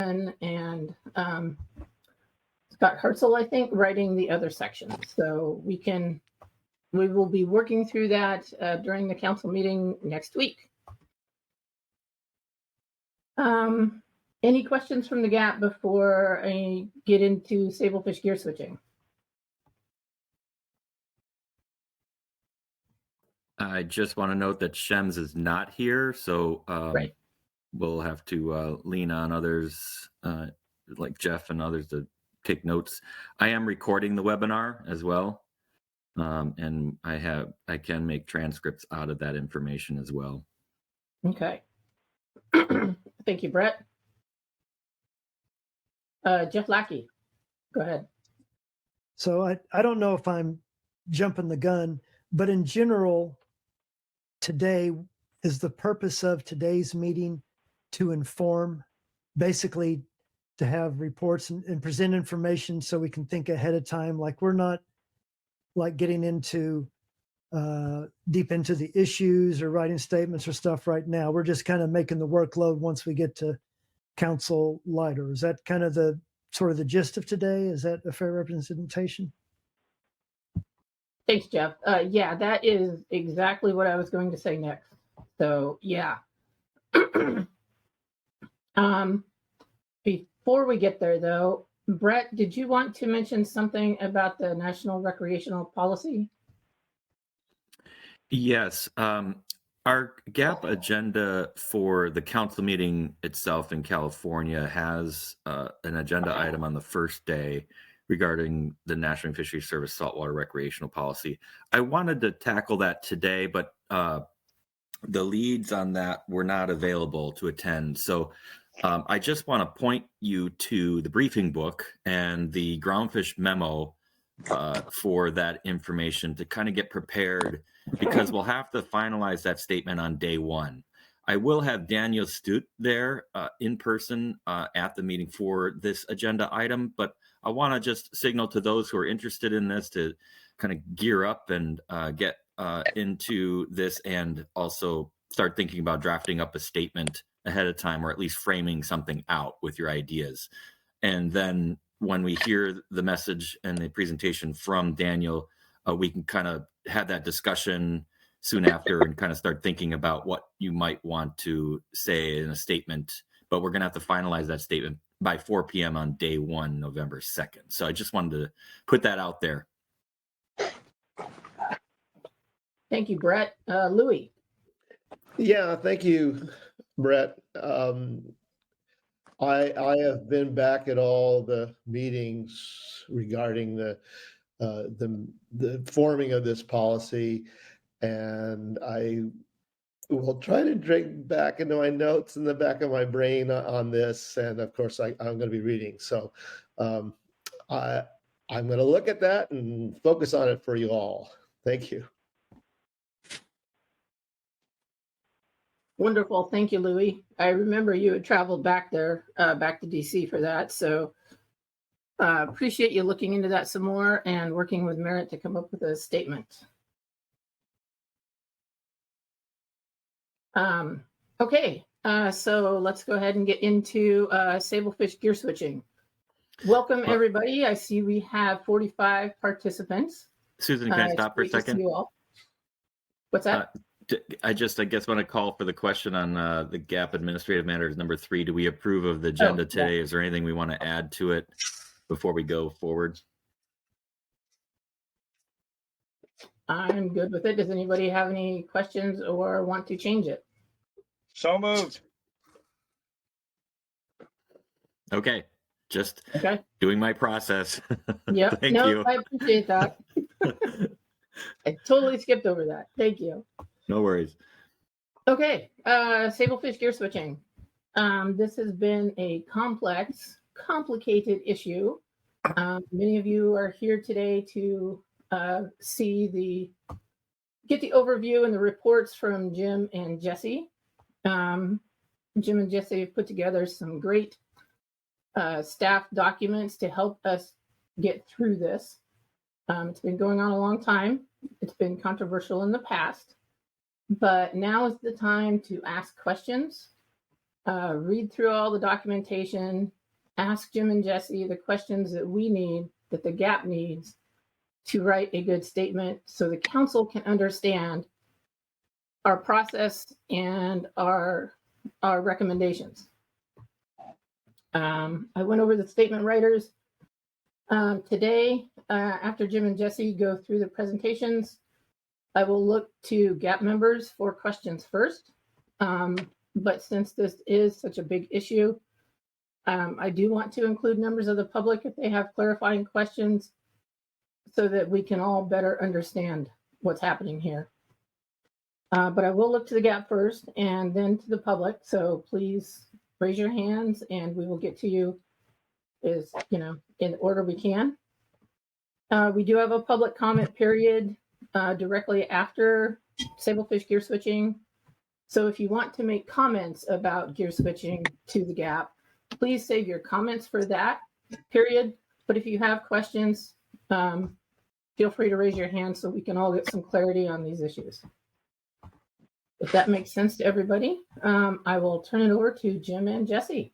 and Scott Herzl, I think, writing the other sections. So we will be working through that during the council meeting next week. Any questions from the GAP before I get into Sablefish gear switching? I just want to note that Shems is not here, so Right. we'll have to lean on others like Jeff and others to take notes. I am recording the webinar as well, and I can make transcripts out of that information as well. Okay. Thank you, Brett. Jeff Lackey, go ahead. So I don't know if I'm jumping the gun, but in general, today is the purpose of today's meeting to inform, basically to have reports and present information so we can think ahead of time. Like we're not like getting into deep into the issues or writing statements or stuff right now. We're just kind of making the workload once we get to council lighter. Is that kind of the sort of the gist of today? Is that a fair representation? Thanks, Jeff. Yeah, that is exactly what I was going to say next. So yeah. Before we get there though, Brett, did you want to mention something about the National Recreational Policy? Yes. Our GAP agenda for the council meeting itself in California has an agenda item on the first day regarding the National Fisheries Service saltwater recreational policy. I wanted to tackle that today, but the leads on that were not available to attend. So I just want to point you to the briefing book and the groundfish memo for that information to kind of get prepared, because we'll have to finalize that statement on day one. I will have Daniel Stute there in person at the meeting for this agenda item, but I want to just signal to those who are interested in this to kind of gear up and get into this, and also start thinking about drafting up a statement ahead of time, or at least framing something out with your ideas. And then when we hear the message and the presentation from Daniel, we can kind of have that discussion soon after and kind of start thinking about what you might want to say in a statement. But we're going to have to finalize that statement by 4 p.m. on day one, November 2nd. So I just wanted to put that out there. Thank you, Brett. Louis. Yeah, thank you, Brett. I have been back at all the meetings regarding the forming of this policy, and I will try to dig back into my notes in the back of my brain on this. And of course, I'm going to be reading. So I'm going to look at that and focus on it for you all. Thank you. Wonderful. Thank you, Louis. I remember you had traveled back there, back to DC for that. So appreciate you looking into that some more and working with Merritt to come up with a statement. Okay, so let's go ahead and get into Sablefish gear switching. Welcome, everybody. I see we have 45 participants. Susan, can I stop for a second? You all. What's that? I guess want to call for the question on the GAP Administrative Matters number 3. Do we approve of the agenda today? Is there anything we want to add to it before we go forward? I'm good with it. Does anybody have any questions or want to change it? So moved. Okay, just doing my process. Yep. Thank you. I appreciate that. I totally skipped over that. Thank you. No worries. Okay, Sablefish gear switching. This has been a complex, complicated issue. Many of you are here today to get the overview and the reports from Jim and Jesse. Jim and Jesse have put together some great staff documents to help us get through this. It's been going on a long time. It's been controversial in the past. But now is the time to ask questions read through all the documentation, ask Jim and Jesse the questions that we need, that the GAP needs to write a good statement so the council can understand our process and our recommendations. I went over the statement writers. Today, after Jim and Jesse go through the presentations, I will look to GAP members for questions first. But since this is such a big issue, I do want to include members of the public if they have clarifying questions so that we can all better understand what's happening here. But I will look to the GAP first and then to the public. So please raise your hands and we will get to you in order we can. We do have a public comment period directly after Sablefish gear switching. So if you want to make comments about gear switching to the GAP, please save your comments for that period. But if you have questions, feel free to raise your hand so we can all get some clarity on these issues. If that makes sense to everybody, I will turn it over to Jim and Jesse.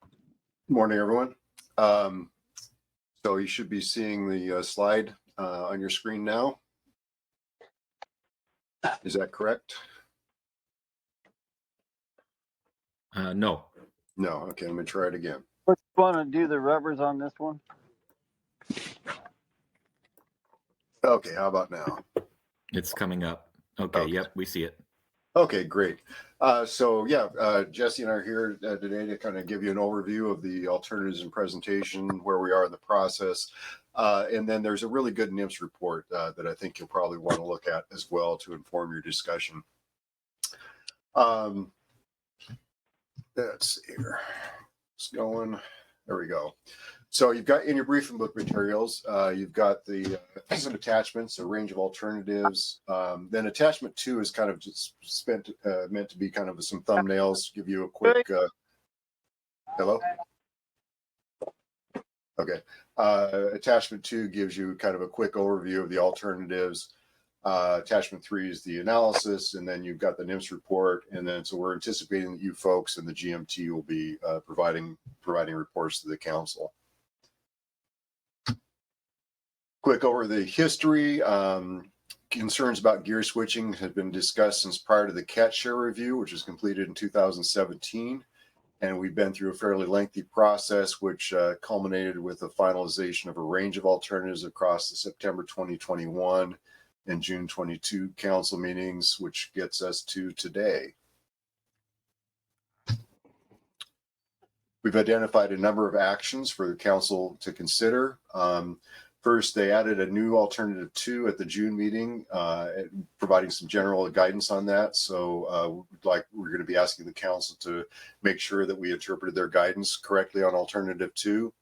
Good morning, everyone. So you should be seeing the slide on your screen now. Is that correct? No. No. Okay, I'm going to try it again. Which one to do the rubbers on this one? Okay, how about now? It's coming up. Okay, Okay. Yep, we see it. Okay, great. So Jesse and I are here today to kind of give you an overview of the alternatives and presentation, where we are in the process. And then there's a really good NIMS report that I think you'll probably want to look at as well to inform your discussion. Let's see here. It's going. There we go. So you've got in your briefing book materials, you've got the some attachments, a range of alternatives. Then attachment 2 is kind of just meant to be kind of some thumbnails, give you a quick. Hello. Okay. Attachment 2 gives you kind of a quick overview of the alternatives. Attachment 3 is the analysis, and then you've got the NIMS report. And then so we're anticipating that you folks and the GMT will be providing reports to the council. Quick over the history. Concerns about gear switching have been discussed since prior to the CAT share review, which was completed in 2017. And we've been through a fairly lengthy process, which culminated with the finalization of a range of alternatives across the September 2021 and June 22 council meetings, which gets us to today. We've identified a number of actions for the council to consider. First, they added a new alternative 2 at the June meeting, providing some general guidance on that. So we're going to be asking the council to make sure that we interpreted their guidance correctly on alternative 2.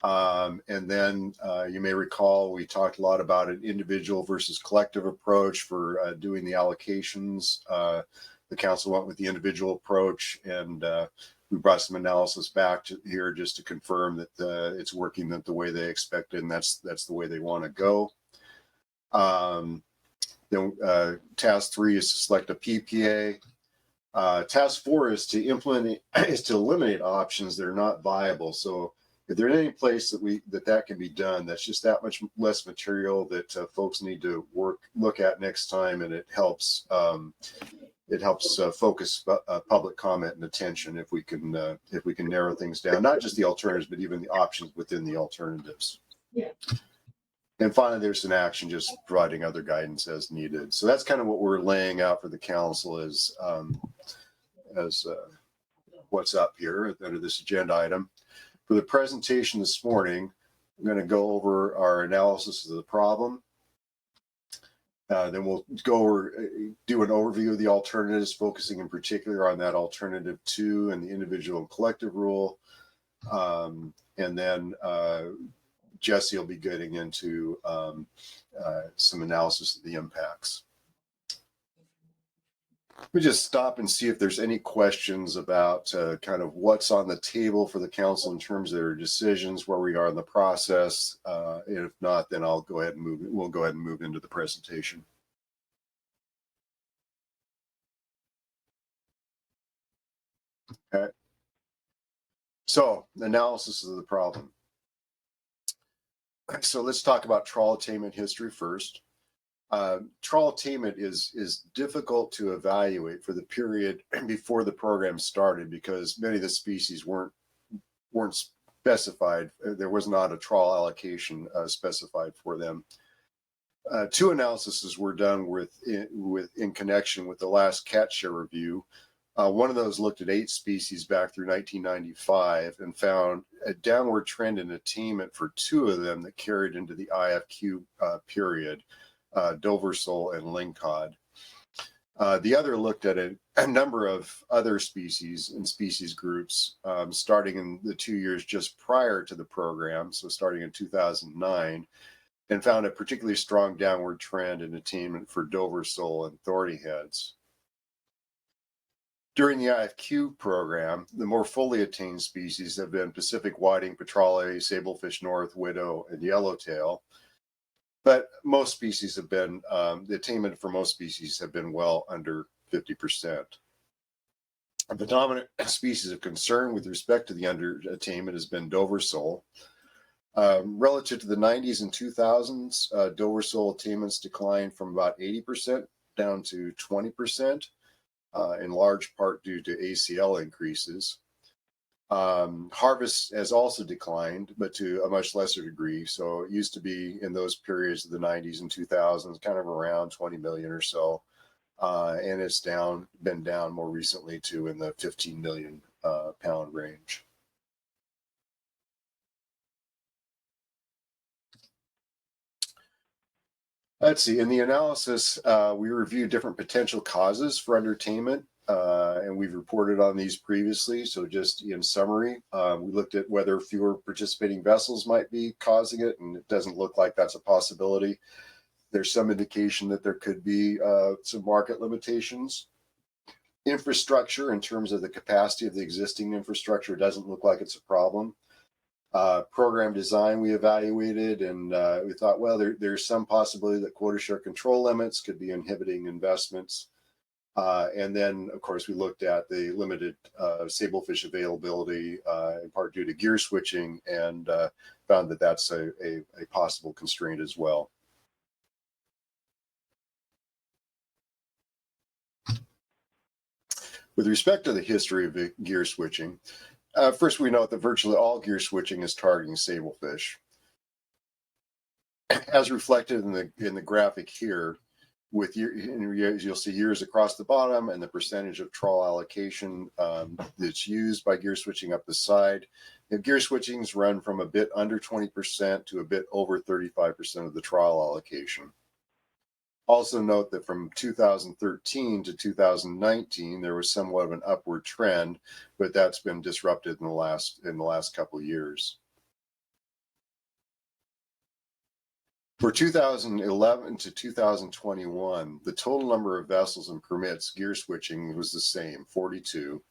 And then you may recall we talked a lot about an individual versus collective approach for doing the allocations. The council went with the individual approach, and we brought some analysis back to here just to confirm that it's working the way they expected, and that's the way they want to go. Then task 3 is to select a PPA. Task 4 is to eliminate options that are not viable. So if there's any place that can be done, that's just that much less material that folks need to look at next time, and it helps focus public comment and attention if we can narrow things down, not just the alternatives, but even the options within the alternatives. Yeah. And finally, there's an action just providing other guidance as needed. So that's kind of what we're laying out for the council as what's up here under this agenda item. For the presentation this morning, I'm going to go over our analysis of the problem. Then we'll do an overview of the alternatives, focusing in particular on that alternative 2 and the individual and collective rule. And then Jesse will be getting into some analysis of the impacts. Let me just stop and see if there's any questions about kind of what's on the table for the council in terms of their decisions, where we are in the process. And if not, then we'll go ahead and move into the presentation. Okay. So, analysis of the problem. So let's talk about trawl attainment history first. Trawl attainment is difficult to evaluate for the period before the program started because many of the species weren't specified. There was not a trawl allocation specified for them. Two analyses were done in connection with the last cat share review. One of those looked at 8 species back through 1995 and found a downward trend in attainment for 2 of them that carried into the IFQ period, Dover sole and lingcod. The other looked at a number of other species and species groups starting in the 2 years just prior to the program, so starting in 2009, and found a particularly strong downward trend in attainment for Dover sole and thorny heads. During the IFQ program, the more fully attained species have been Pacific whiting, petrale, sablefish north, widow, and yellowtail. But most species have been, the attainment for most species have been well under 50%. The dominant species of concern with respect to the under attainment has been Dover sole. Relative to the 90s and 2000s, Dover sole attainments declined from about 80% down to 20%. In large part due to ACL increases. Harvest has also declined, but to a much lesser degree. So it used to be in those periods of the 90s and 2000s, kind of around 20 million or so. And it's been down more recently to in the 15 million pound range. Let's see, in the analysis, we reviewed different potential causes for underattainment, and we've reported on these previously. So just in summary, we looked at whether fewer participating vessels might be causing it, and it doesn't look like that's a possibility. There's some indication that there could be some market limitations. Infrastructure, in terms of the capacity of the existing infrastructure, doesn't look like it's a problem. Program design we evaluated, and we thought, well, there's some possibility that quota share control limits could be inhibiting investments. And then, of course, we looked at the limited sablefish availability, in part due to gear switching, and found that that's a possible constraint as well. With respect to the history of the gear switching, first, we note that virtually all gear switching is targeting sablefish. As reflected in the graphic here, with you'll see years across the bottom and the percentage of trawl allocation that's used by gear switching up the side. Gear switchings run from a bit under 20% to a bit over 35% of the trawl allocation. Also note that from 2013 to 2019, there was somewhat of an upward trend, but that's been disrupted in the last couple of years. For 2011 to 2021, the total number of vessels and permits gear switching was the same, 42,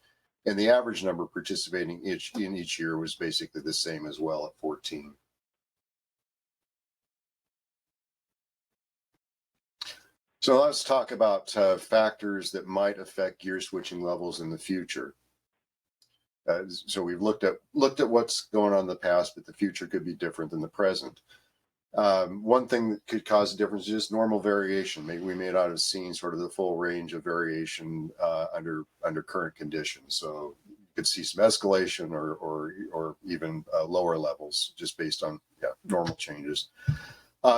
and the average number participating in each year was basically the same as well at 14. So let's talk about factors that might affect gear switching levels in the future. So we've looked at what's going on in the past, but the future could be different than the present. One thing that could cause a difference is just normal variation. Maybe we may not have seen sort of the full range of variation under current conditions. So you could see some escalation or even lower levels just based on normal changes.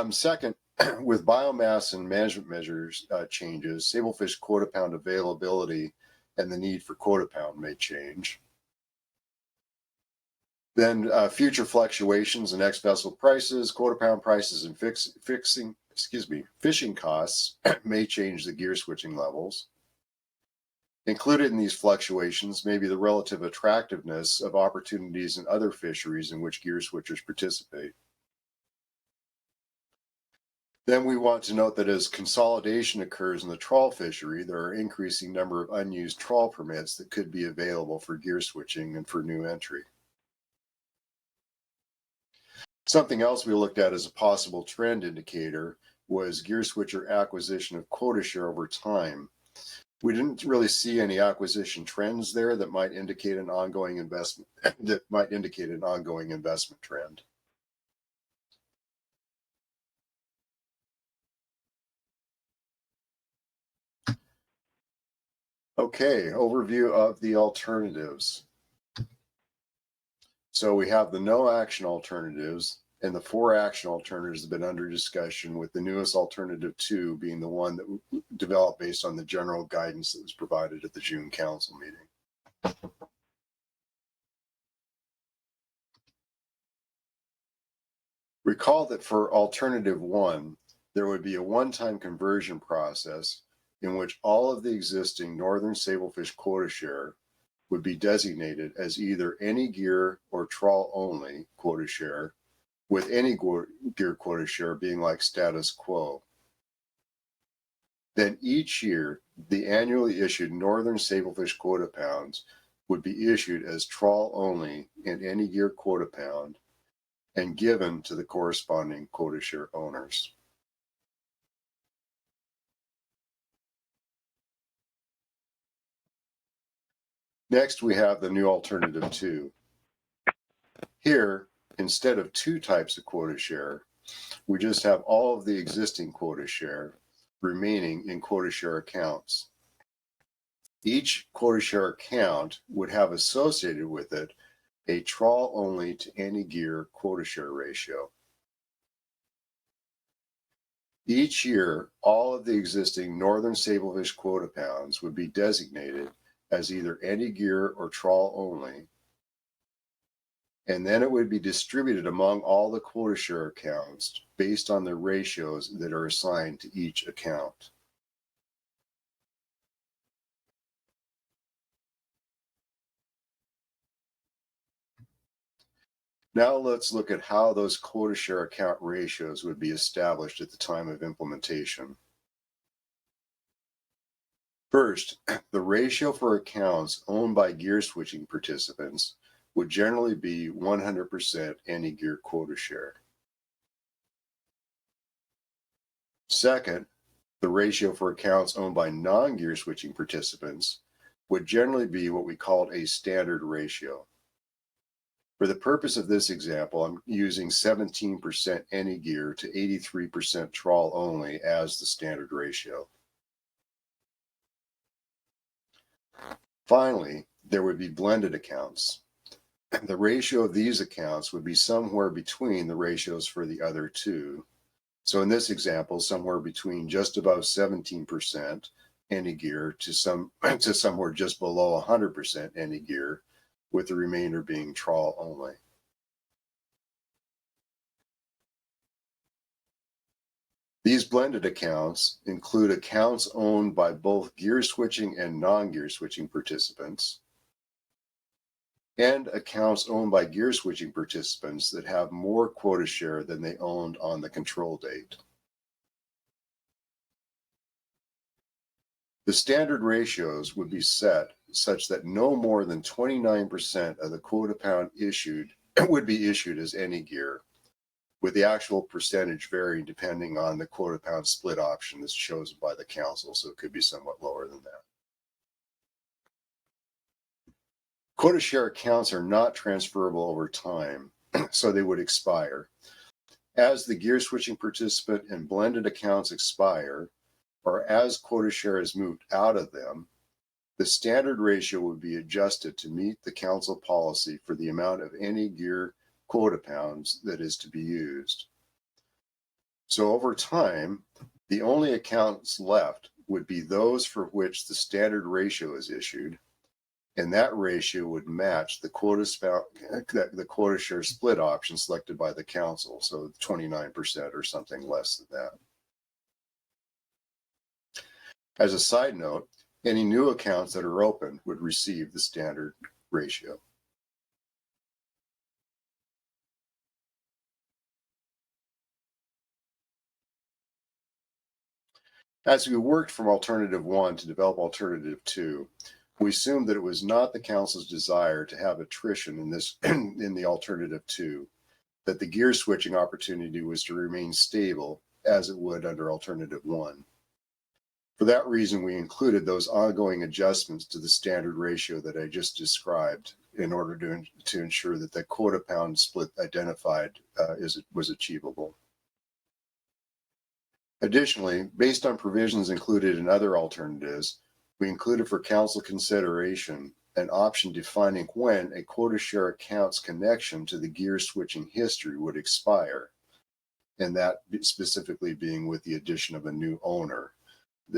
Second, with biomass and management measures changes, sablefish quota pound availability and the need for quota pound may change. Then future fluctuations in ex-vessel prices, quota pound prices, and fishing costs may change the gear switching levels. Included in these fluctuations may be the relative attractiveness of opportunities in other fisheries in which gear switchers participate. Then we want to note that as consolidation occurs in the trawl fishery, there are an increasing number of unused trawl permits that could be available for gear switching and for new entry. Something else we looked at as a possible trend indicator was gear switcher acquisition of quota share over time. We didn't really see any acquisition trends there that might indicate an ongoing investment trend. Okay, overview of the alternatives. So we have the no action alternatives, and the 4 action alternatives have been under discussion, with the newest alternative 2 being the one that developed based on the general guidance that was provided at the June council meeting. Recall that for alternative 1, there would be a one-time conversion process in which all of the existing northern sablefish quota share would be designated as either any gear or trawl only quota share, with any gear quota share being like status quo. Then each year, the annually issued northern sablefish quota pounds would be issued as trawl only in any gear quota pound and given to the corresponding quota share owners. Next, we have the new alternative 2. Here, instead of 2 types of quota share, we just have all of the existing quota share remaining in quota share accounts. Each quota share account would have associated with it a trawl only to any gear quota share ratio. Each year, all of the existing northern sablefish quota pounds would be designated as either any gear or trawl only, and then it would be distributed among all the quota share accounts based on the ratios that are assigned to each account. Now let's look at how those quota share account ratios would be established at the time of implementation. First, the ratio for accounts owned by gear switching participants would generally be 100% any gear quota share. Second, the ratio for accounts owned by non-gear switching participants would generally be what we called a standard ratio. For the purpose of this example, I'm using 17% any gear to 83% trawl only as the standard ratio. Finally, there would be blended accounts. The ratio of these accounts would be somewhere between the ratios for the other 2. So in this example, somewhere between just above 17% any gear to somewhere just below 100% any gear, with the remainder being trawl only. These blended accounts include accounts owned by both gear switching and non-gear switching participants, and accounts owned by gear switching participants that have more quota share than they owned on the control date. The standard ratios would be set such that no more than 29% of the quota pound issued would be issued as any gear, with the actual percentage varying depending on the quota pound split option that's chosen by the council, so it could be somewhat lower than that. Quota share accounts are not transferable over time, so they would expire. As the gear switching participant and blended accounts expire, or as quota share is moved out of them, the standard ratio would be adjusted to meet the council policy for the amount of any gear quota pounds that is to be used. So over time, the only accounts left would be those for which the standard ratio is issued, and that ratio would match the quota share split option selected by the council, so 29% or something less than that. As a side note, any new accounts that are open would receive the standard ratio. As we worked from alternative 1 to develop alternative 2, we assumed that it was not the council's desire to have attrition in the alternative 2, that the gear switching opportunity was to remain stable as it would under alternative 1. For that reason, we included those ongoing adjustments to the standard ratio that I just described in order to ensure that the quota pound split identified was achievable. Additionally, based on provisions included in other alternatives, we included for council consideration an option defining when a quota share account's connection to the gear switching history would expire, and that specifically being with the addition of a new owner.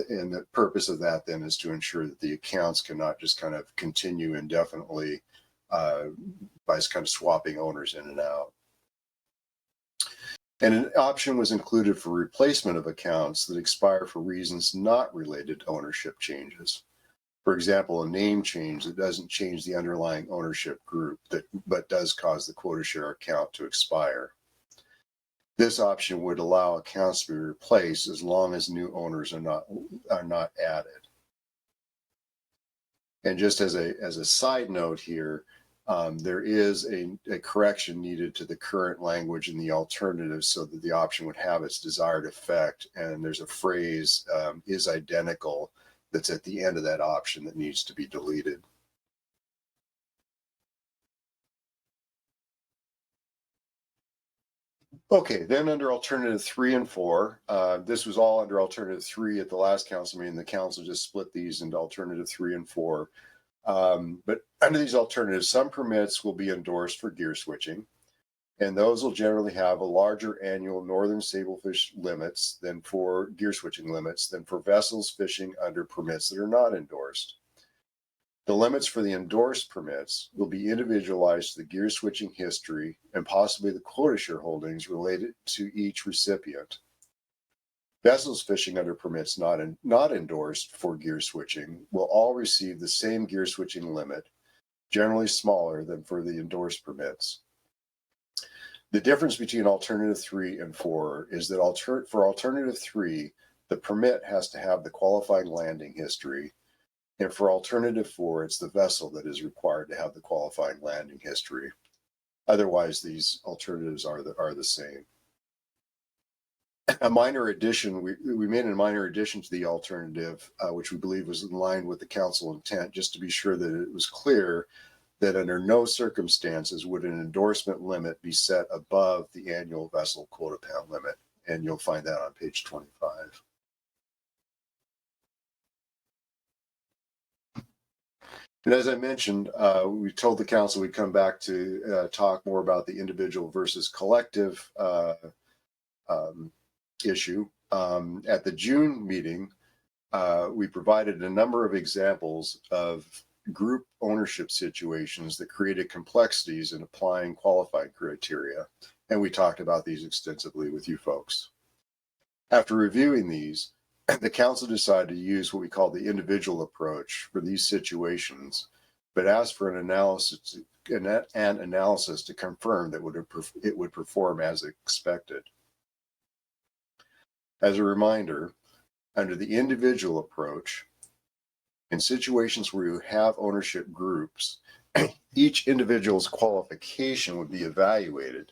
And the purpose of that then is to ensure that the accounts cannot just kind of continue indefinitely by kind of swapping owners in and out. And an option was included for replacement of accounts that expire for reasons not related to ownership changes. For example, a name change that doesn't change the underlying ownership group, but does cause the quota share account to expire. This option would allow accounts to be replaced as long as new owners are not added. And just as a side note here, there is a correction needed to the current language in the alternative so that the option would have its desired effect. And there's a phrase, is identical, that's at the end of that option that needs to be deleted. Okay, then under alternative 3 and 4, this was all under alternative 3 at the last council meeting. The council just split these into alternative 3 and 4. But under these alternatives, some permits will be endorsed for gear switching, and those will generally have a larger annual northern sablefish limits than for gear switching limits than for vessels fishing under permits that are not endorsed. The limits for the endorsed permits will be individualized to the gear switching history and possibly the quota share holdings related to each recipient. Vessels fishing under permits not endorsed for gear switching will all receive the same gear switching limit, generally smaller than for the endorsed permits. The difference between alternative 3 and 4 is that for alternative 3, the permit has to have the qualifying landing history, and for alternative 4, it's the vessel that is required to have the qualifying landing history. Otherwise, these alternatives are the same. A minor addition, we made a minor addition to the alternative, which we believe was in line with the council intent, just to be sure that it was clear that under no circumstances would an endorsement limit be set above the annual vessel quota pound limit. And you'll find that on page 25. And as I mentioned, we told the council we'd come back to talk more about the individual versus collective issue. At the June meeting, we provided a number of examples of group ownership situations that created complexities in applying qualifying criteria. And we talked about these extensively with you folks. After reviewing these, the council decided to use what we call the individual approach for these situations, but asked for an analysis to confirm that it would perform as expected. As a reminder, under the individual approach, in situations where you have ownership groups, each individual's qualification would be evaluated,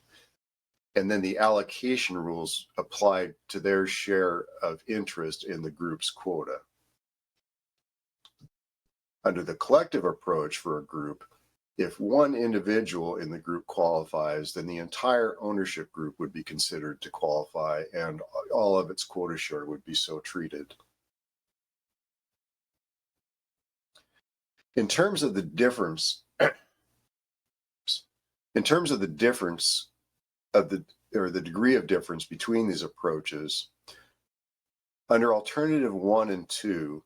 and then the allocation rules applied to their share of interest in the group's quota. Under the collective approach for a group, if one individual in the group qualifies, then the entire ownership group would be considered to qualify, and all of its quota share would be so treated. In terms of the difference, the degree of difference between these approaches, under alternative 1 and 2,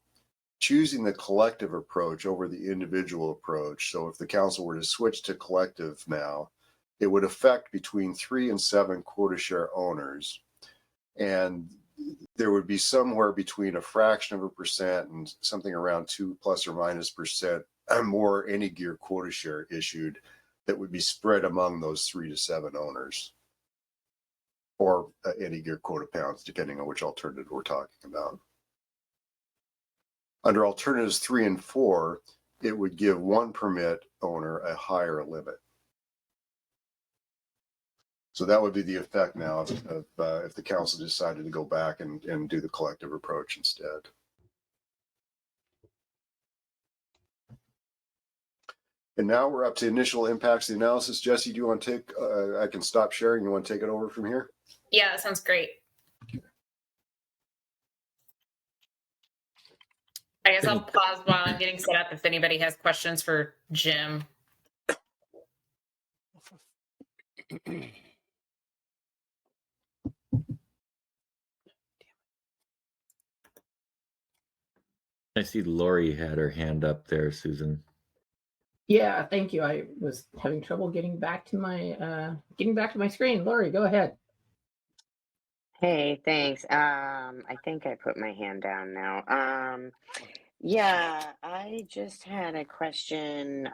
choosing the collective approach over the individual approach. So if the council were to switch to collective now, it would affect between 3 and 7 quota share owners. And there would be somewhere between a fraction of a percent and something around 2 plus or minus percent more any gear quota share issued that would be spread among those 3 to 7 owners, or any gear quota pounds, depending on which alternative we're talking about. Under alternatives 3 and 4, it would give one permit owner a higher limit. So that would be the effect now if the council decided to go back and do the collective approach instead. And now we're up to initial impacts of the analysis. Jesse, do you want to take, I can stop sharing. You want to take it over from here? Yeah, that sounds great. I guess I'll pause while I'm getting set up if anybody has questions for Jim. I see Lori had her hand up there, Susan. Yeah, thank you. I was having trouble getting back to my screen. Lori, go ahead. Hey, thanks. I think I put my hand down now. Yeah, I just had a question,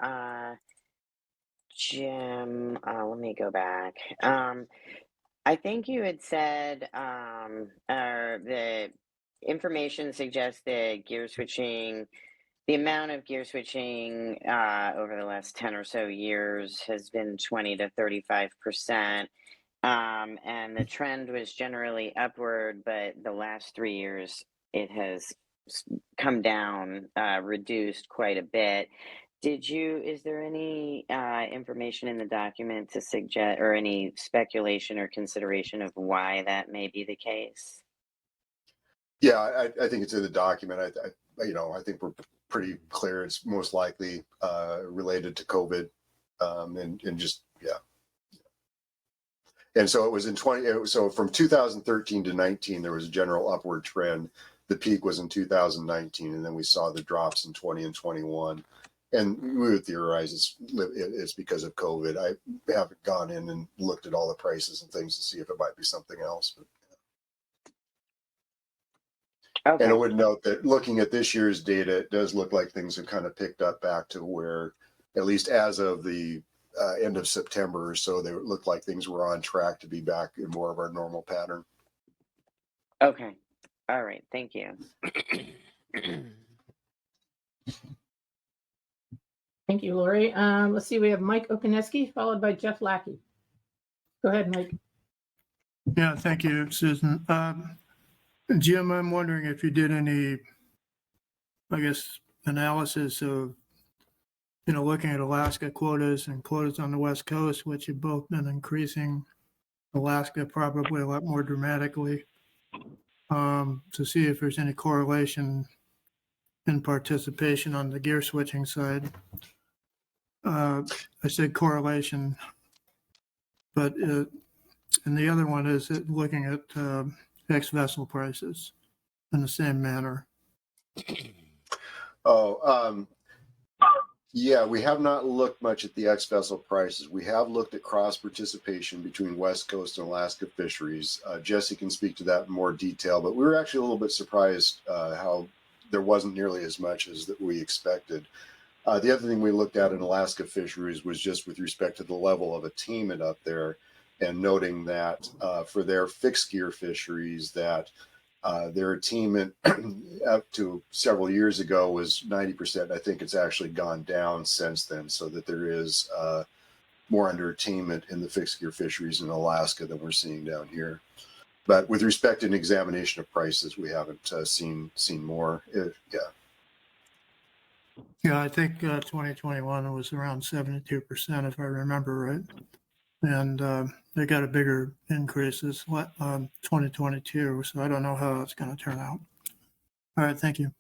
Jim. Let me go back. I think you had said, or the information suggested gear switching, the amount of gear switching over the last 10 or so years has been 20 to 35%. And the trend was generally upward, but the last 3 years it has come down, reduced quite a bit. Is there any information in the document to suggest, or any speculation or consideration of why that may be the case? Yeah, I think it's in the document. I think we're pretty clear. It's most likely related to COVID, and just, yeah. And so it was so from 2013 to 19, there was a general upward trend. The peak was in 2019, and then we saw the drops in 20 and 21. And we would theorize it's because of COVID. I haven't gone in and looked at all the prices and things to see if it might be something else. But, Okay. and I would note that looking at this year's data, it does look like things have kind of picked up back to where, at least as of the end of September or so, they looked like things were on track to be back in more of our normal pattern. Okay. All right. Thank you. Thank you, Lori. Let's see, we have Mike Okaneski followed by Jeff Lackey. Go ahead, Mike. Yeah, thank you, Susan. Jim, I'm wondering if you did any, I guess, analysis of, looking at Alaska quotas and quotas on the West Coast, which have both been increasing, Alaska probably a lot more dramatically, to see if there's any correlation in participation on the gear switching side. I said correlation, but and the other one is looking at ex-vessel prices in the same manner. Yeah, we have not looked much at the ex-vessel prices. We have looked at cross-participation between West Coast and Alaska fisheries. Jesse can speak to that in more detail, but we were actually a little bit surprised how there wasn't nearly as much as that we expected. The other thing we looked at in Alaska fisheries was just with respect to the level of attainment up there, and noting that for their fixed gear fisheries, that their attainment up to several years ago was 90%. I think it's actually gone down since then, so that there is more under attainment in the fixed gear fisheries in Alaska than we're seeing down here. But with respect to an examination of prices, we haven't seen more. Yeah, I think 2021 was around 72%, if I remember right. And they got a bigger increases 2022, so I don't know how that's going to turn out. All right, thank you.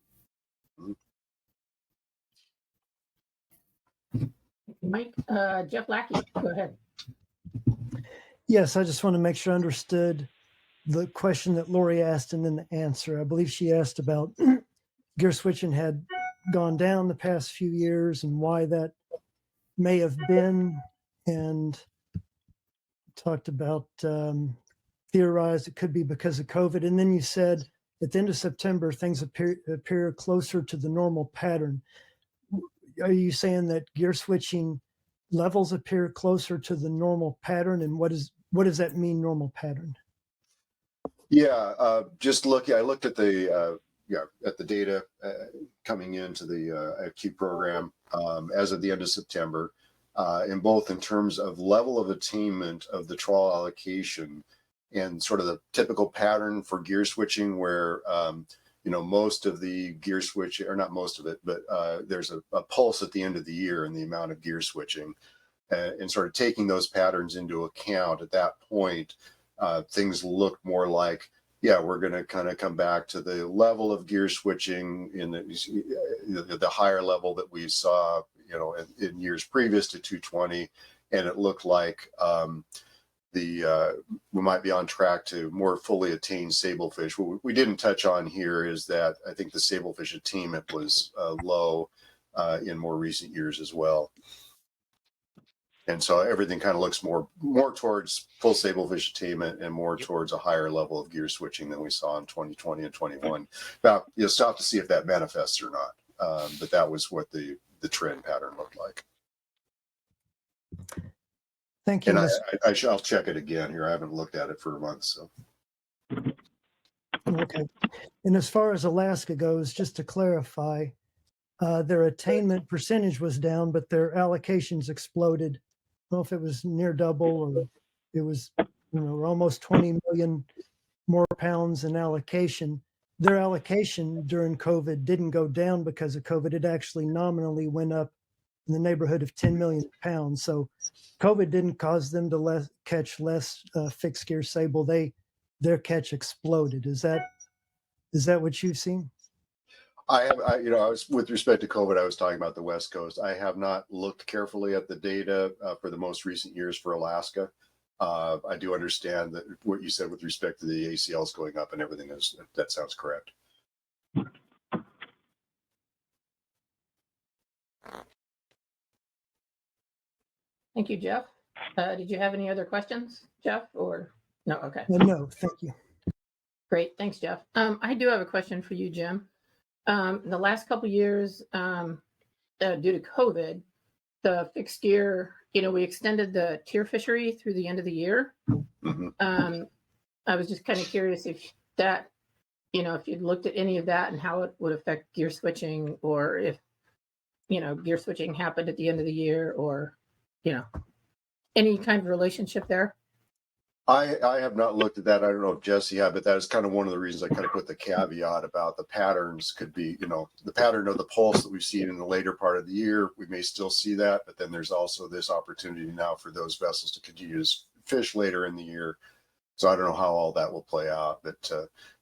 Mike, Jeff Lackey, go ahead. Yes, I just want to make sure I understood the question that Lori asked and then the answer. I believe she asked about gear switching had gone down the past few years and why that may have been, and talked about theorized it could be because of COVID. And then you said at the end of September, things appear closer to the normal pattern. Are you saying that gear switching levels appear closer to the normal pattern? And what does that mean, normal pattern? Yeah, just looking, I looked at the data coming into the IQ program as of the end of September, in both in terms of level of attainment of the trawl allocation and sort of the typical pattern for gear switching, where most of the gear switch, or not most of it, but there's a pulse at the end of the year in the amount of gear switching, and sort of taking those patterns into account at that point, things look more like, yeah, we're going to kind of come back to the level of gear switching in the higher level that we saw, in years previous to 220. And it looked like we might be on track to more fully attain sablefish. What we didn't touch on here is that I think the sablefish attainment was low in more recent years as well. And so everything kind of looks more towards full sablefish attainment and more towards a higher level of gear switching than we saw in 2020 and 21. Now, you'll still have to see if that manifests or not. But that was what the trend pattern looked like. Thank you. And I'll check it again here. I haven't looked at it for a month. So. Okay. And as far as Alaska goes, just to clarify, their attainment percentage was down, but their allocations exploded. I don't know if it was near double or it was, almost 20 million more pounds in allocation. Their allocation during COVID didn't go down because of COVID. It actually nominally went up in the neighborhood of 10 million pounds. So COVID didn't cause them to catch less fixed gear sable. Their catch exploded. Is that what you've seen? I was, with respect to COVID, I was talking about the West Coast. I have not looked carefully at the data for the most recent years for Alaska. I do understand that what you said with respect to the ACLs going up and everything that sounds correct. Thank you, Jeff. Did you have any other questions, Jeff, or no? Okay. No, thank you. Great. Thanks, Jeff. I do have a question for you, Jim. The last couple of years, due to COVID, the fixed gear, we extended the tier fishery through the end of the year. Mm-hmm. I was just kind of curious if that, if you'd looked at any of that and how it would affect gear switching, or if, gear switching happened at the end of the year, or, any kind of relationship there. I have not looked at that. I don't know if Jesse had, but that is kind of one of the reasons I kind of put the caveat about the patterns could be, the pattern of the pulse that we've seen in the later part of the year. We may still see that, but then there's also this opportunity now for those vessels to continue to fish later in the year. So I don't know how all that will play out, but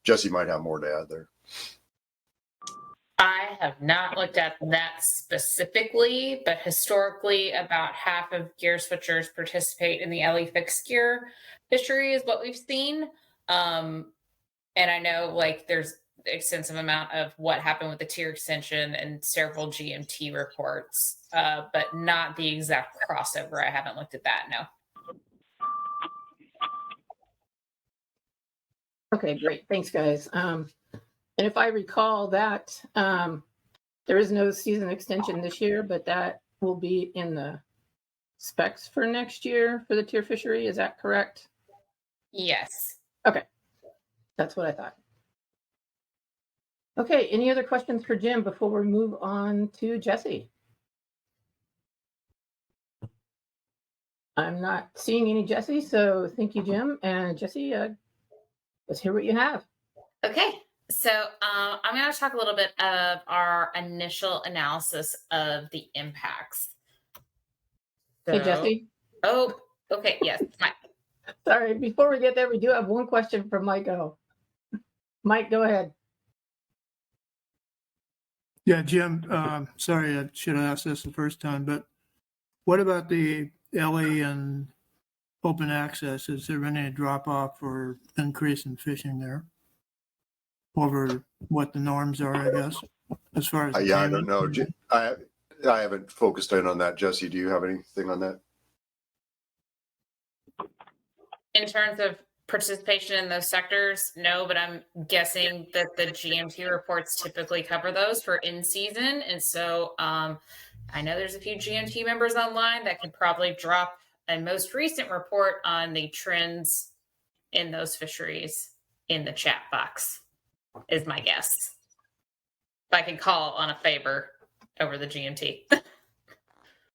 Jesse might have more to add there. I have not looked at that specifically, but historically about half of gear switchers participate in the LE fixed gear fishery is what we've seen. And I know there's extensive amount of what happened with the tier extension and several GMT reports, but not the exact crossover. I haven't looked at that, no. Okay, great. Thanks, guys. And if I recall that there is no season extension this year, but that will be in the specs for next year for the tier fishery. Is that correct? Yes. Okay. That's what I thought. Okay. Any other questions for Jim before we move on to Jesse? I'm not seeing any Jesse, so thank you, Jim. And Jesse, let's hear what you have. Okay. So I'm going to talk a little bit of our initial analysis of the impacts. Hey, Jesse. Oh, okay. Yes, Mike. Sorry, before we get there, we do have one question from Mike O. Mike, go ahead. Yeah, Jim, sorry, I should have asked this the first time, but what about the LE and open access? Is there any drop off or increase in fishing there over what the norms are, I guess, as far as I don't know. I haven't focused in on that. Jesse, do you have anything on that? In terms of participation in those sectors, no, but I'm guessing that the GMT reports typically cover those for in season. And so I know there's a few GMT members online that could probably drop a most recent report on the trends in those fisheries in the chat box, is my guess. If I can call on a favor over the GMT.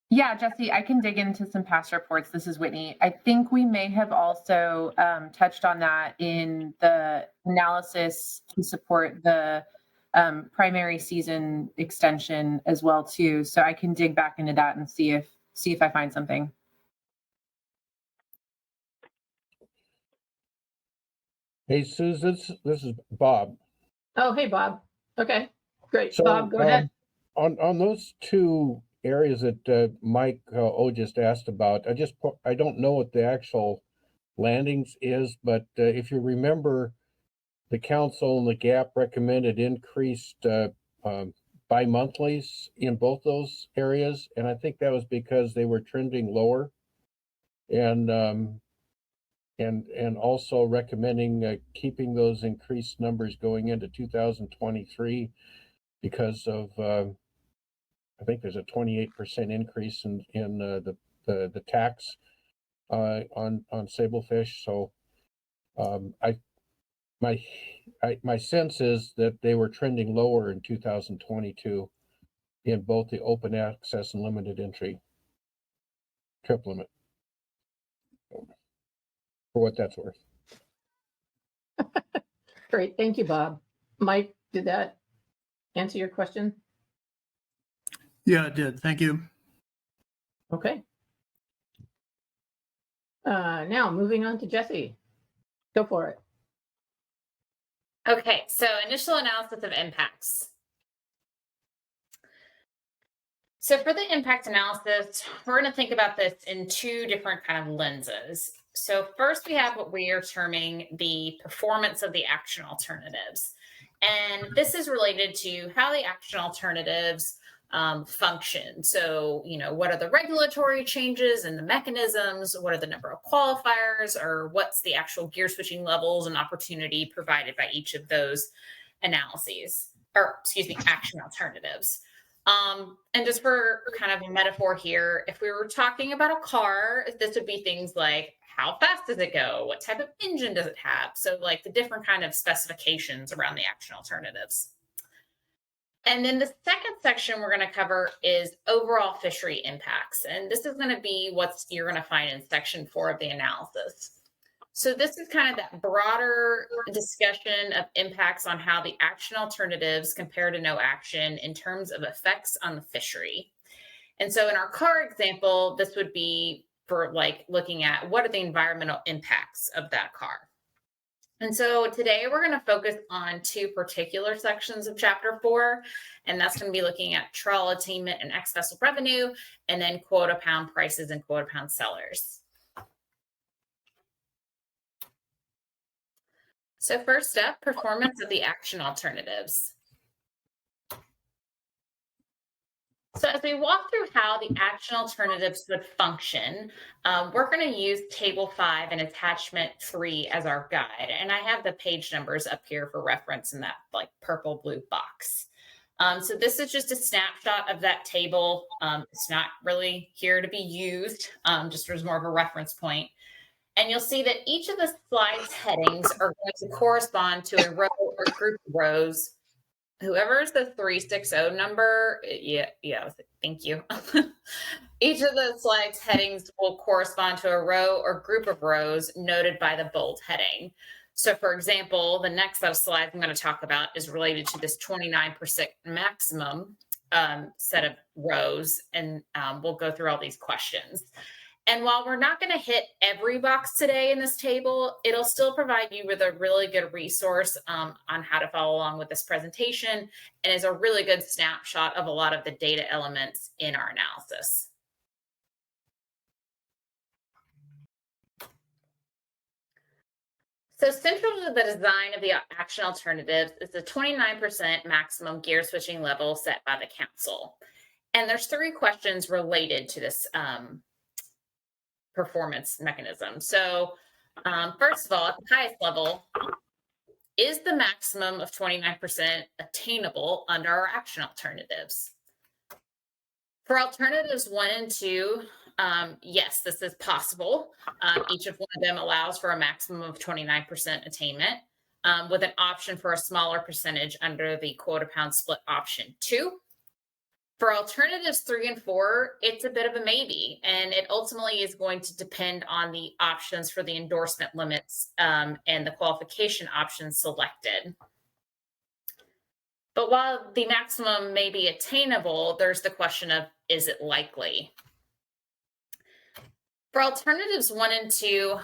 Yeah, Jesse, I can dig into some past reports. This is Whitney. I think we may have also touched on that in the analysis to support the primary season extension as well too. So I can dig back into that and see if I find something. Hey, Susan, this is Bob. Oh, hey, Bob. Okay, great. So, Bob, go ahead. On those two areas that Mike O just asked about, I don't know what the actual landings is, but if you remember, the council and the GAP recommended increased bi-monthlies in both those areas, and I think that was because they were trending lower, and also recommending keeping those increased numbers going into 2023 because of I think there's a 28% increase in the tax on sablefish. So my sense is that they were trending lower in 2022 in both the open access and limited entry trip limit, for what that's worth. Great, thank you, Bob. Mike, did that answer your question? Yeah, it did. Thank you. Okay. Now moving on to Jesse. Go for it. Okay, so initial analysis of impacts. So for the impact analysis, we're going to think about this in two different kind of lenses. So first we have what we are terming the performance of the action alternatives. And this is related to how the action alternatives function. So, what are the regulatory changes and the mechanisms? What are the number of qualifiers, or what's the actual gear switching levels and opportunity provided by each of those analyses, or excuse me, action alternatives. And just for kind of a metaphor here, if we were talking about a car, this would be things like, how fast does it go? What type of engine does it have? So like the different kind of specifications around the action alternatives. And then the second section we're going to cover is overall fishery impacts. And this is going to be what you're going to find in section 4 of the analysis. So this is kind of that broader discussion of impacts on how the action alternatives compare to no action in terms of effects on the fishery. And so in our car example, this would be for like looking at what are the environmental impacts of that car. And so today we're going to focus on two particular sections of chapter 4, and that's going to be looking at trawl attainment and ex-vessel revenue, and then quota pound prices and quota pound sellers. So first up, performance of the action alternatives. So as we walk through how the action alternatives would function, we're going to use table 5 and attachment 3 as our guide. And I have the page numbers up here for reference in that like purple blue box. So this is just a snapshot of that table. It's not really here to be used, just as more of a reference point. And you'll see that each of the slide's headings are going to correspond to a row or group of rows. Whoever's the 360 number, yeah, thank you. Each of the slide's headings will correspond to a row or group of rows noted by the bold heading. So for example, the next set of slides I'm going to talk about is related to this 29% maximum set of rows, and we'll go through all these questions. And while we're not going to hit every box today in this table, it'll still provide you with a really good resource on how to follow along with this presentation, and is a really good snapshot of a lot of the data elements in our analysis. So central to the design of the action alternatives is the 29% maximum gear switching level set by the council. And there's 3 questions related to this performance mechanism. So first of all, at the highest level, is the maximum of 29% attainable under our action alternatives? For alternatives 1 and 2, yes, this is possible. Each of one of them allows for a maximum of 29% attainment, with an option for a smaller percentage under the quota pound split option 2. For alternatives 3 and 4, it's a bit of a maybe, and it ultimately is going to depend on the options for the endorsement limits and the qualification options selected. But while the maximum may be attainable, there's the question of, is it likely? For alternatives 1 and 2,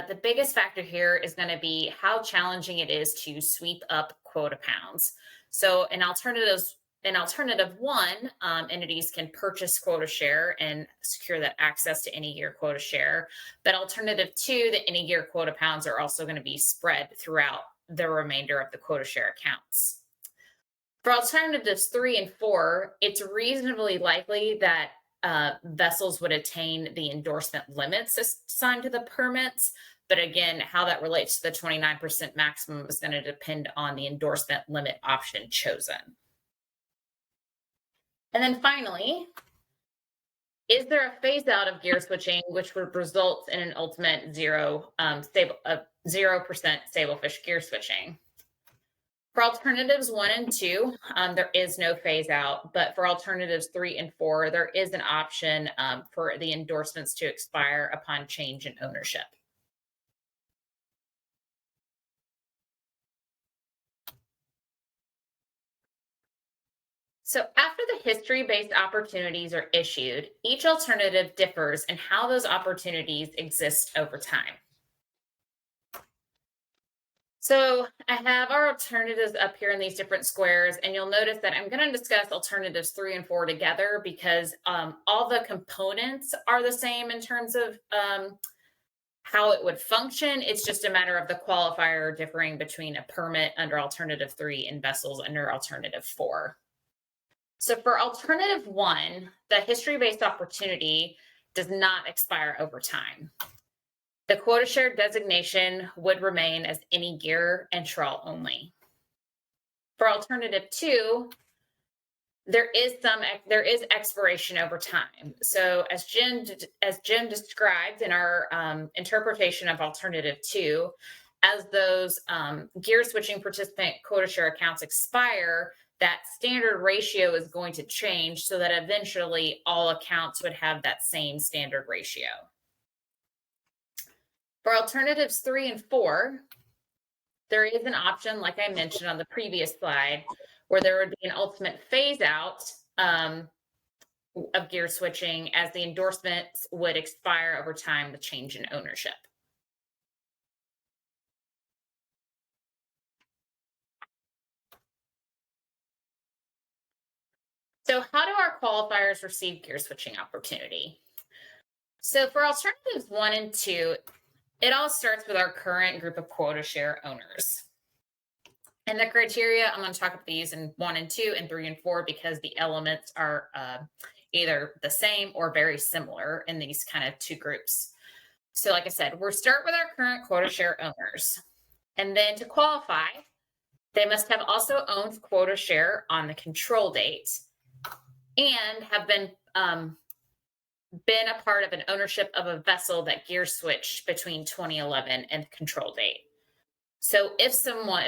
the biggest factor here is going to be how challenging it is to sweep up quota pounds. So in alternative 1, entities can purchase quota share and secure that access to any year quota share. But alternative 2, the any year quota pounds are also going to be spread throughout the remainder of the quota share accounts. For alternatives 3 and 4, it's reasonably likely that vessels would attain the endorsement limits assigned to the permits. But again, how that relates to the 29% maximum is going to depend on the endorsement limit option chosen. And then finally, is there a phase out of gear switching, which would result in an ultimate 0% stablefish gear switching? For alternatives 1 and 2, there is no phase out, but for alternatives 3 and 4, there is an option for the endorsements to expire upon change in ownership. So after the history-based opportunities are issued, each alternative differs in how those opportunities exist over time. So I have our alternatives up here in these different squares, and you'll notice that I'm going to discuss alternatives 3 and 4 together because all the components are the same in terms of how it would function. It's just a matter of the qualifier differing between a permit under alternative 3 and vessels under alternative 4. So for alternative 1, the history-based opportunity does not expire over time. The quota share designation would remain as any gear and trawl only. For alternative 2, there is expiration over time. So as Jim described in our interpretation of alternative 2, as those gear switching participant quota share accounts expire, that standard ratio is going to change so that eventually all accounts would have that same standard ratio. For alternatives 3 and 4, there is an option, like I mentioned on the previous slide, where there would be an ultimate phase out of gear switching as the endorsements would expire over time with change in ownership. So how do our qualifiers receive gear switching opportunity? So for alternatives 1 and 2, it all starts with our current group of quota share owners. And the criteria, I'm going to talk about these in 1 and 2 and 3 and 4 because the elements are either the same or very similar in these kind of two groups. So like I said, we'll start with our current quota share owners. And then to qualify, they must have also owned quota share on the control date and have been a part of an ownership of a vessel that gear switched between 2011 and the control date. So if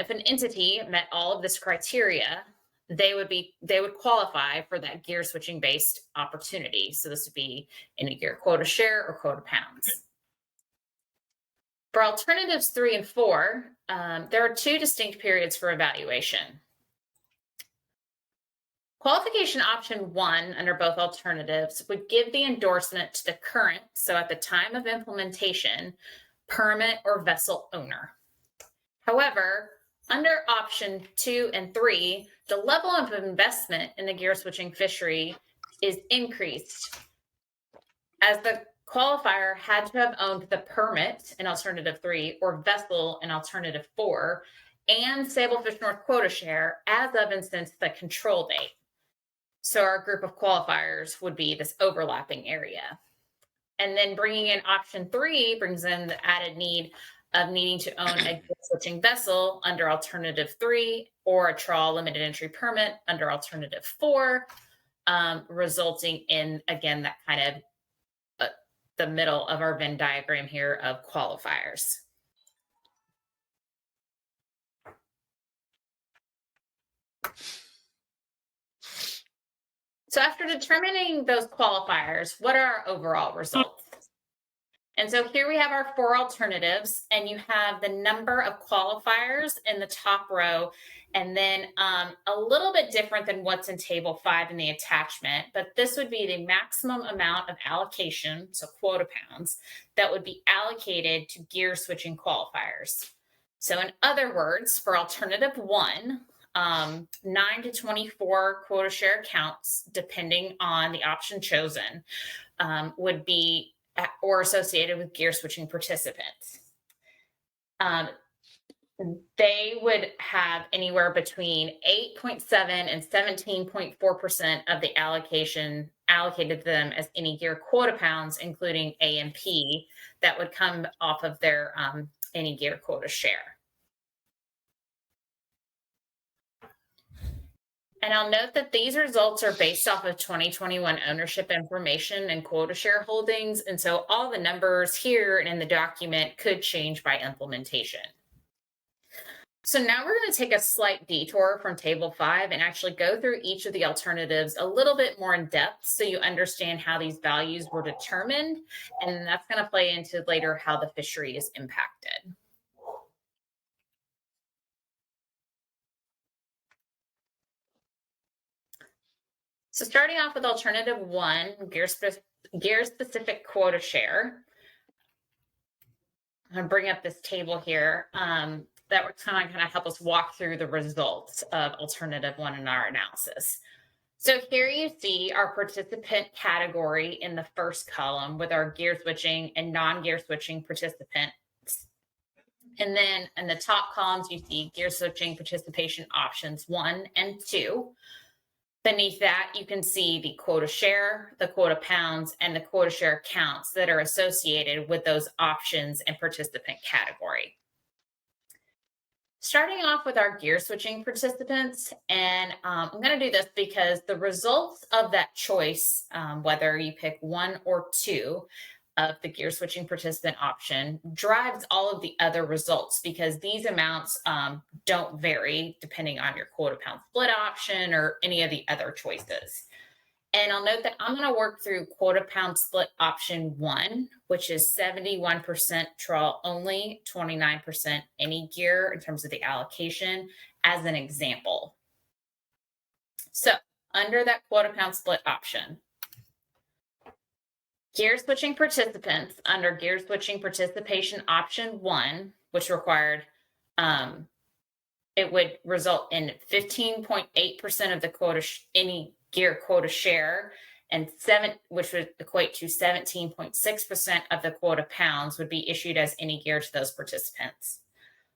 an entity met all of this criteria, they would qualify for that gear switching based opportunity. So this would be any gear quota share or quota pounds. For alternatives 3 and 4, there are 2 distinct periods for evaluation. Qualification option 1 under both alternatives would give the endorsement to the current, so at the time of implementation, permit or vessel owner. However, under option 2 and 3, the level of investment in the gear switching fishery is increased as the qualifier had to have owned the permit in alternative 3 or vessel in alternative 4 and Sablefish North quota share as of and since the control date. So our group of qualifiers would be this overlapping area. And then bringing in option 3 brings in the added need of needing to own a gear switching vessel under alternative 3 or a trawl limited entry permit under alternative 4, resulting in, again, that kind of the middle of our Venn diagram here of qualifiers. So after determining those qualifiers, what are our overall results? And so here we have our 4 alternatives, and you have the number of qualifiers in the top row, and then a little bit different than what's in table 5 in the attachment, but this would be the maximum amount of allocation, so quota pounds, that would be allocated to gear switching qualifiers. So in other words, for alternative 1, 9 to 24 quota share accounts, depending on the option chosen, would be or associated with gear switching participants. They would have anywhere between 8.7 and 17.4% of the allocation allocated to them as any gear quota pounds, including AMP, that would come off of their any gear quota share. And I'll note that these results are based off of 2021 ownership information and quota share holdings. And so all the numbers here and in the document could change by implementation. So now we're going to take a slight detour from table 5 and actually go through each of the alternatives a little bit more in depth so you understand how these values were determined. And that's going to play into later how the fishery is impacted. So starting off with alternative 1, gear-specific quota share. I'm going to bring up this table here that would kind of help us walk through the results of alternative 1 in our analysis. So here you see our participant category in the first column with our gear switching and non-gear switching participants. And then in the top columns, you see gear switching participation options 1 and 2. Beneath that, you can see the quota share, the quota pounds, and the quota share counts that are associated with those options and participant category. Starting off with our gear switching participants, and I'm going to do this because the results of that choice, whether you pick 1 or 2 of the gear switching participant option, drives all of the other results because these amounts don't vary depending on your quota pound split option or any of the other choices. And I'll note that I'm going to work through quota pound split option 1, which is 71% trawl only, 29% any gear in terms of the allocation, as an example. So under that quota pound split option, gear switching participants under gear switching participation option 1, which required, it would result in 15.8% of the quota, any gear quota share, and which would equate to 17.6% of the quota pounds would be issued as any gear to those participants.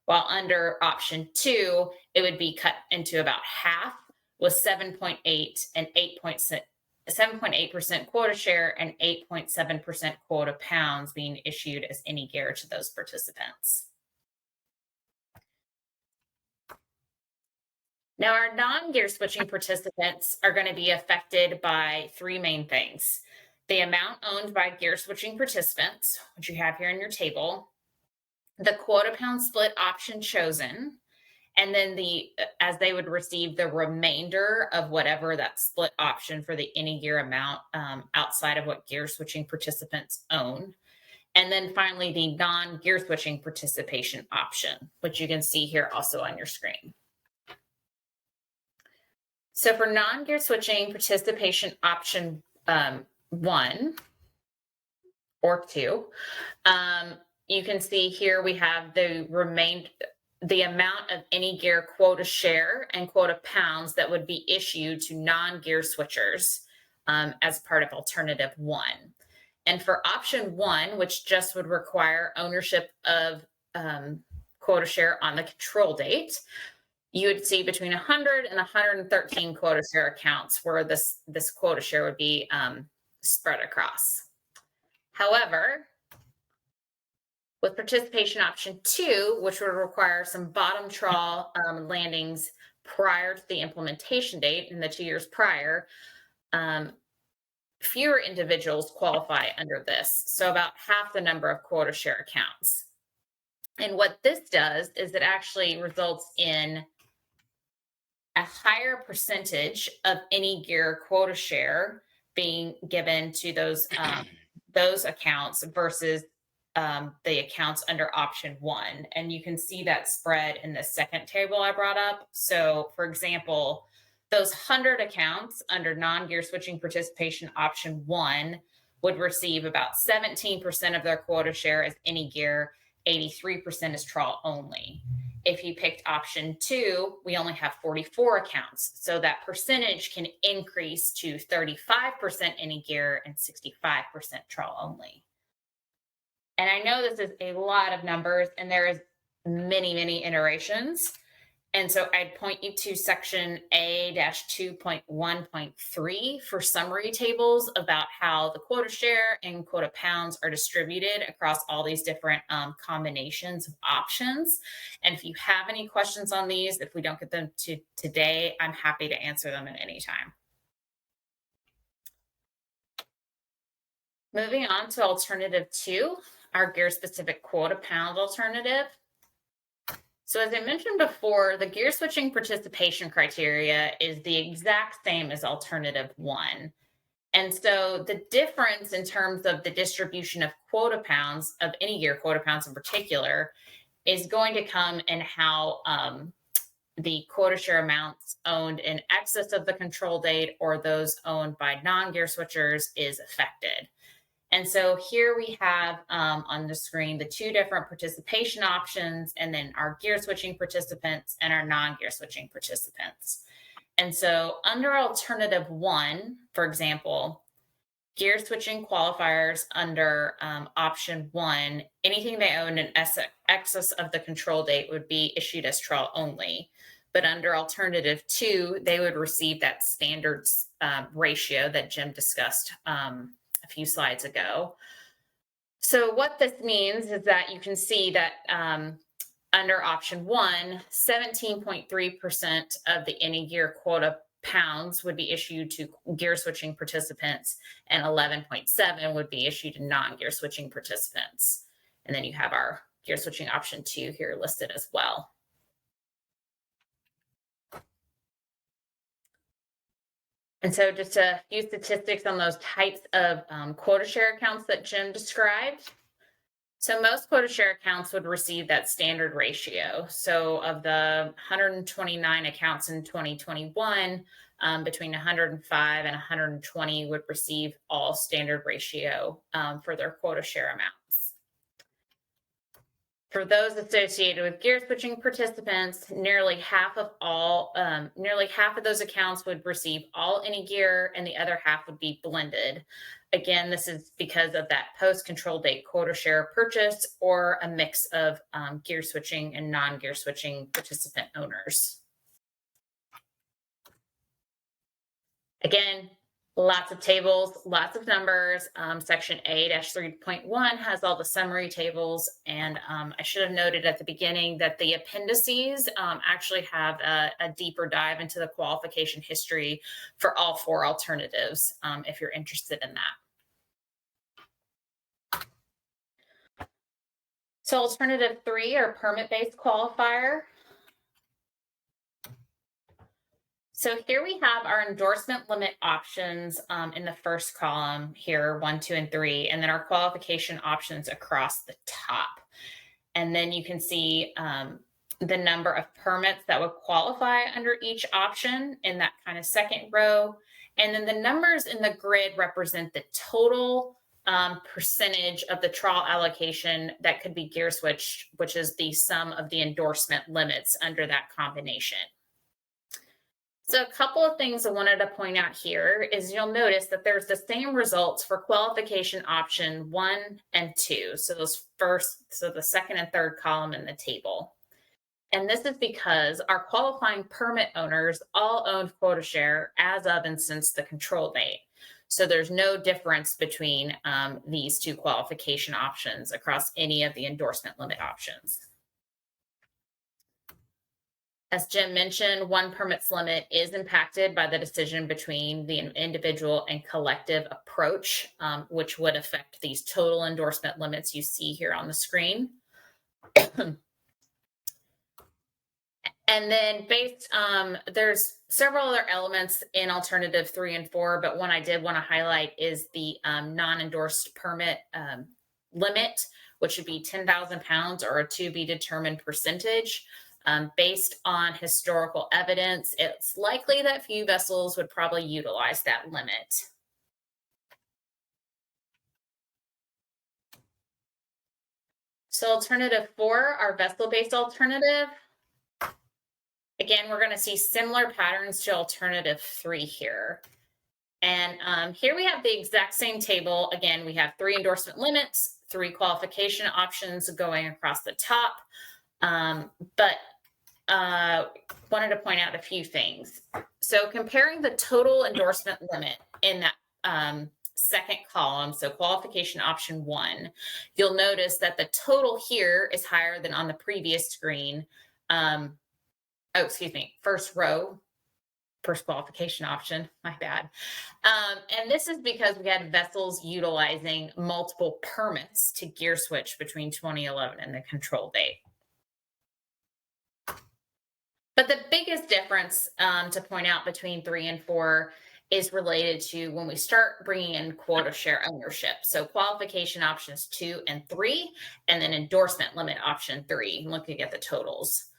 While under option 2, it would be cut into about half with 7.8 and 7.8% quota share and 8.7% quota pounds being issued as any gear to those participants. Now, our non-gear switching participants are going to be affected by 3 main things. The amount owned by gear switching participants, which you have here in your table, the quota pound split option chosen, and then as they would receive the remainder of whatever that split option for the any gear amount outside of what gear switching participants own. And then finally, the non-gear switching participation option, which you can see here also on your screen. So for non-gear switching participation option 1 or 2, you can see here we have the amount of any gear quota share and quota pounds that would be issued to non-gear switchers as part of alternative 1. And for option 1, which just would require ownership of quota share on the control date, you would see between 100 and 113 quota share accounts where this quota share would be spread across. However, with participation option 2, which would require some bottom trawl landings prior to the implementation date in the 2 years prior, fewer individuals qualify under this. So about half the number of quota share accounts. And what this does is it actually results in a higher percentage of any gear quota share being given to those accounts versus the accounts under option 1. And you can see that spread in the second table I brought up. So for example, those 100 accounts under non-gear switching participation option 1 would receive about 17% of their quota share as any gear, 83% is trawl only. If you picked option 2, we only have 44 accounts. So that percentage can increase to 35% any gear and 65% trawl only. And I know this is a lot of numbers and there is many iterations. And so I'd point you to section A-2.1.3 for summary tables about how the quota share and quota pounds are distributed across all these different combinations of options. And if you have any questions on these, if we don't get them to today, I'm happy to answer them at any time. Moving on to alternative 2, our gear specific quota pound alternative. So as I mentioned before, the gear switching participation criteria is the exact same as alternative 1. And so the difference in terms of the distribution of quota pounds, of any gear quota pounds in particular, is going to come in how the quota share amounts owned in excess of the control date or those owned by non-gear switchers is affected. And so here we have on the screen the 2 different participation options, and then our gear switching participants and our non-gear switching participants. And so under alternative 1, for example, gear switching qualifiers under option 1, anything they own in excess of the control date would be issued as trawl only. But under alternative 2, they would receive that standard ratio that Jim discussed a few slides ago. So what this means is that you can see that under option 1, 17.3% of the any gear quota pounds would be issued to gear switching participants, and 11.7 would be issued to non-gear switching participants. And then you have our gear switching option 2 here listed as well. And so just a few statistics on those types of quota share accounts that Jim described. So most quota share accounts would receive that standard ratio. So of the 129 accounts in 2021, between 105 and 120 would receive all standard ratio for their quota share amounts. For those associated with gear switching participants, nearly half of those accounts would receive all any gear, and the other half would be blended. Again, this is because of that post-control date quota share purchase or a mix of gear switching and non-gear switching participant owners. Again, lots of tables, lots of numbers. Section A-3.1 has all the summary tables. And I should have noted at the beginning that the appendices actually have a deeper dive into the qualification history for all 4 alternatives, if you're interested in that. So alternative 3 are permit-based qualifier. So here we have our endorsement limit options in the first column here, 1, 2, and 3, and then our qualification options across the top. And then you can see the number of permits that would qualify under each option in that kind of second row. And then the numbers in the grid represent the total percentage of the trawl allocation that could be gear switched, which is the sum of the endorsement limits under that combination. So a couple of things I wanted to point out here is you'll notice that there's the same results for qualification option 1 and 2. So the second and third column in the table. And this is because our qualifying permit owners all owned quota share as of and since the control date. So there's no difference between these 2 qualification options across any of the endorsement limit options. As Jim mentioned, 1 permits limit is impacted by the decision between the individual and collective approach, which would affect these total endorsement limits you see here on the screen. And then there's several other elements in alternative 3 and 4, but one I did want to highlight is the non-endorsed permit limit, which would be 10,000 pounds or a to be determined percentage. Based on historical evidence, it's likely that few vessels would probably utilize that limit. So alternative 4, our vessel-based alternative. Again, we're going to see similar patterns to alternative 3 here. And here we have the exact same table. Again, we have 3 endorsement limits, 3 qualification options going across the top. But wanted to point out a few things. So comparing the total endorsement limit in that second column, so qualification option 1, you'll notice that the total here is higher than on the previous screen. First row, first qualification option, my bad. And this is because we had vessels utilizing multiple permits to gear switch between 2011 and the control date. But the biggest difference to point out between 3 and 4 is related to when we start bringing in quota share ownership. So qualification options 2 and 3, and then endorsement limit option 3, looking at the totals.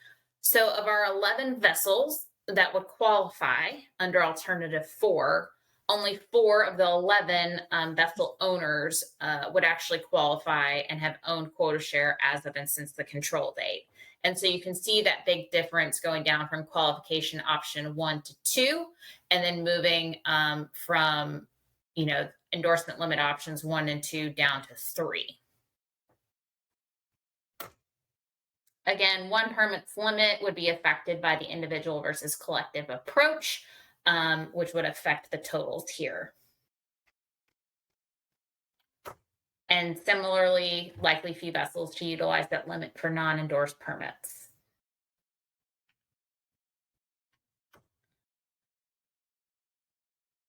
So of our 11 vessels that would qualify under alternative 4, only 4 of the 11 vessel owners would actually qualify and have owned quota share as of and since the control date. And so you can see that big difference going down from qualification option 1 to 2, and then moving from, endorsement limit options 1 and 2 down to 3. Again, 1 permit's limit would be affected by the individual versus collective approach, which would affect the totals here. And similarly, likely few vessels to utilize that limit for non-endorsed permits.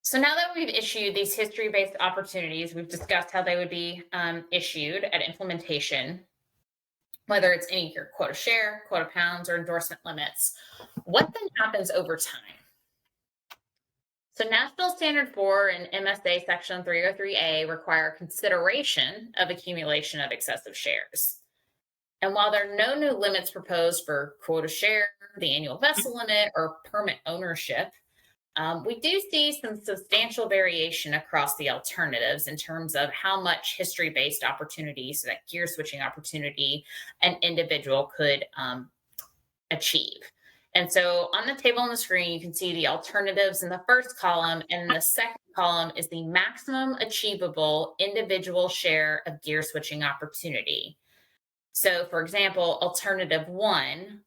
So now that we've issued these history-based opportunities, we've discussed how they would be issued at implementation, whether it's any year quota share, quota pounds, or endorsement limits. What then happens over time? So National Standard 4 and MSA Section 303A require consideration of accumulation of excessive shares. And while there are no new limits proposed for quota share, the annual vessel limit, or permit ownership, we do see some substantial variation across the alternatives in terms of how much history-based opportunity, so that gear switching opportunity, an individual could achieve. And so on the table on the screen, you can see the alternatives in the first column, and the second column is the maximum achievable individual share of gear switching opportunity. So for example, alternative 1,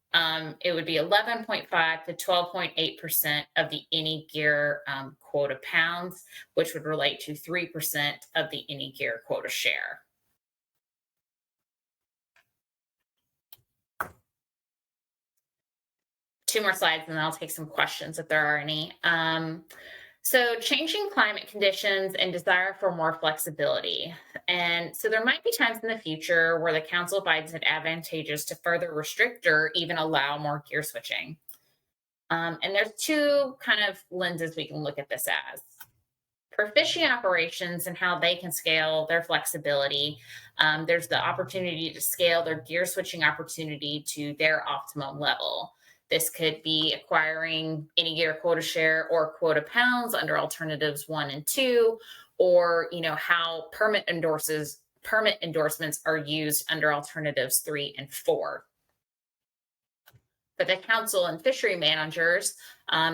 it would be 11.5 to 12.8% of the any gear quota pounds, which would relate to 3% of the any gear quota share. Two more slides and then I'll take some questions if there are any. So changing climate conditions and desire for more flexibility. And so there might be times in the future where the council finds it advantageous to further restrict or even allow more gear switching. And there's 2 kind of lenses we can look at this as. For fishing operations and how they can scale their flexibility, there's the opportunity to scale their gear switching opportunity to their optimum level. This could be acquiring any gear quota share or quota pounds under alternatives 1 and 2, or how permit endorsements are used under alternatives 3 and 4. For the council and fishery managers,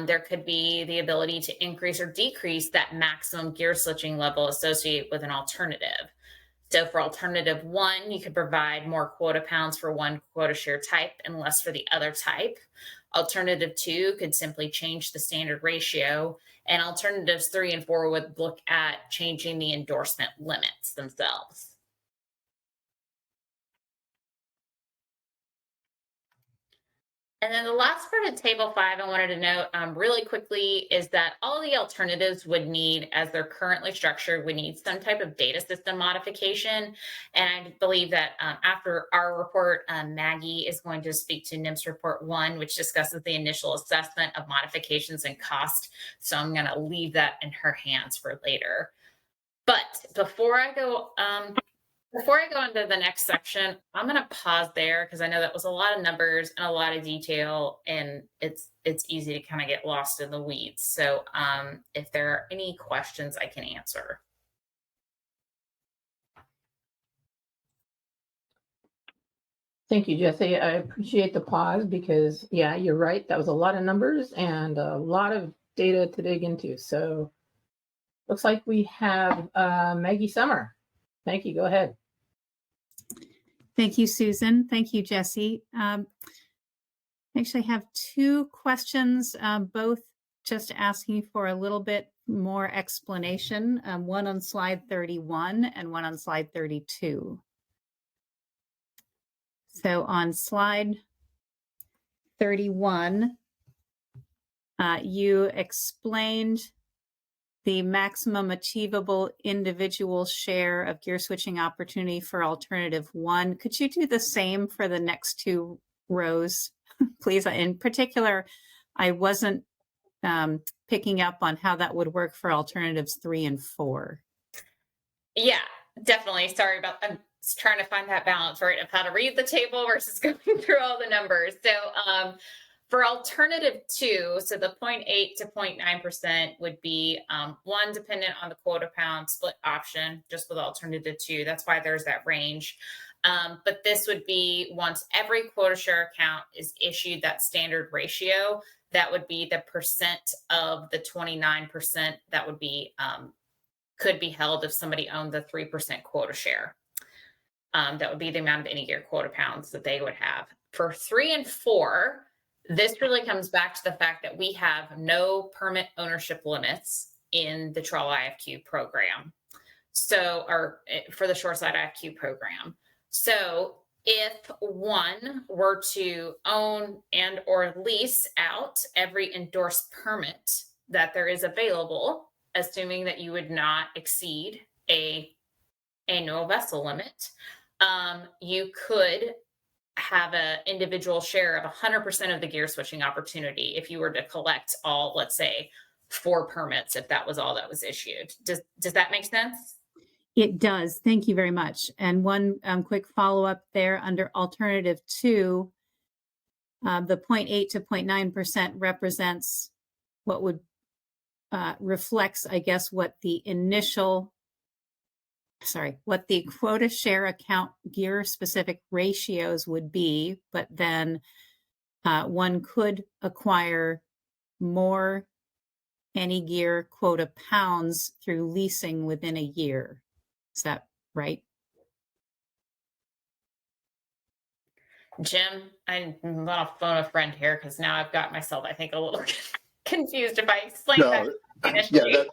there could be the ability to increase or decrease that maximum gear switching level associated with an alternative. So for alternative 1, you could provide more quota pounds for one quota share type and less for the other type. Alternative 2 could simply change the standard ratio, and alternatives 3 and 4 would look at changing the endorsement limits themselves. And then the last part of table 5 I wanted to note really quickly is that all the alternatives would need, as they're currently structured, would need some type of data system modification. And I believe that after our report, Maggie is going to speak to NIMS report 1, which discusses the initial assessment of modifications and cost. So I'm going to leave that in her hands for later. But before I go Before I go into the next section, I'm going to pause there because I know that was a lot of numbers and a lot of detail, and it's easy to kind of get lost in the weeds. So if there are any questions, I can answer. Thank you, Jesse. I appreciate the pause because, yeah, you're right. That was a lot of numbers and a lot of data to dig into. So looks like we have Maggie Summer. Maggie, go ahead. Thank you, Susan. Thank you, Jesse. Actually, I have two questions, both just asking for a little bit more explanation, one on slide 31 and one on slide 32. So on slide 31, you explained the maximum achievable individual share of gear switching opportunity for alternative 1. Could you do the same for the next two rows, please? In particular, I wasn't picking up on how that would work for alternatives 3 and 4. Yeah, definitely. Sorry about I'm trying to find that balance, right, of how to read the table versus going through all the numbers. So for alternative 2, so the 0.8 to 0.9% would be one, dependent on the quota pound split option, just with alternative 2. That's why there's that range. But this would be once every quota share account is issued that standard ratio, that would be the percent of the 29% that would be could be held if somebody owned the 3% quota share. That would be the amount of any gear quota pounds that they would have. For 3 and 4, this really comes back to the fact that we have no permit ownership limits in the trawl IFQ program. So, or for the shoreside IFQ program. So if one were to own and or lease out every endorsed permit that there is available, assuming that you would not exceed a annual vessel limit, you could have an individual share of 100% of the gear switching opportunity if you were to collect all, let's say, 4 permits, if that was all that was issued. Does that make sense? It does. Thank you very much. And one quick follow-up there under alternative 2, the 0.8 to 0.9% represents what would reflects, I guess, what the quota share account gear specific ratios would be, but then one could acquire more any gear quota pounds through leasing within a year. Is that right? Jim, I'm going to phone a friend here because now I've got myself, I think, a little confused if I explain that initially.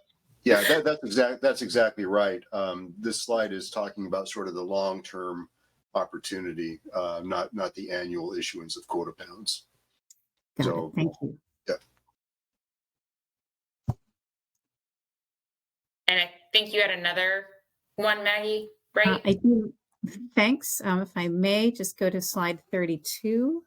That's exactly right. This slide is talking about sort of the long-term opportunity, not the annual issuance of quota pounds. Got it. Thank you. Yeah. And I think you had another one, Maggie, right? I do. Thanks. If I may, just go to slide 32.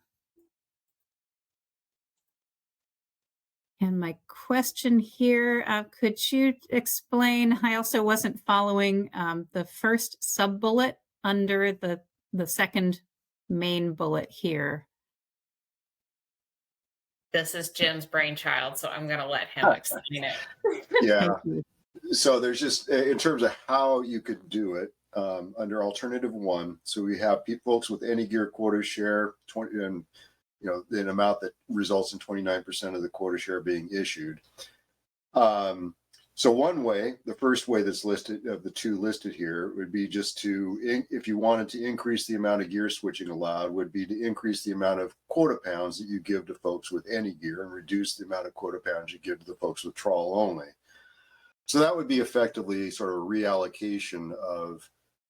And my question here, could you explain, I also wasn't following the first sub-bullet under the second main bullet here. This is Jim's brainchild, so I'm going to let him explain it. Yeah. So there's just, in terms of how you could do it, under alternative 1, so we have folks with any gear quota share, 20, and an amount that results in 29% of the quota share being issued. So one way, the first way that's listed of the 2 listed here would be just to, if you wanted to increase the amount of gear switching allowed, would be to increase the amount of quota pounds that you give to folks with any gear and reduce the amount of quota pounds you give to the folks with trawl only. So that would be effectively sort of a reallocation of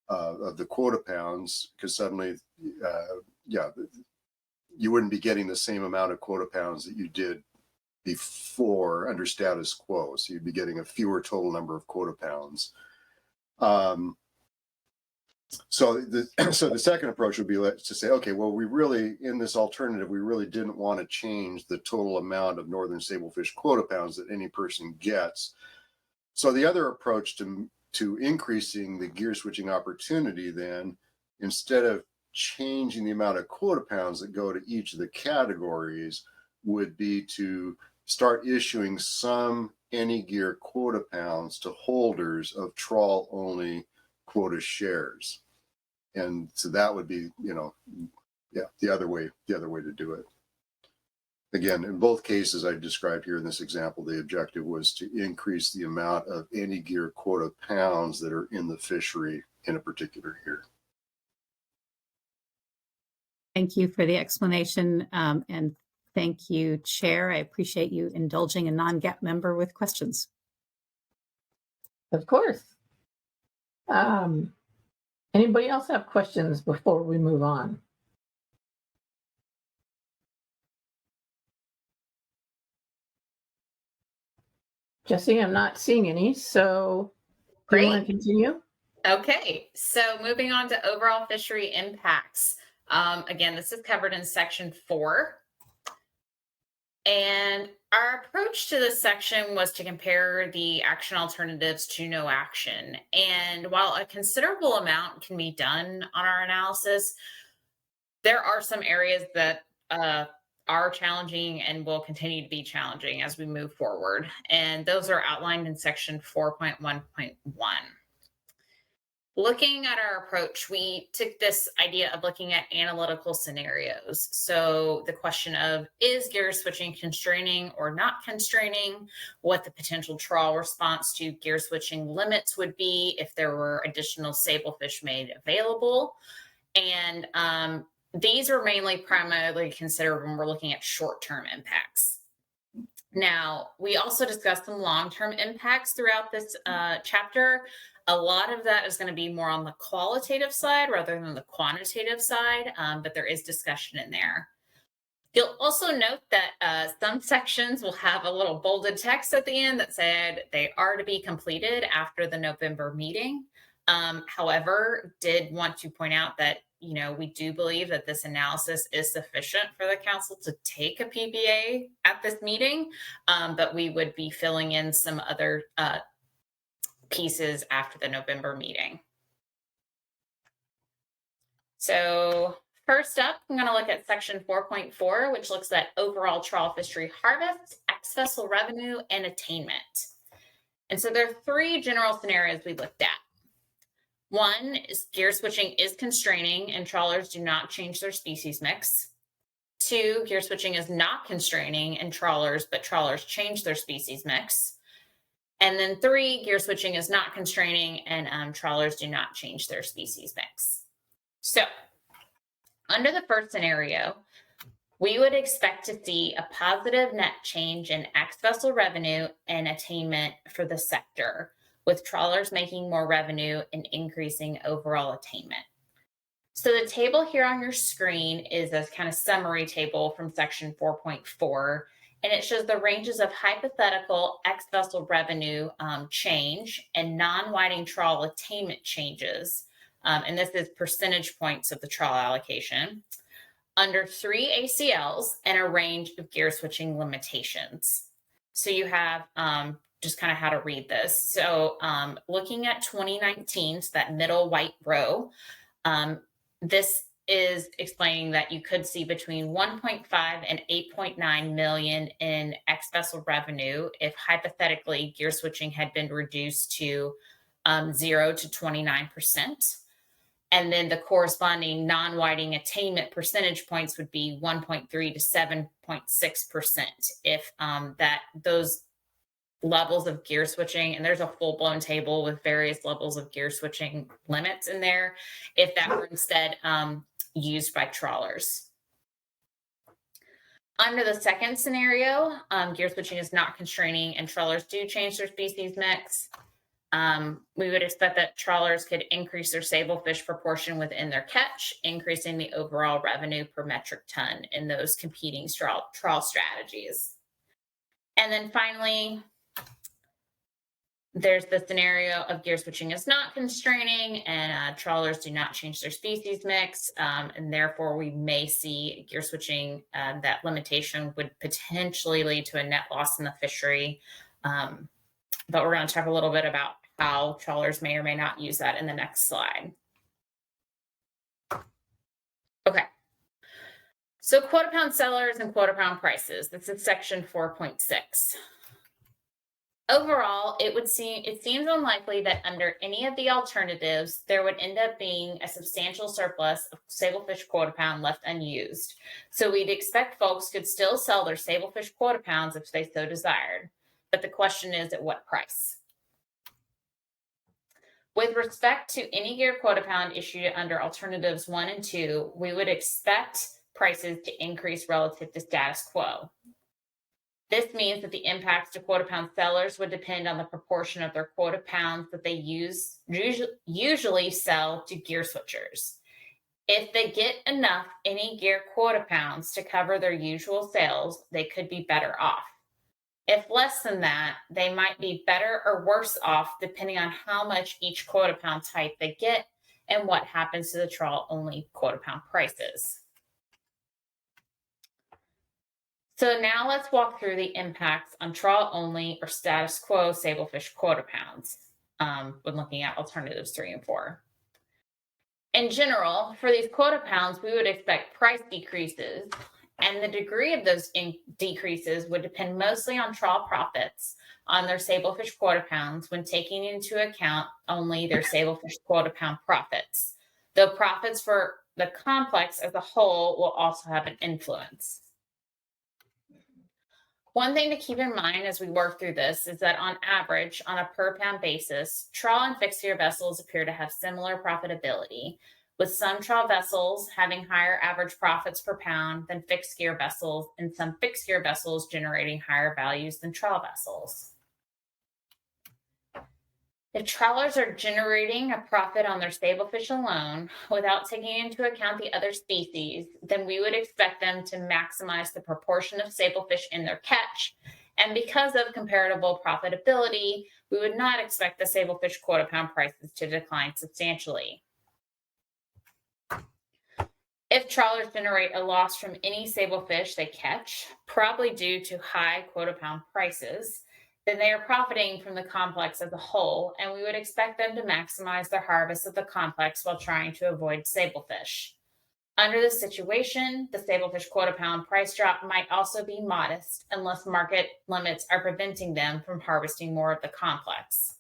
the quota pounds, because suddenly, you wouldn't be getting the same amount of quota pounds that you did before under status quo. So you'd be getting a fewer total number of quota pounds. So the second approach would be to say, okay, well, we really, in this alternative, we really didn't want to change the total amount of northern sablefish quota pounds that any person gets. So the other approach to to increasing the gear switching opportunity, then instead of changing the amount of quota pounds that go to each of the categories, would be to start issuing some any gear quota pounds to holders of trawl only quota shares. And so that would be, the other way to do it. Again, in both cases I described here in this example, the objective was to increase the amount of any gear quota pounds that are in the fishery in a particular year. Thank you for the explanation, and thank you, Chair. I appreciate you indulging a non-GAP member with questions. Of course. Anybody else have questions before we move on? Jesse, I'm not seeing any, so do you want to continue? Okay, so moving on to overall fishery impacts. Again, this is covered in section 4. And our approach to this section was to compare the action alternatives to no action. And while a considerable amount can be done on our analysis, there are some areas that are challenging and will continue to be challenging as we move forward. And those are outlined in section 4.1.1. Looking at our approach, we took this idea of looking at analytical scenarios. So the question of, is gear switching constraining or not constraining? What the potential trawl response to gear switching limits would be if there were additional sablefish made available. And these are primarily considered when we're looking at short-term impacts. Now, we also discussed some long-term impacts throughout this chapter. A lot of that is going to be more on the qualitative side rather than the quantitative side, but there is discussion in there. You'll also note that some sections will have a little bolded text at the end that said they are to be completed after the November meeting. However, did want to point out that, we do believe that this analysis is sufficient for the council to take a PPA at this meeting, but we would be filling in some other pieces after the November meeting. So first up, I'm going to look at section 4.4, which looks at overall trawl fishery harvest, ex-vessel revenue, and attainment. And so there are 3 general scenarios we looked at. One is gear switching is constraining and trawlers do not change their species mix. 2, gear switching is not constraining and trawlers change their species mix. And then 3, gear switching is not constraining and trawlers do not change their species mix. So under the first scenario, we would expect to see a positive net change in ex-vessel revenue and attainment for the sector, with trawlers making more revenue and increasing overall attainment. So the table here on your screen is a kind of summary table from section 4.4, and it shows the ranges of hypothetical ex-vessel revenue change and non-whiting trawl attainment changes. And this is percentage points of the trawl allocation under 3 ACLs and a range of gear switching limitations. So you have just kind of how to read this. So looking at 2019, so that middle white row, this is explaining that you could see between 1.5 and 8.9 million in ex-vessel revenue if hypothetically gear switching had been reduced to 0 to 29%. And then the corresponding non-whiting attainment percentage points would be 1.3 to 7.6% if those levels of gear switching, and there's a full-blown table with various levels of gear switching limits in there, if that were instead used by trawlers. Under the second scenario, gear switching is not constraining and trawlers do change their species mix. We would expect that trawlers could increase their sablefish proportion within their catch, increasing the overall revenue per metric ton in those competing trawl strategies. And then finally, there's the scenario of gear switching is not constraining and trawlers do not change their species mix. And therefore, we may see gear switching, that limitation would potentially lead to a net loss in the fishery. But we're going to talk a little bit about how trawlers may or may not use that in the next slide. Okay. So quota pound sellers and quota pound prices. This is section 4.6. Overall, it seems unlikely that under any of the alternatives, there would end up being a substantial surplus of sablefish quota pound left unused. So we'd expect folks could still sell their sablefish quota pounds if they so desired. But the question is, at what price? With respect to any gear quota pound issued under alternatives 1 and 2, we would expect prices to increase relative to status quo. This means that the impacts to quota pound sellers would depend on the proportion of their quota pounds that they usually sell to gear switchers. If they get enough any gear quota pounds to cover their usual sales, they could be better off. If less than that, they might be better or worse off depending on how much each quota pound type they get and what happens to the trawl-only quota pound prices. So now let's walk through the impacts on trawl-only or status quo sablefish quota pounds when looking at alternatives 3 and 4. In general, for these quota pounds, we would expect price decreases, and the degree of those decreases would depend mostly on trawl profits on their sablefish quota pounds when taking into account only their sablefish quota pound profits, though profits for the complex as a whole will also have an influence. One thing to keep in mind as we work through this is that on average, on a per pound basis, trawl and fixed gear vessels appear to have similar profitability, with some trawl vessels having higher average profits per pound than fixed gear vessels, and some fixed gear vessels generating higher values than trawl vessels. If trawlers are generating a profit on their sablefish alone without taking into account the other species, then we would expect them to maximize the proportion of sablefish in their catch. And because of comparable profitability, we would not expect the sablefish quota pound prices to decline substantially. If trawlers generate a loss from any sablefish they catch, probably due to high quota pound prices, then they are profiting from the complex as a whole, and we would expect them to maximize their harvest of the complex while trying to avoid sablefish. Under this situation, the sablefish quota pound price drop might also be modest unless market limits are preventing them from harvesting more of the complex.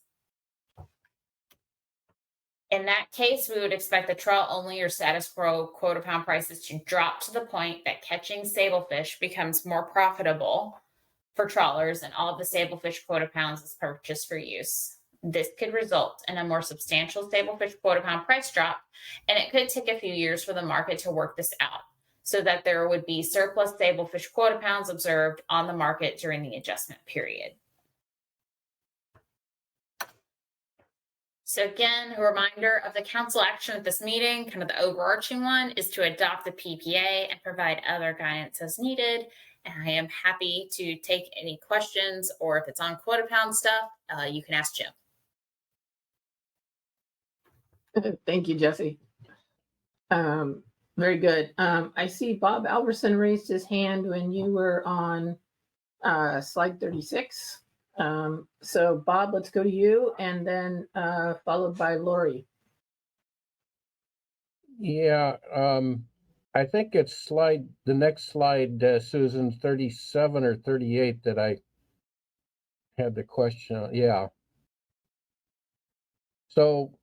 In that case, we would expect the trawl-only or status quo quota pound prices to drop to the point that catching sablefish becomes more profitable for trawlers and all of the sablefish quota pounds is purchased for use. This could result in a more substantial sablefish quota pound price drop, and it could take a few years for the market to work this out so that there would be surplus sablefish quota pounds observed on the market during the adjustment period. So again, a reminder of the council action at this meeting, kind of the overarching one, is to adopt the PPA and provide other guidance as needed. And I am happy to take any questions, or if it's on quota pound stuff, you can ask Jim. Thank you, Jesse. Very good. I see Bob Alverson raised his hand when you were on slide 36. So Bob, let's go to you, and then followed by Lori. Yeah, I think it's the next slide, Susan, 37 or 38 that I had the question on. Yeah. So,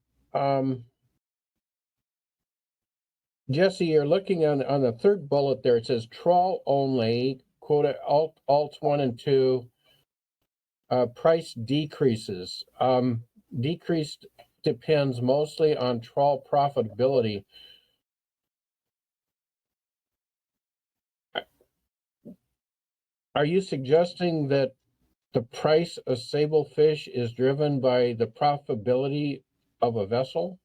Jesse, you're looking on the third bullet there. It says trawl only, quota alt 1 and 2, price decreases. Decreased depends mostly on trawl profitability. Are you suggesting that the price of sablefish is driven by the profitability of a vessel,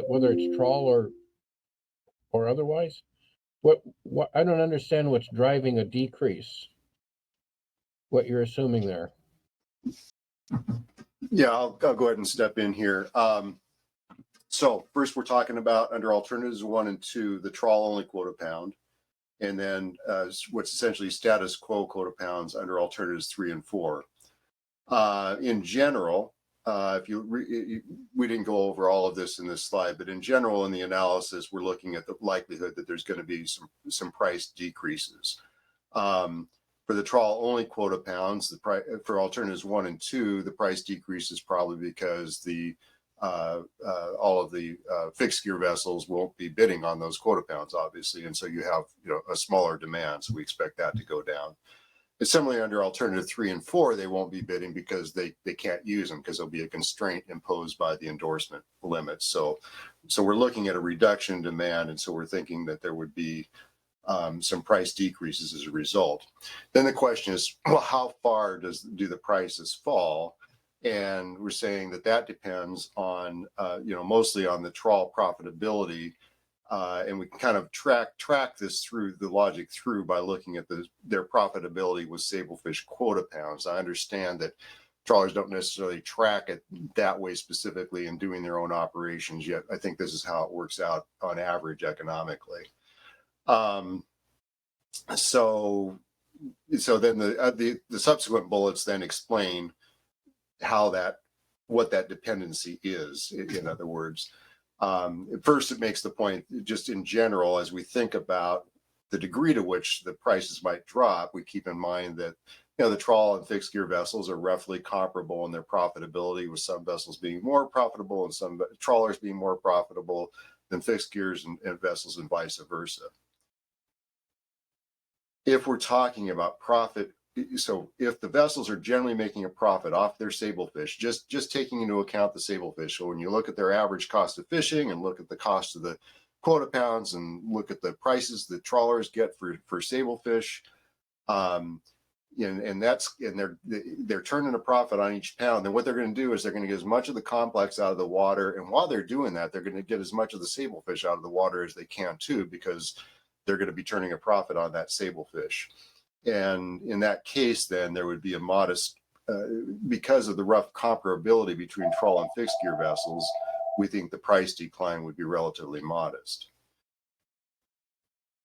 whether it's trawl or otherwise? What I don't understand what's driving a decrease. What you're assuming there? Yeah, I'll go ahead and step in here. So first, we're talking about under alternatives 1 and 2, the trawl only quota pound, and then what's essentially status quo quota pounds under alternatives 3 and 4. In general, if we didn't go over all of this in this slide, but in general, in the analysis, we're looking at the likelihood that there's going to be some price decreases. For the trawl only quota pounds, the price for alternatives 1 and 2, the price decrease is probably because all of the fixed gear vessels won't be bidding on those quota pounds, obviously, and so you have a smaller demand. So we expect that to go down. But similarly, under alternative 3 and 4, they won't be bidding because they can't use them because there'll be a constraint imposed by the endorsement limits. So we're looking at a reduction in demand, and so we're thinking that there would be some price decreases as a result. Then the question is, well, how far do the prices fall? And we're saying that depends on, mostly on the trawl profitability. And we can kind of track this through the logic through by looking at their profitability with sablefish quota pounds. I understand that trawlers don't necessarily track it that way specifically in doing their own operations yet. I think this is how it works out on average economically. So then the subsequent bullets then explain what that dependency is. In other words, first it makes the point just in general, as we think about the degree to which the prices might drop, we keep in mind that the trawl and fixed gear vessels are roughly comparable in their profitability, with some vessels being more profitable and some trawlers being more profitable than fixed gears and vessels, and vice versa. If we're talking about profit, so if the vessels are generally making a profit off their sablefish, just taking into account the sablefish, so when you look at their average cost of fishing and look at the cost of the quota pounds and look at the prices that trawlers get for sablefish, and they're turning a profit on each pound, then what they're going to do is they're going to get as much of the complex out of the water, and while they're doing that, they're going to get as much of the sablefish out of the water as they can too, because they're going to be turning a profit on that sablefish. And in that case, then there would be a modest, because of the rough comparability between trawl and fixed gear vessels, we think the price decline would be relatively modest.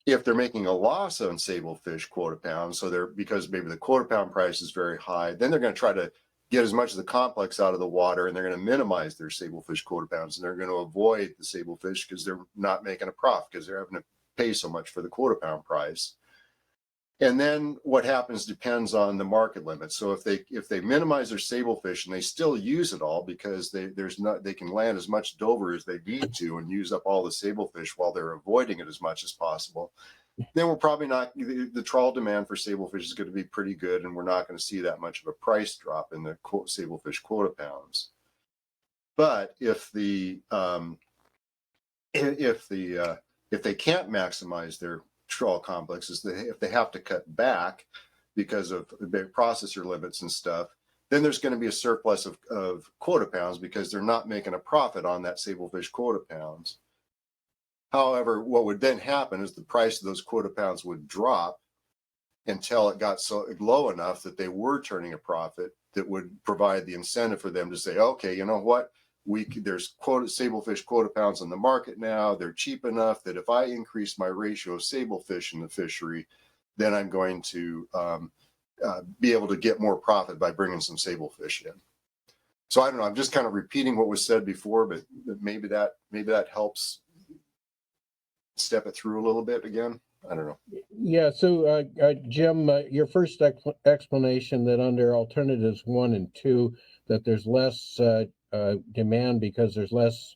If they're making a loss on sablefish quota pounds, because maybe the quota pound price is very high, then they're going to try to get as much of the complex out of the water, and they're going to minimize their sablefish quota pounds, and they're going to avoid the sablefish because they're not making a profit because they're having to pay so much for the quota pound price. And then what happens depends on the market limit. So if they minimize their sablefish and they still use it all because they can land as much Dover as they need to and use up all the sablefish while they're avoiding it as much as possible, then we're probably not, the trawl demand for sablefish is going to be pretty good, and we're not going to see that much of a price drop in the sablefish quota pounds. But if they can't maximize their trawl complexes, if they have to cut back because of the processor limits and stuff, then there's going to be a surplus of quota pounds because they're not making a profit on that sablefish quota pounds. However, what would then happen is the price of those quota pounds would drop until it got so low enough that they were turning a profit that would provide the incentive for them to say, okay, you know what? There's sablefish quota pounds on the market now. They're cheap enough that if I increase my ratio of sablefish in the fishery, then I'm going to be able to get more profit by bringing some sablefish in. So I don't know. I'm just kind of repeating what was said before, but maybe that helps step it through a little bit again. I don't know. Yeah. So Jim, your first explanation that under alternatives 1 and 2 that there's less demand because there's less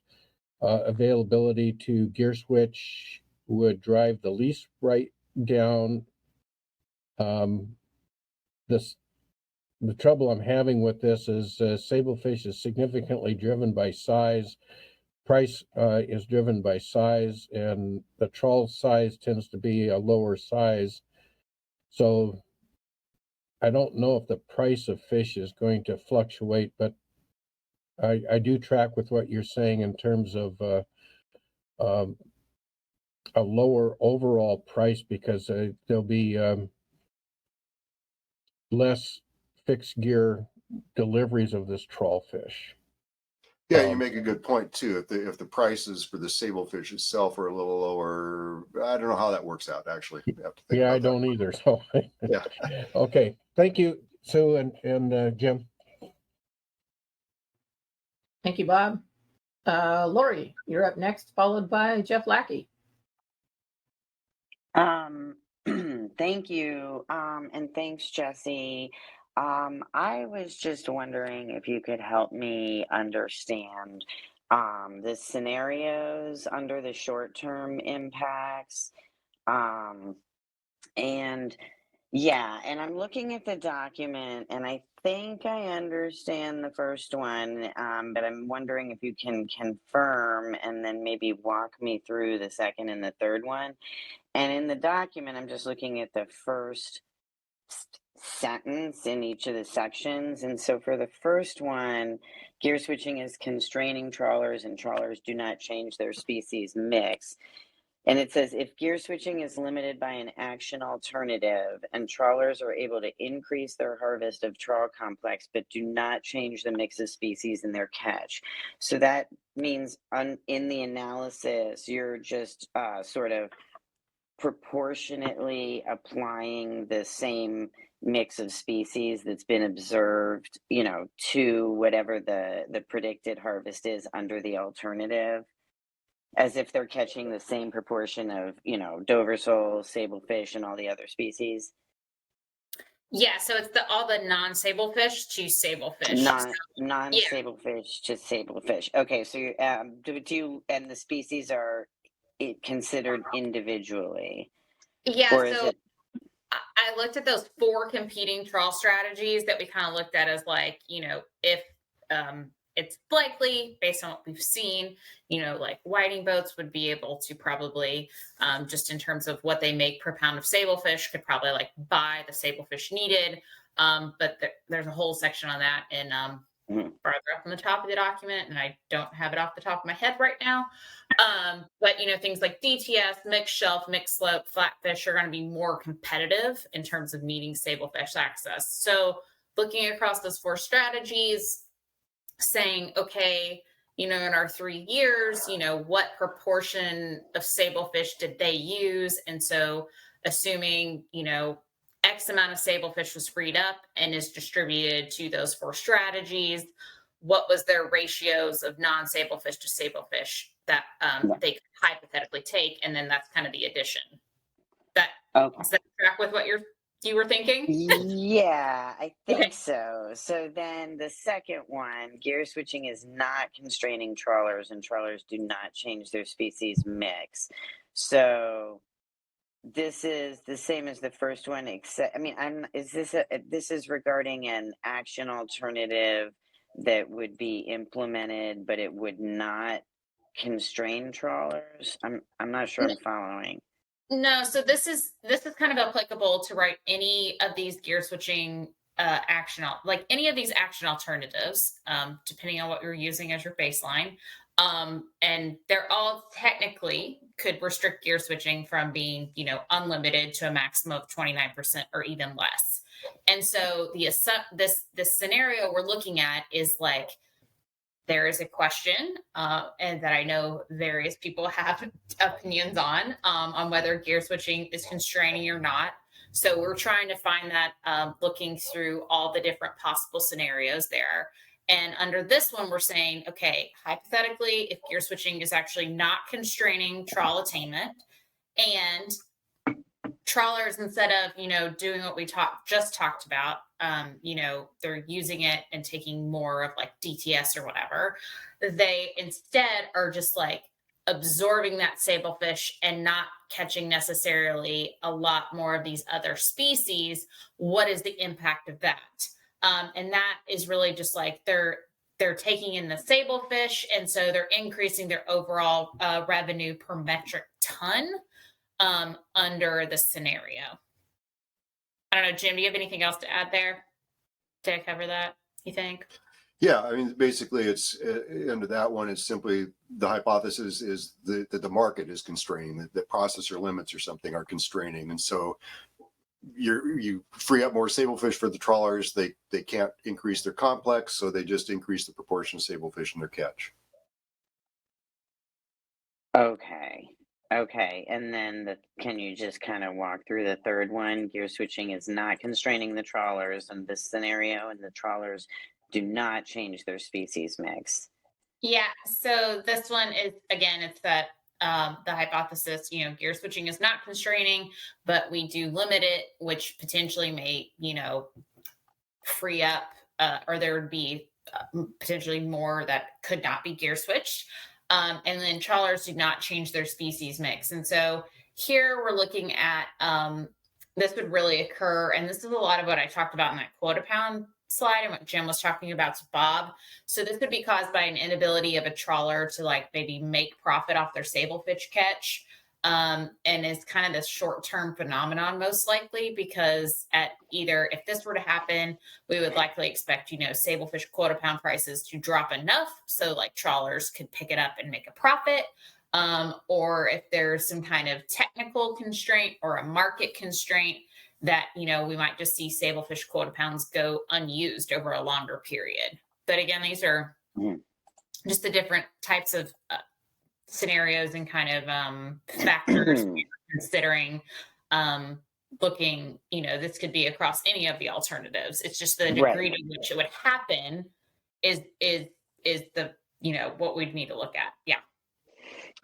availability to gear switch would drive the lease right down. The trouble I'm having with this is sablefish is significantly driven by size. Price is driven by size, and the trawl size tends to be a lower size. So I don't know if the price of fish is going to fluctuate, but I do track with what you're saying in terms of a lower overall price because there'll be less fixed gear deliveries of this trawl fish. Yeah, you make a good point too. If the prices for the sablefish itself are a little lower, I don't know how that works out actually. Yeah, I don't either. So yeah. Okay, thank you, Sue and Jim. Thank you, Bob. Lori, you're up next, followed by Jeff Lackey. Thank you. And thanks, Jesse. I was just wondering if you could help me understand the scenarios under the short-term impacts. And yeah, and I'm looking at the document and I think I understand the first one, but I'm wondering if you can confirm and then maybe walk me through the second and the third one. And in the document, I'm just looking at the first sentence in each of the sections. And so for the first one, gear switching is constraining trawlers and trawlers do not change their species mix. And it says if gear switching is limited by an action alternative and trawlers are able to increase their harvest of trawl complex but do not change the mix of species in their catch. So that means in the analysis, you're just sort of proportionately applying the same mix of species that's been observed, you know, to whatever the predicted harvest is under the alternative, as if they're catching the same proportion of, you know, Dover sole, sablefish, and all the other species. Yeah, so it's all the non-sablefish to sablefish. Non-sablefish to sablefish. Okay, so you and the species are considered individually? Yeah, or is so it? I looked at those 4 competing trawl strategies that we kind of looked at as like, you know, if it's likely based on what we've seen, you know, like whiting boats would be able to probably, just in terms of what they make per pound of sablefish, could probably like buy the sablefish needed. But there's a whole section on that in farther up on the top of the document, and I don't have it off the top of my head right now. But you know, things like DTS, mixed shelf, mixed slope, flatfish are going to be more competitive in terms of meeting sablefish access. So looking across those 4 strategies, saying, okay, you know, in our 3 years, you know, what proportion of sablefish did they use? And so assuming, you know, X amount of sablefish was freed up and is distributed to those 4 strategies, what was their ratios of non-sablefish to sablefish that they could hypothetically take? And then that's kind of the addition. Does that track with what you were thinking? Yeah, I think so. So then the second one, gear switching is not constraining trawlers and trawlers do not change their species mix. So this is the same as the first one, except, I mean, this is regarding an action alternative that would be implemented, but it would not constrain trawlers. I'm not sure I'm following. No, so this is kind of applicable to any of these gear switching like any of these action alternatives, depending on what you're using as your baseline. And they're all technically could restrict gear switching from being, you know, unlimited to a maximum of 29% or even less. And so this scenario we're looking at is like, there is a question, and that I know various people have opinions on whether gear switching is constraining or not. So we're trying to find that, looking through all the different possible scenarios there. And under this one, we're saying, okay, hypothetically, if gear switching is actually not constraining trawl attainment, and trawlers, instead of, you know, doing what we just talked about, you know, they're using it and taking more of like DTS or whatever, they instead are just like absorbing that sablefish and not catching necessarily a lot more of these other species. What is the impact of that? And that is really just like they're taking in the sablefish, and so they're increasing their overall revenue per metric ton under the scenario. I don't know, Jim, do you have anything else to add there? Did I cover that, you think? Yeah, I mean, basically it's under that one, it's simply the hypothesis is that the market is constraining, that processor limits or something are constraining. And so you free up more sablefish for the trawlers. They can't increase their complex, so they just increase the proportion of sablefish in their catch. Okay. And then can you just kind of walk through the third one? Gear switching is not constraining the trawlers in this scenario, and the trawlers do not change their species mix. Yeah, so this one is again, it's that the hypothesis, gear switching is not constraining, but we do limit it, which potentially may, free up, or there would be potentially more that could not be gear switched. And then trawlers do not change their species mix. And so here we're looking at this would really occur, and this is a lot of what I talked about in that quota pound slide and what Jim was talking about to Bob. So this could be caused by an inability of a trawler to like maybe make profit off their sablefish catch. And is kind of this short-term phenomenon most likely, because at either if this were to happen, we would likely expect, sablefish quota pound prices to drop enough so like trawlers could pick it up and make a profit. Or if there's some kind of technical constraint or a market constraint that, we might just see sablefish quota pounds go unused over a longer period. But again, these are just the different types of scenarios and kind of factors considering looking, this could be across any of the alternatives. It's just the degree to which it would happen is the, what we'd need to look at. Yeah.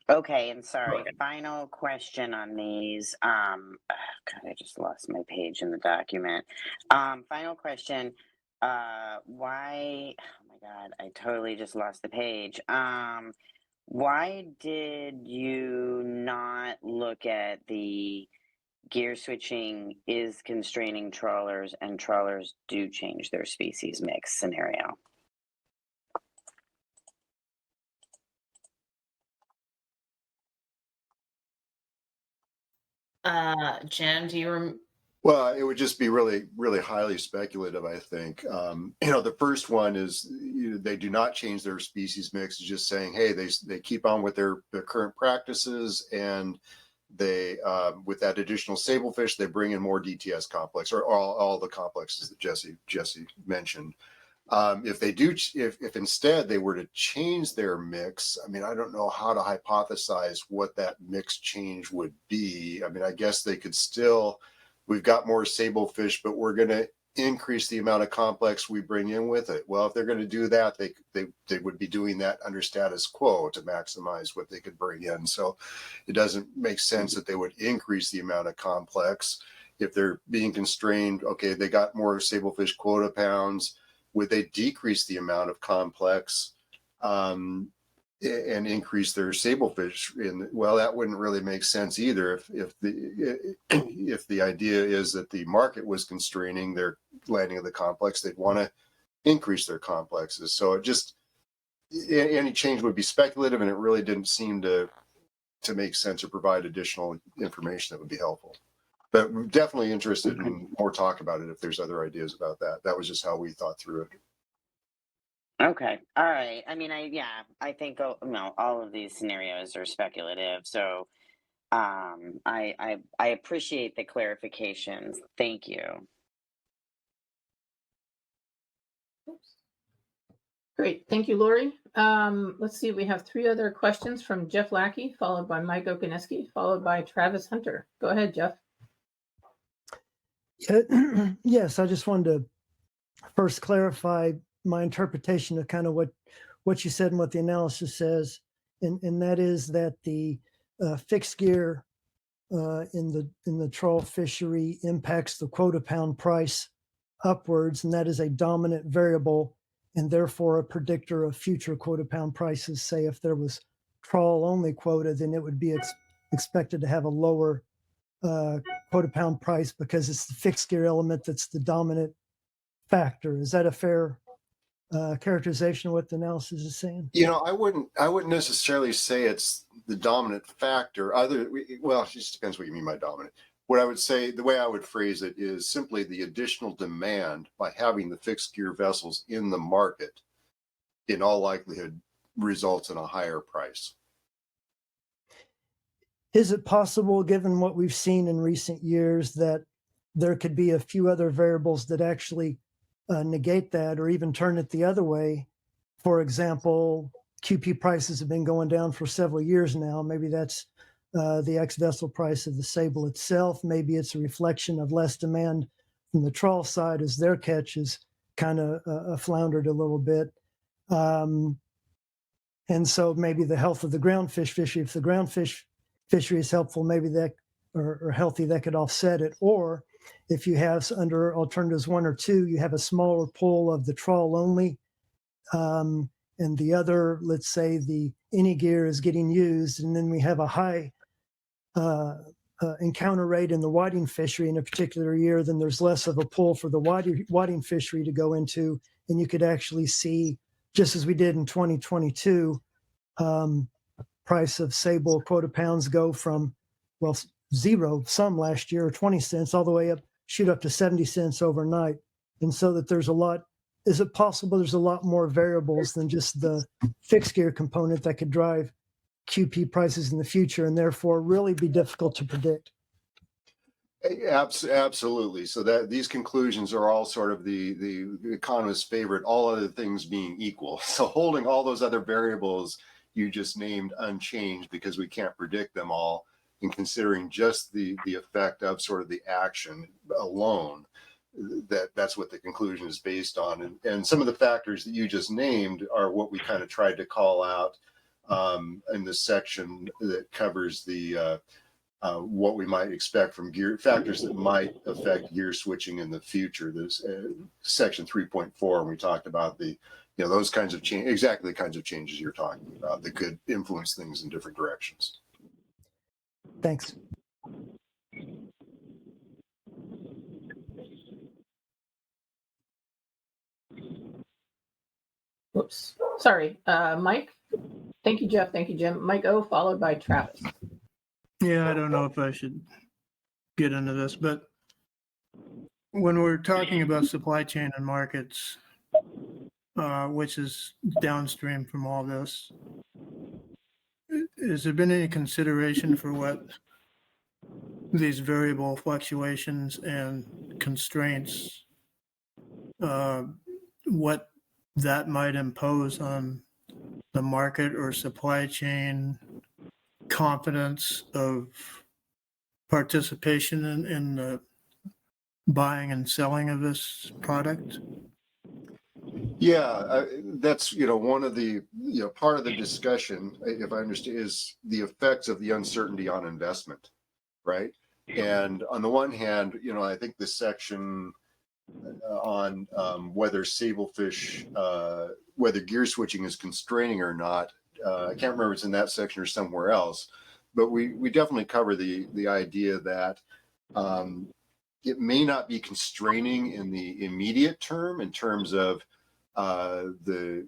Okay, and sorry, final question on these. God, I just lost my page in the document. Final question. Why, oh my God, I totally just lost the page. Why did you not look at the gear switching is constraining trawlers and trawlers do change their species mix scenario? Jim, do you Well, it would just be really, really highly speculative, I think. The first one is they do not change their species mix. It's just saying, hey, they keep on with their current practices, and they with that additional sablefish, they bring in more DTS complex or all the complexes that Jesse mentioned. If they do, if instead they were to change their mix, I mean, I don't know how to hypothesize what that mix change would be. I mean, I guess they could still. We've got more sablefish, but we're going to increase the amount of complex we bring in with it. Well, if they're going to do that, they would be doing that under status quo to maximize what they could bring in. So it doesn't make sense that they would increase the amount of complex. If they're being constrained, okay, they got more sablefish quota pounds. Would they decrease the amount of complex and increase their sablefish? Well, that wouldn't really make sense either. If the idea is that the market was constraining their landing of the complex, they'd want to increase their complexes. So it just any change would be speculative, and it really didn't seem to make sense or provide additional information that would be helpful. But we're definitely interested in more talk about it if there's other ideas about that. That was just how we thought through it. Okay. All right. I mean, I think all of these scenarios are speculative. So I appreciate the clarifications. Thank you. Great. Thank you, Lori. Let's see. We have 3 other questions from Jeff Lackey, followed by Mike Okaneski, followed by Travis Hunter. Go ahead, Jeff. Yes, I just wanted to first clarify my interpretation of kind of what you said and what the analysis says, and that is that the fixed gear in the trawl fishery impacts the quota pound price upwards, and that is a dominant variable and therefore a predictor of future quota pound prices. Say if there was trawl only quota, then it would be expected to have a lower quota pound price because it's the fixed gear element that's the dominant factor. Is that a fair characterization of what the analysis is saying? I wouldn't necessarily say it's the dominant factor. Well, it just depends what you mean by dominant. What I would say, the way I would phrase it, is simply the additional demand by having the fixed gear vessels in the market, in all likelihood, results in a higher price. Is it possible, given what we've seen in recent years, that there could be a few other variables that actually negate that or even turn it the other way? For example, QP prices have been going down for several years now. Maybe that's the ex-vessel price of the sable itself. Maybe it's a reflection of less demand from the trawl side as their catch is kind of floundered a little bit. And so maybe the health of the groundfish fishery, if the groundfish fishery is helpful, maybe that or healthy, that could offset it. Or if you have under alternatives 1 or 2, you have a smaller pool of the trawl only, and the other, let's say the any gear is getting used, and then we have a high encounter rate in the whiting fishery in a particular year, then there's less of a pull for the whiting fishery to go into, and you could actually see, just as we did in 2022, price of sable quota pounds go from, well, zero some last year or 20 cents all the way up, shoot up to 70 cents overnight. And so that there's a lot, is it possible there's a lot more variables than just the fixed gear component that could drive QP prices in the future, and therefore really be difficult to predict? Absolutely. So that these conclusions are all sort of the economist's favorite, all other things being equal. So holding all those other variables you just named unchanged because we can't predict them all, and considering just the effect of sort of the action alone, that's what the conclusion is based on. And some of the factors that you just named are what we kind of tried to call out in the section that covers the what we might expect from gear factors that might affect gear switching in the future. There's section 3.4, and we talked about the, those kinds of change, exactly the kinds of changes you're talking about that could influence things in different directions. Thanks. Whoops. Sorry. Mike. Thank you, Jeff. Thank you, Jim. Mike O, followed by Travis. Yeah, I don't know if I should get into this, but when we're talking about supply chain and markets, which is downstream from all this, has there been any consideration for what these variable fluctuations and constraints, what that might impose on the market or supply chain confidence of participation in the buying and selling of this product? Yeah, that's, one of the, part of the discussion, if I understand, is the effects of the uncertainty on investment, right? And on the one hand, I think the section on whether sablefish, whether gear switching is constraining or not, I can't remember if it's in that section or somewhere else, but we definitely cover the idea that it may not be constraining in the immediate term in terms of the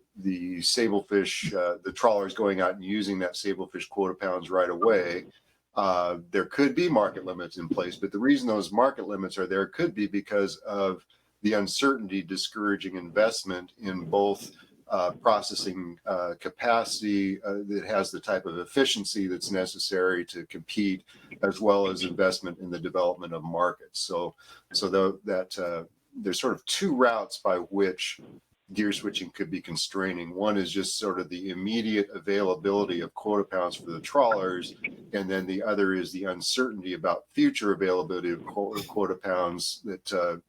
sablefish, the trawlers going out and using that sablefish quota pounds right away. There could be market limits in place, but the reason those market limits are there could be because of the uncertainty discouraging investment in both processing capacity that has the type of efficiency that's necessary to compete, as well as investment in the development of markets. So that there's sort of two routes by which gear switching could be constraining. One is just sort of the immediate availability of quota pounds for the trawlers, and then the other is the uncertainty about future availability of quota pounds that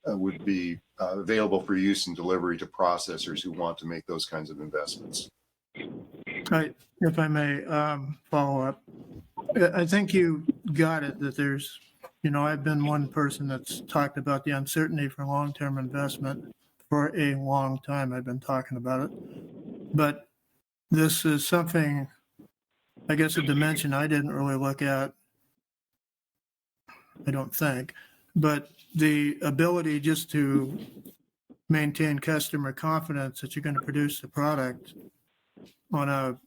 would be available for use and delivery to processors who want to make those kinds of investments. If I may follow up, I think you got it that there's, I've been one person that's talked about the uncertainty for long-term investment for a long time. I've been talking about it, but this is something, I guess, a dimension I didn't really look at, I don't think, but the ability just to maintain customer confidence that you're going to produce the product on a,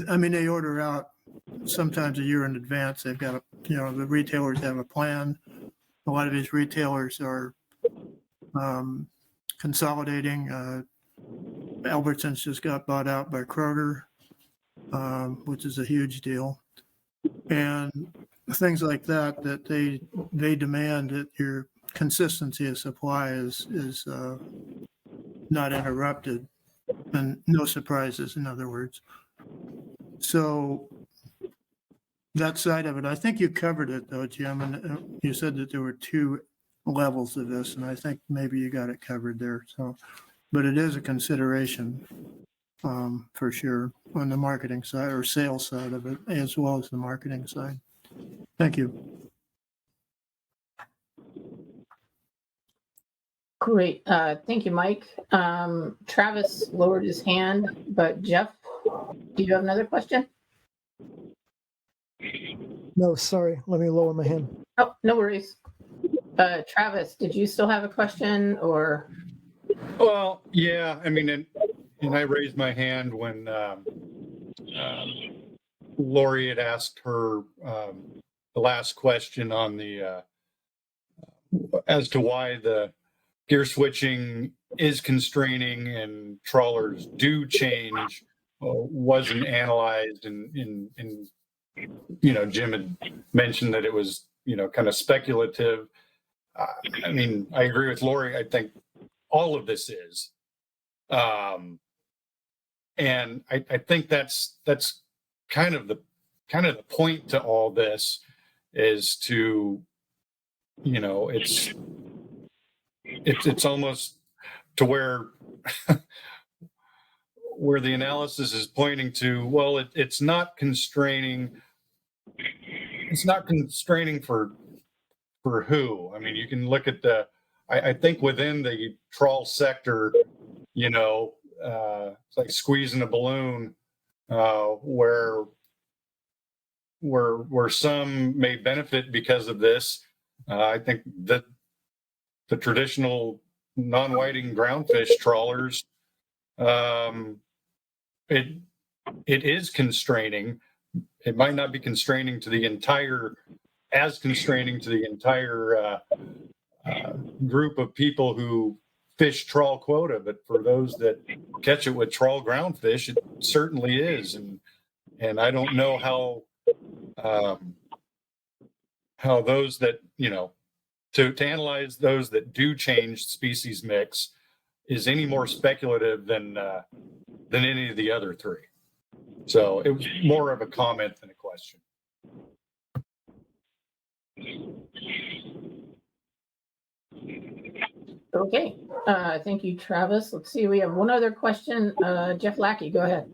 I mean, they order out sometimes a year in advance. They've got, the retailers have a plan. A lot of these retailers are consolidating. Albertsons just got bought out by Kroger, which is a huge deal. And things like that they demand that your consistency of supply is not interrupted, and no surprises, in other words. So that side of it, I think you covered it though, Jim, and you said that there were two levels of this, and I think maybe you got it covered there. So but it is a consideration for sure on the marketing side or sales side of it, as well as the marketing side. Thank you. Great. Thank you, Mike. Travis lowered his hand, but Jeff, do you have another question? No, sorry. Let me lower my hand. Oh, no worries. Travis, did you still have a question or? Well, yeah, I mean, and I raised my hand when Lori had asked her the last question on the as to why the gear switching is constraining and trawlers do change wasn't analyzed, and Jim had mentioned that it was kind of speculative. I mean, I agree with Lori. I think all of this is, and I think that's kind of the point to all this is to, it's almost to where where the analysis is pointing to, well, it's not constraining. It's not constraining for who? I mean, you can look at I think within the trawl sector, it's like squeezing a balloon, where some may benefit because of this. I think that the traditional non-whiting groundfish trawlers, it is constraining. It might not be constraining to the entire group of people who fish trawl quota, but for those that catch it with trawl groundfish, it certainly is. And I don't know how those that, to analyze those that do change species mix is any more speculative than any of the other three. So it was more of a comment than a question. Okay. Thank you, Travis. Let's see. We have one other question. Jeff Lackey, go ahead.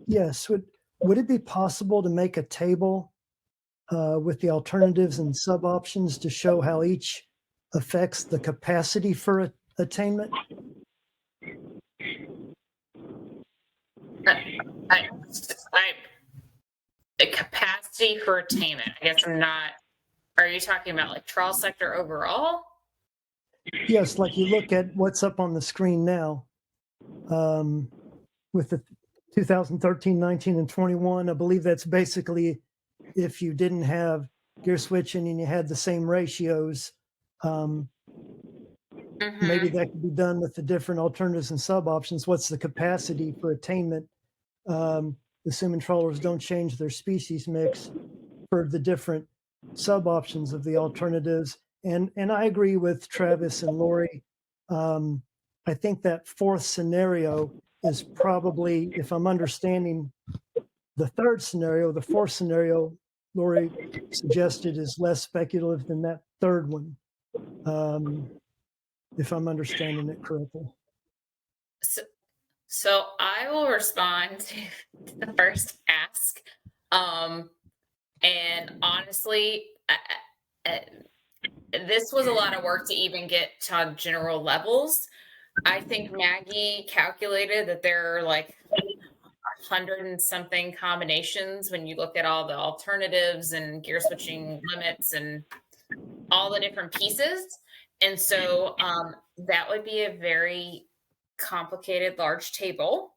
Yes. Would it be possible to make a table with the alternatives and sub options to show how each affects the capacity for attainment? The capacity for attainment. I guess I'm not. Are you talking about like trawl sector overall? Yes, like you look at what's up on the screen now with the 2013, 19, and 21. I believe that's basically if you didn't have gear switching and you had the same ratios. Maybe that could be done with the different alternatives and sub options. What's the capacity for attainment? Assuming trawlers don't change their species mix for the different sub options of the alternatives. And I agree with Travis and Lori. I think that fourth scenario is probably, if I'm understanding the third scenario, the fourth scenario Lori suggested is less speculative than that third one, if I'm understanding it correctly. So I will respond to the first ask. And honestly, this was a lot of work to even get to general levels. I think Maggie calculated that there are like 100 and something combinations when you look at all the alternatives and gear switching limits and all the different pieces. And so that would be a very complicated, large table.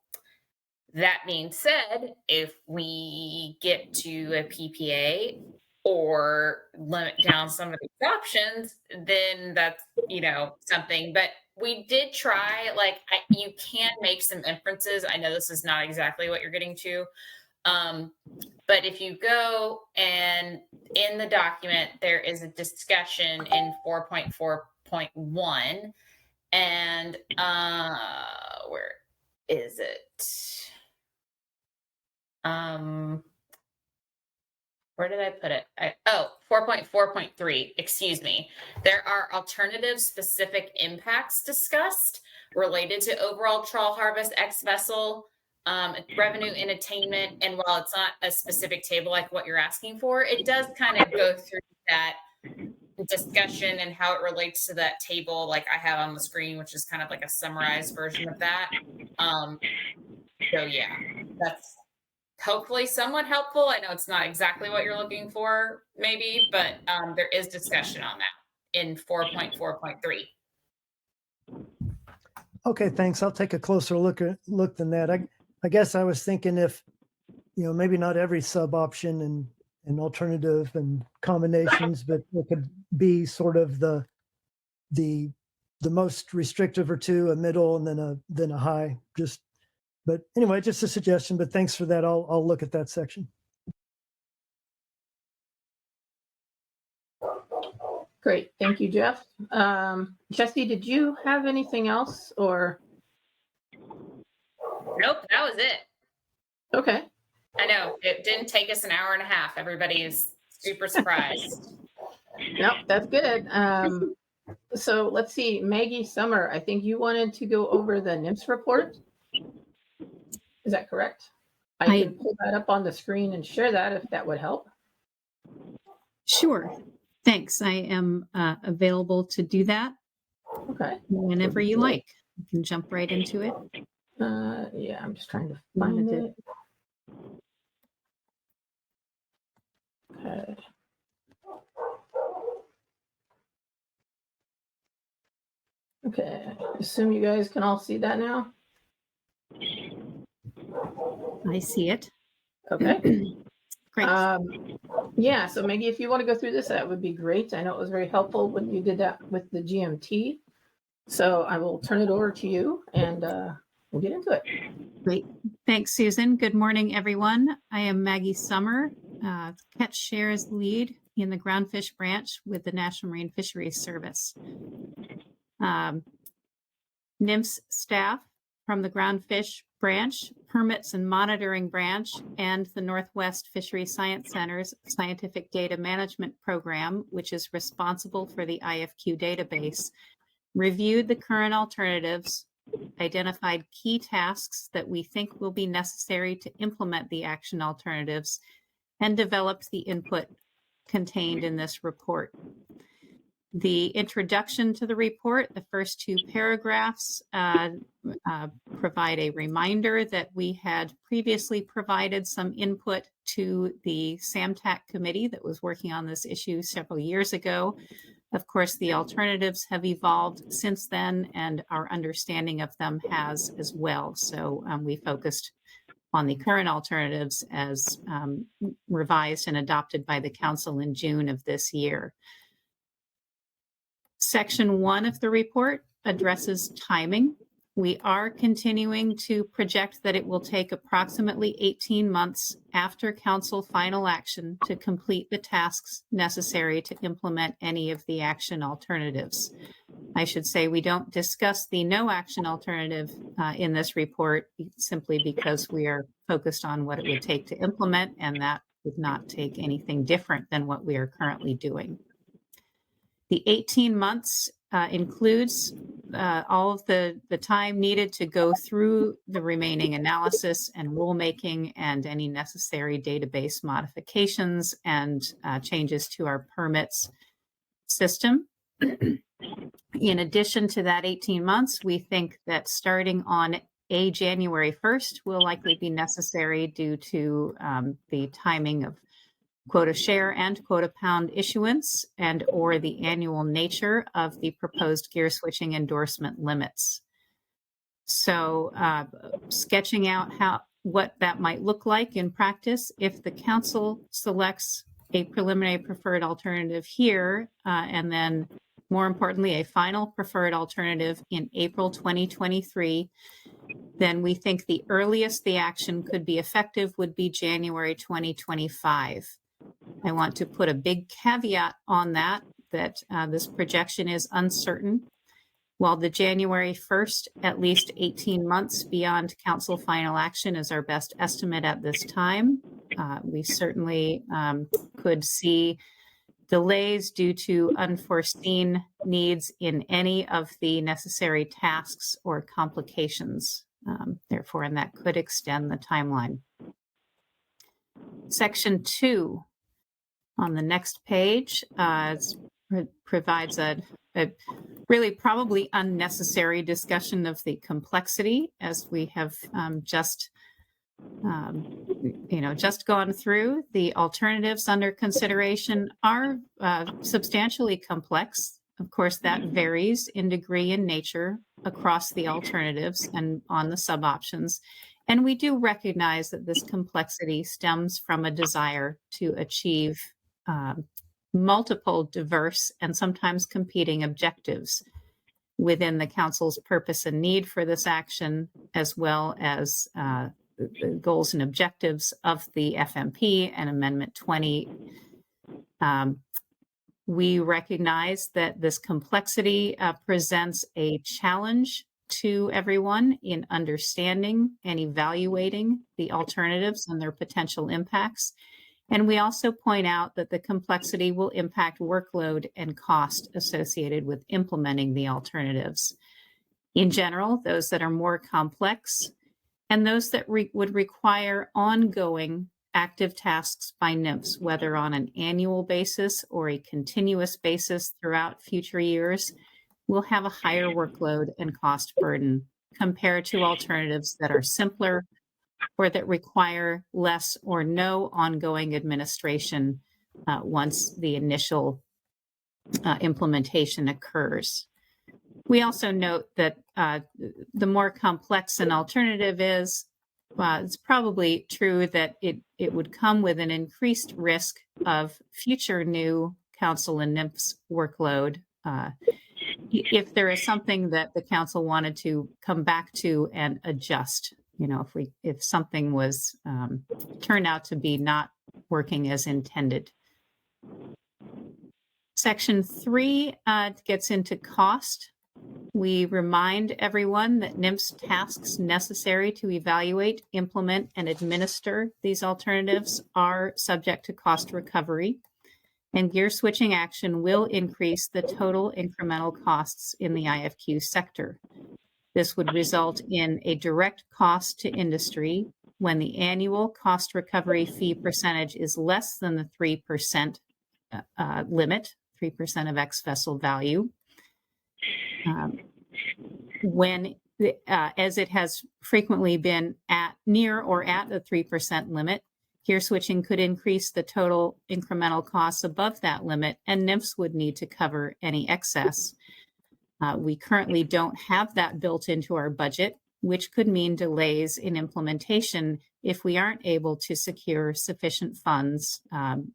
That being said, if we get to a PPA or limit down some of these options, then that's, something. But we did try, you can make some inferences. I know this is not exactly what you're getting to. But if you go and in the document, there is a discussion in 4.4.1 and where is it? where did I put it? 4.4.3, excuse me. There are alternative specific impacts discussed related to overall trawl harvest X vessel revenue and attainment. And while it's not a specific table like what you're asking for, it does kind of go through that discussion and how it relates to that table like I have on the screen, which is kind of like a summarized version of that. So yeah, that's hopefully somewhat helpful. I know it's not exactly what you're looking for, maybe, but there is discussion on that in 4.4.3. Okay, thanks. I'll take a closer look than that. I guess I was thinking if, maybe not every sub option and alternative and combinations, but it could be sort of the most restrictive or two, a middle, and then a high. But anyway, just a suggestion. But thanks for that. I'll look at that section. Great, thank you, Jeff. Jesse, did you have anything else or? Nope, that was it. Okay. I know it didn't take us an hour and a half. Everybody is super surprised. Nope, that's good. So let's see, Maggie Summer, I think you wanted to go over the NIMS report. Is that correct? I can pull that up on the screen and share that if that would help. Sure. Thanks. I am available to do that. Okay. Whenever you like. You can jump right into it. Yeah, I'm just trying to find it. Okay. Okay, assume you guys can all see that now. I see it. Okay. Great. Yeah, so Maggie, if you want to go through this, that would be great. I know it was very helpful when you did that with the GMT. So I will turn it over to you and we'll get into it. Great. Thanks, Susan. Good morning, everyone. I am Maggie Summer, Catch Shares Lead in the Groundfish Branch with the National Marine Fisheries Service. NIMS staff from the Groundfish Branch, Permits and Monitoring Branch, and the Northwest Fisheries Science Center's Scientific Data Management Program, which is responsible for the IFQ database, reviewed the current alternatives, identified key tasks that we think will be necessary to implement the action alternatives, and developed the input contained in this report. The introduction to the report, the first two paragraphs, provide a reminder that we had previously provided some input to the SAMTAC committee that was working on this issue several years ago. Of course, the alternatives have evolved since then, and our understanding of them has as well. So we focused on the current alternatives as revised and adopted by the Council in June of this year. Section 1 of the report addresses timing. We are continuing to project that it will take approximately 18 months after council final action to complete the tasks necessary to implement any of the action alternatives. I should say we don't discuss the no action alternative in this report simply because we are focused on what it would take to implement, and that would not take anything different than what we are currently doing. The 18 months includes all of the time needed to go through the remaining analysis and rulemaking and any necessary database modifications and changes to our permits system. In addition to that 18 months, we think that starting on January 1st will likely be necessary due to the timing of quota share and quota pound issuance and or the annual nature of the proposed gear switching endorsement limits. So sketching out what that might look like in practice if the council selects a preliminary preferred alternative here and then more importantly a final preferred alternative in April 2023, then we think the earliest the action could be effective would be January 2025. I want to put a big caveat on that this projection is uncertain. While the January 1st, at least 18 months beyond council final action is our best estimate at this time, we certainly could see delays due to unforeseen needs in any of the necessary tasks or complications. Therefore, and that could extend the timeline. Section 2 on the next page provides a really probably unnecessary discussion of the complexity, as we have just gone through. The alternatives under consideration are substantially complex. Of course, that varies in degree and nature across the alternatives and on the sub-options. And we do recognize that this complexity stems from a desire to achieve multiple diverse and sometimes competing objectives within the Council's purpose and need for this action, as well as the goals and objectives of the FMP and Amendment 20. We recognize that this complexity presents a challenge to everyone in understanding and evaluating the alternatives and their potential impacts. And we also point out that the complexity will impact workload and cost associated with implementing the alternatives. In general, those that are more complex and those that would require ongoing active tasks by NMFS, whether on an annual basis or a continuous basis throughout future years, will have a higher workload and cost burden compared to alternatives that are simpler or that require less or no ongoing administration once the initial implementation occurs. We also note that the more complex an alternative is, it's probably true that it would come with an increased risk of future new council and NMFS workload if there is something that the council wanted to come back to and adjust. If something was turned out to be not working as intended. Section 3 gets into cost. We remind everyone that NMFS tasks necessary to evaluate, implement, and administer these alternatives are subject to cost recovery, and gear switching action will increase the total incremental costs in the IFQ sector. This would result in a direct cost to industry when the annual cost recovery fee percentage is less than the 3% limit, 3% of ex-vessel value. As it has frequently been near or at the 3% limit, gear switching could increase the total incremental costs above that limit, and NMFS would need to cover any excess. We currently don't have that built into our budget, which could mean delays in implementation if we aren't able to secure sufficient funds, in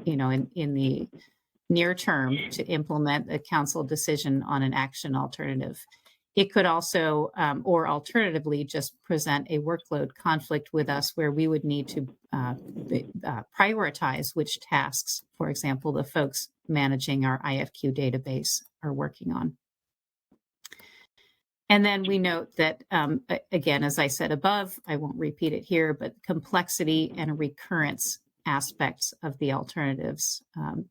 the near term to implement a council decision on an action alternative. It could also, or alternatively, just present a workload conflict with us where we would need to prioritize which tasks, for example, the folks managing our IFQ database are working on. And then we note that, again, as I said above, I won't repeat it here, but complexity and recurrence aspects of the alternatives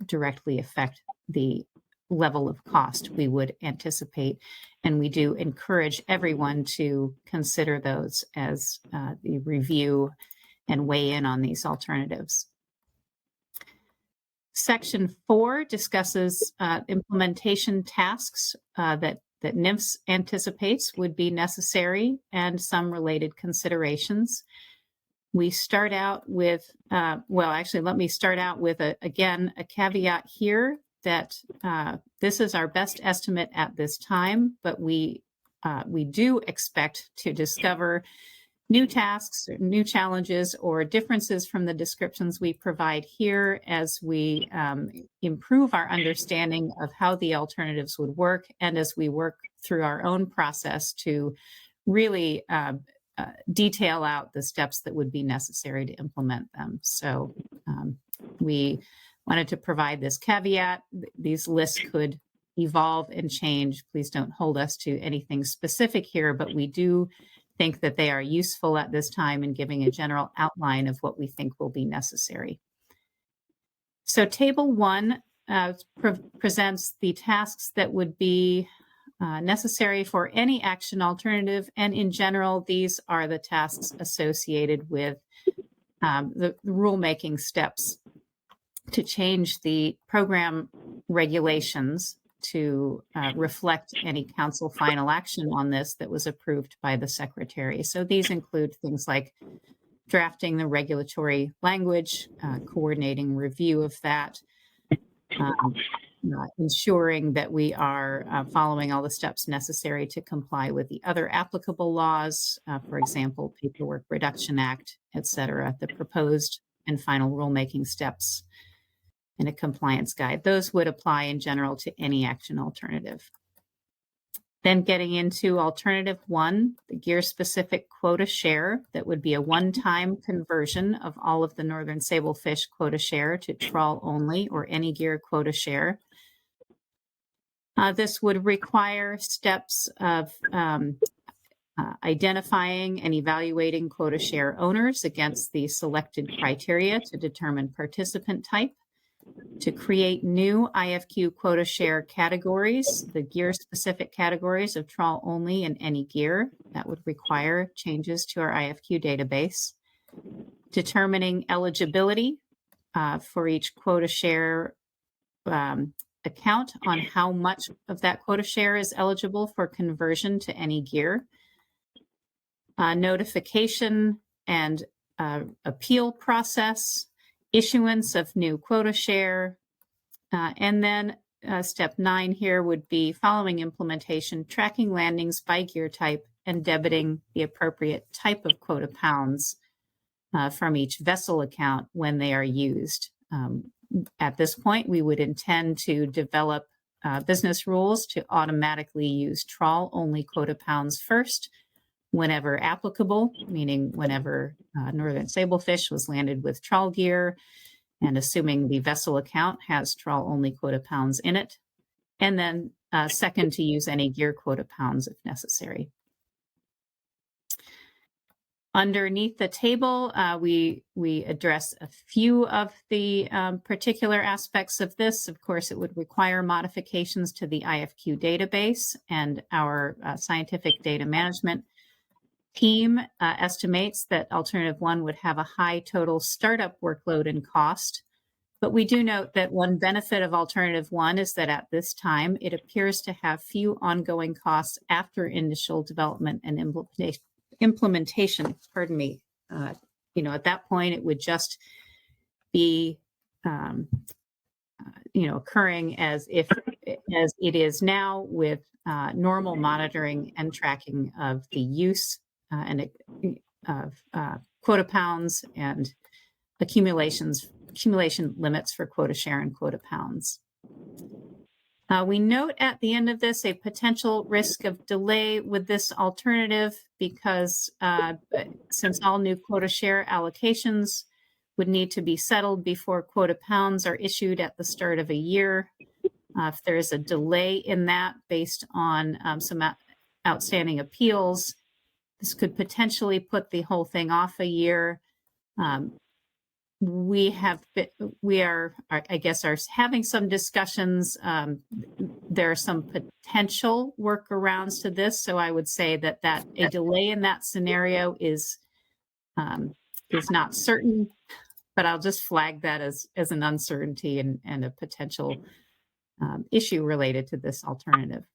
directly affect the level of cost we would anticipate. And we do encourage everyone to consider those as the review and weigh in on these alternatives. Section 4 discusses implementation tasks that NMFS anticipates would be necessary and some related considerations. We start out with, let me start out with, again, a caveat here that this is our best estimate at this time, but we do expect to discover new tasks, new challenges, or differences from the descriptions we provide here as we improve our understanding of how the alternatives would work and as we work through our own process to really detail out the steps that would be necessary to implement them. So we wanted to provide this caveat. These lists could evolve and change. Please don't hold us to anything specific here, but we do think that they are useful at this time in giving a general outline of what we think will be necessary. So table 1 presents the tasks that would be necessary for any action alternative. And in general, these are the tasks associated with the rulemaking steps to change the program regulations to reflect any council final action on this that was approved by the secretary. So these include things like drafting the regulatory language, coordinating review of that, ensuring that we are following all the steps necessary to comply with the other applicable laws, for example, Paperwork Reduction Act, et cetera, the proposed and final rulemaking steps in a compliance guide. Those would apply in general to any action alternative. Then getting into alternative 1, the gear-specific quota share, that would be a one-time conversion of all of the northern sablefish quota share to trawl only or any gear quota share. This would require steps of identifying and evaluating quota share owners against the selected criteria to determine participant type, to create new IFQ quota share categories, the gear-specific categories of trawl only and any gear. That would require changes to our IFQ database. Determining eligibility for each quota share account on how much of that quota share is eligible for conversion to any gear. Notification and appeal process, issuance of new quota share, and then step 9 here would be following implementation, tracking landings by gear type and debiting the appropriate type of quota pounds from each vessel account when they are used. At this point, we would intend to develop business rules to automatically use trawl only quota pounds first, whenever applicable, meaning whenever northern sablefish was landed with trawl gear, and assuming the vessel account has trawl only quota pounds in it, and then second to use any gear quota pounds if necessary. Underneath the table, we address a few of the particular aspects of this. Of course, it would require modifications to the IFQ database, and our scientific data management team estimates that alternative 1 would have a high total startup workload and cost. But we do note that one benefit of alternative 1 is that at this time, it appears to have few ongoing costs after initial development and implementation. Pardon me. At that point, it would just be, occurring as it is now, with normal monitoring and tracking of the use of quota pounds and accumulation limits for quota share and quota pounds. We note at the end of this a potential risk of delay with this alternative because since all new quota share allocations would need to be settled before quota pounds are issued at the start of a year, if there is a delay in that based on some outstanding appeals, this could potentially put the whole thing off a year. We are having some discussions. There are some potential workarounds to this, so I would say that a delay in that scenario is not certain, but I'll just flag that as an uncertainty and a potential issue related to this alternative.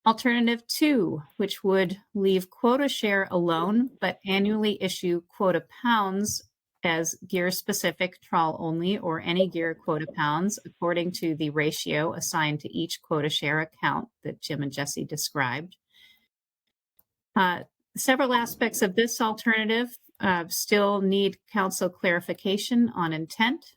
Alternative 2, which would leave quota share alone, but annually issue quota pounds as gear-specific trawl only or any gear quota pounds according to the ratio assigned to each quota share account that Jim and Jesse described. Several aspects of this alternative still need council clarification on intent.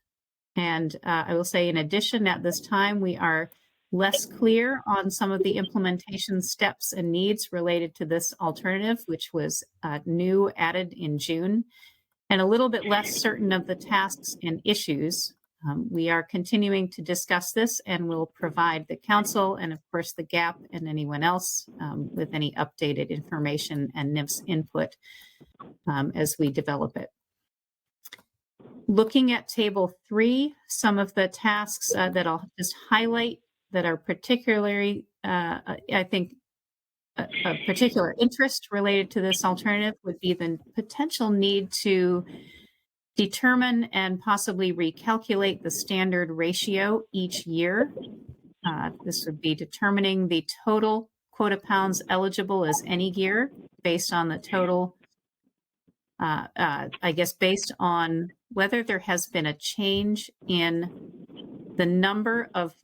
And I will say, in addition, at this time, we are less clear on some of the implementation steps and needs related to this alternative, which was new, added in June, and a little bit less certain of the tasks and issues. We are continuing to discuss this and will provide the council and, of course, the GAP and anyone else with any updated information and NIFS input as we develop it. Looking at table 3, some of the tasks that I'll just highlight that are particularly, I think, a particular interest related to this alternative would be the potential need to determine and possibly recalculate the standard ratio each year. This would be determining the total quota pounds eligible as any gear based on the total, I guess, based on whether there has been a change in the number of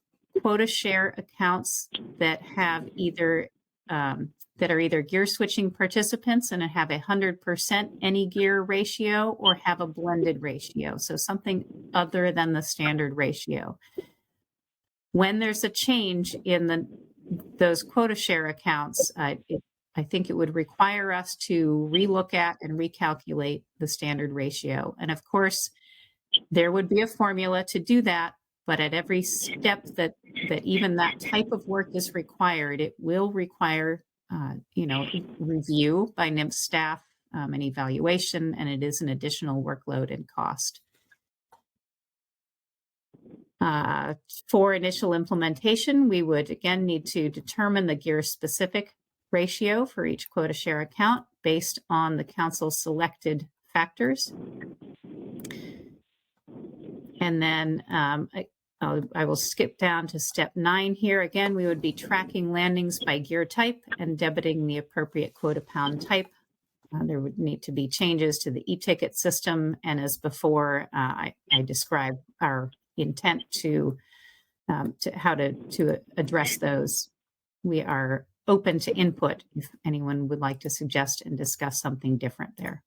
quota share accounts that have either that are either gear switching participants and have 100% any gear ratio or have a blended ratio. So something other than the standard ratio. When there's a change in those quota share accounts, I think it would require us to relook at and recalculate the standard ratio. And of course, there would be a formula to do that, but at every step that even that type of work is required, it will require, review by NIMS staff, an evaluation, and it is an additional workload and cost. For initial implementation, we would again need to determine the gear-specific ratio for each quota share account based on the council's selected factors. And then I will skip down to step 9 here. Again, we would be tracking landings by gear type and debiting the appropriate quota pound type. There would need to be changes to the e-ticket system. And as before, I described our intent to how to address those. We are open to input if anyone would like to suggest and discuss something different there.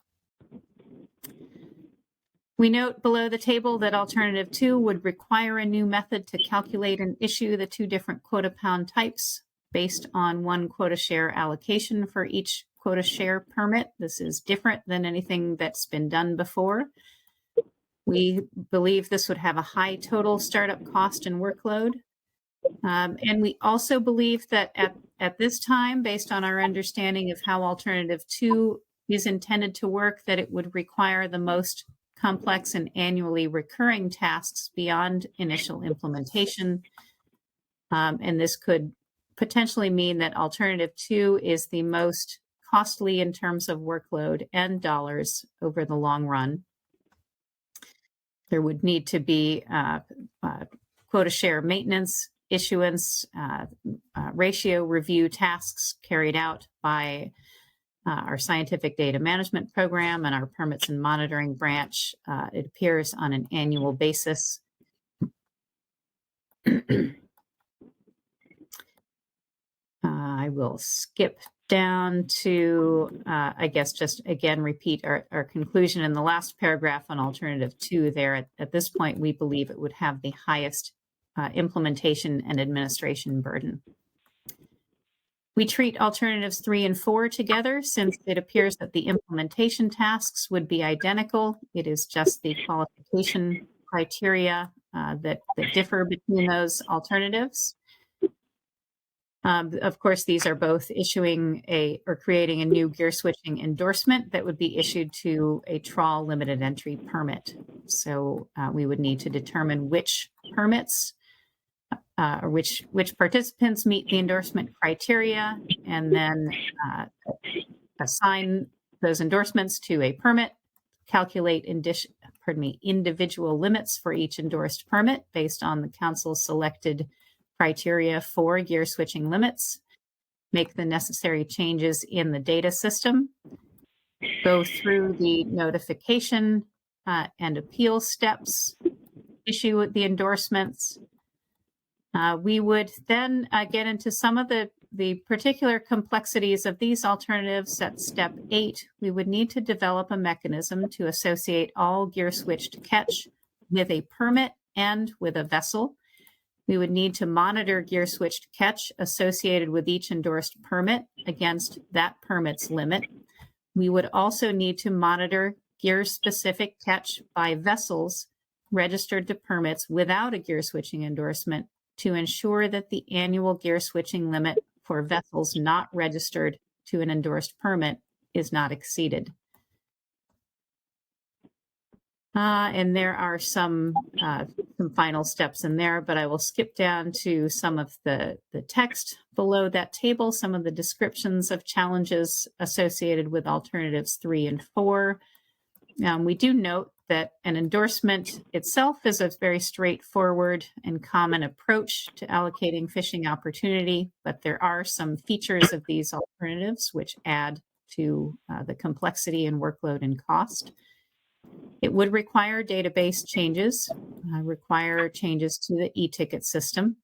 We note below the table that alternative 2 would require a new method to calculate and issue the 2 different quota pound types based on 1 quota share allocation for each quota share permit. This is different than anything that's been done before. We believe this would have a high total startup cost and workload. And we also believe that at this time, based on our understanding of how alternative 2 is intended to work, that it would require the most complex and annually recurring tasks beyond initial implementation. And this could potentially mean that alternative 2 is the most costly in terms of workload and dollars over the long run. There would need to be quota share maintenance, issuance, ratio review tasks carried out by our scientific data management program and our permits and monitoring branch. It appears on an annual basis. I will skip down to, I guess, just again, repeat our conclusion in the last paragraph on alternative 2 there. At this point, we believe it would have the highest implementation and administration burden. We treat alternatives 3 and 4 together since it appears that the implementation tasks would be identical. It is just the qualification criteria that differ between those alternatives. Of course, these are both issuing or creating a new gear switching endorsement that would be issued to a trawl limited entry permit. So we would need to determine which permits or which participants meet the endorsement criteria, and then assign those endorsements to a permit, calculate individual limits for each endorsed permit based on the council's selected criteria for gear switching limits, make the necessary changes in the data system, go through the notification and appeal steps, issue the endorsements. We would then get into some of the particular complexities of these alternatives. At step 8, we would need to develop a mechanism to associate all gear switched catch with a permit and with a vessel. We would need to monitor gear switched catch associated with each endorsed permit against that permit's limit. We would also need to monitor gear specific catch by vessels registered to permits without a gear switching endorsement to ensure that the annual gear switching limit for vessels not registered to an endorsed permit is not exceeded. And there are some final steps in there, but I will skip down to some of the text below that table, some of the descriptions of challenges associated with alternatives 3 and 4. We do note that an endorsement itself is a very straightforward and common approach to allocating fishing opportunity, but there are some features of these alternatives which add to the complexity and workload and cost. It would require database changes, require changes to the e-ticket system.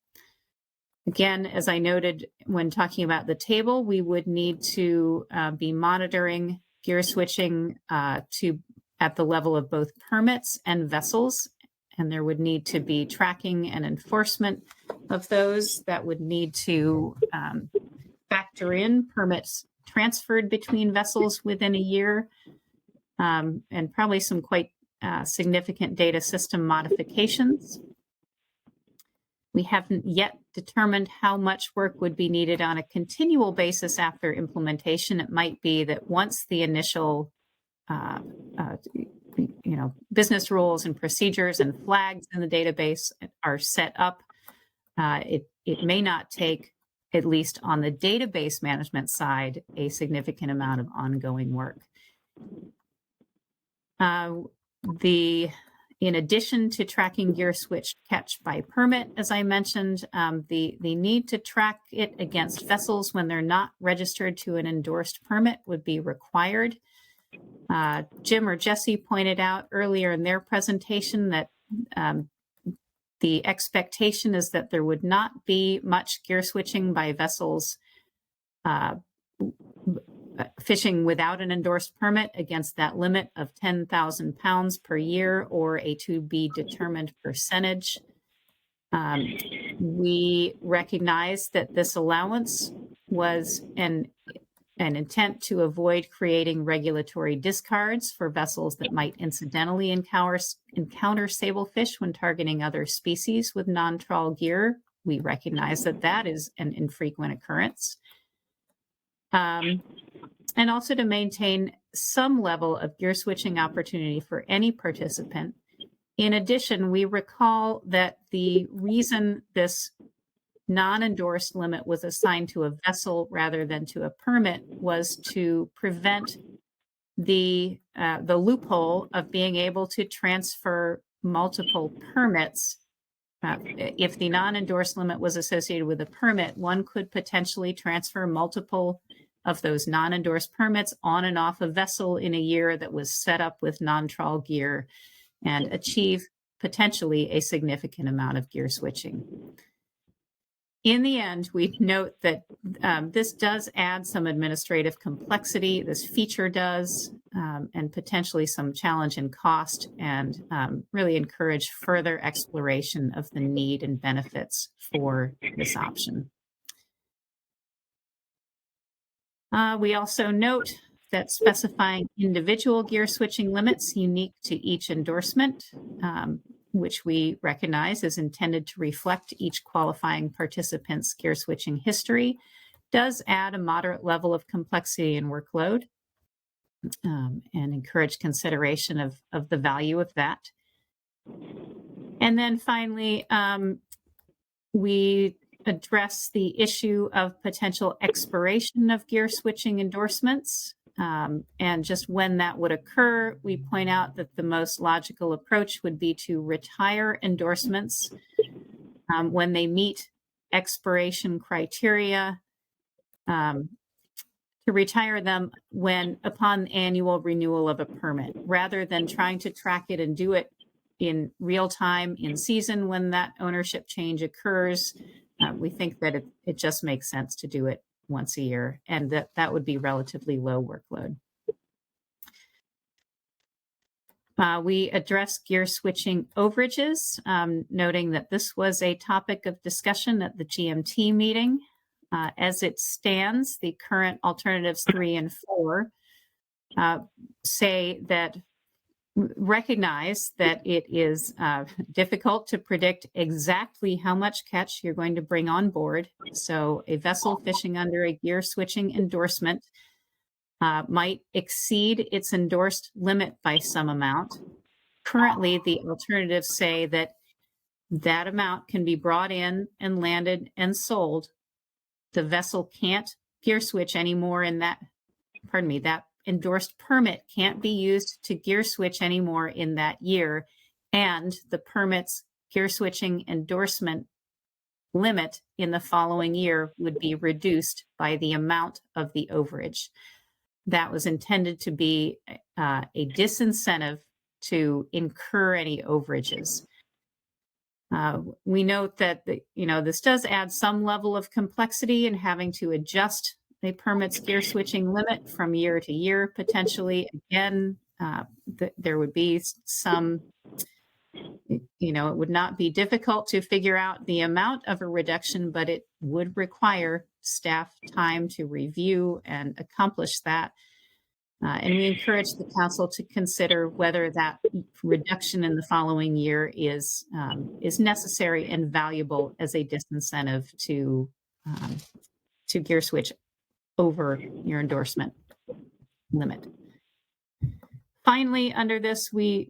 Again, as I noted when talking about the table, we would need to be monitoring gear switching at the level of both permits and vessels, and there would need to be tracking and enforcement of those that would need to factor in permits transferred between vessels within a year, and probably some quite significant data system modifications. We haven't yet determined how much work would be needed on a continual basis after implementation. It might be that once the initial business rules and procedures and flags in the database are set up, it may not take, at least on the database management side, a significant amount of ongoing work. In addition to tracking gear switch catch by permit, as I mentioned, the need to track it against vessels when they're not registered to an endorsed permit would be required. Jim or Jesse pointed out earlier in their presentation that the expectation is that there would not be much gear switching by vessels fishing without an endorsed permit against that limit of 10,000 pounds per year, or a to be determined percentage. We recognize that this allowance was an intent to avoid creating regulatory discards for vessels that might incidentally encounter sablefish when targeting other species with non-trawl gear. We recognize that that is an infrequent occurrence. And also to maintain some level of gear switching opportunity for any participant. In addition, we recall that the reason this non-endorsed limit was assigned to a vessel rather than to a permit was to prevent the loophole of being able to transfer multiple permits. If the non-endorsed limit was associated with a permit, one could potentially transfer multiple of those non-endorsed permits on and off a vessel in a year that was set up with non-trawl gear and achieve potentially a significant amount of gear switching. In the end, we note that this does add some administrative complexity, this feature does, and potentially some challenge in cost, and really encourage further exploration of the need and benefits for this option. We also note that specifying individual gear switching limits unique to each endorsement, which we recognize is intended to reflect each qualifying participant's gear switching history, does add a moderate level of complexity and workload, and encourage consideration of the value of that. And then finally, we address the issue of potential expiration of gear switching endorsements, and just when that would occur. We point out that the most logical approach would be to retire endorsements when they meet expiration criteria, to retire them upon annual renewal of a permit, rather than trying to track it and do it in real time in season when that ownership change occurs. We think that it just makes sense to do it once a year, and that would be relatively low workload. We address gear switching overages, noting that this was a topic of discussion at the GMT meeting. As it stands, the current alternatives 3 and 4 recognize that it is difficult to predict exactly how much catch you're going to bring on board. So a vessel fishing under a gear switching endorsement might exceed its endorsed limit by some amount. Currently, the alternatives say that that amount can be brought in and landed and sold. The vessel can't gear switch anymore in that, pardon me, that endorsed permit can't be used to gear switch anymore in that year. And the permit's gear switching endorsement limit in the following year would be reduced by the amount of the overage. That was intended to be a disincentive to incur any overages. We note that this does add some level of complexity in having to adjust a permit's gear switching limit from year to year. Potentially, again, there would be some. It would not be difficult to figure out the amount of a reduction, but it would require staff time to review and accomplish that. And we encourage the council to consider whether that reduction in the following year is necessary and valuable as a disincentive to gear switch over your endorsement limit. Finally, under this, we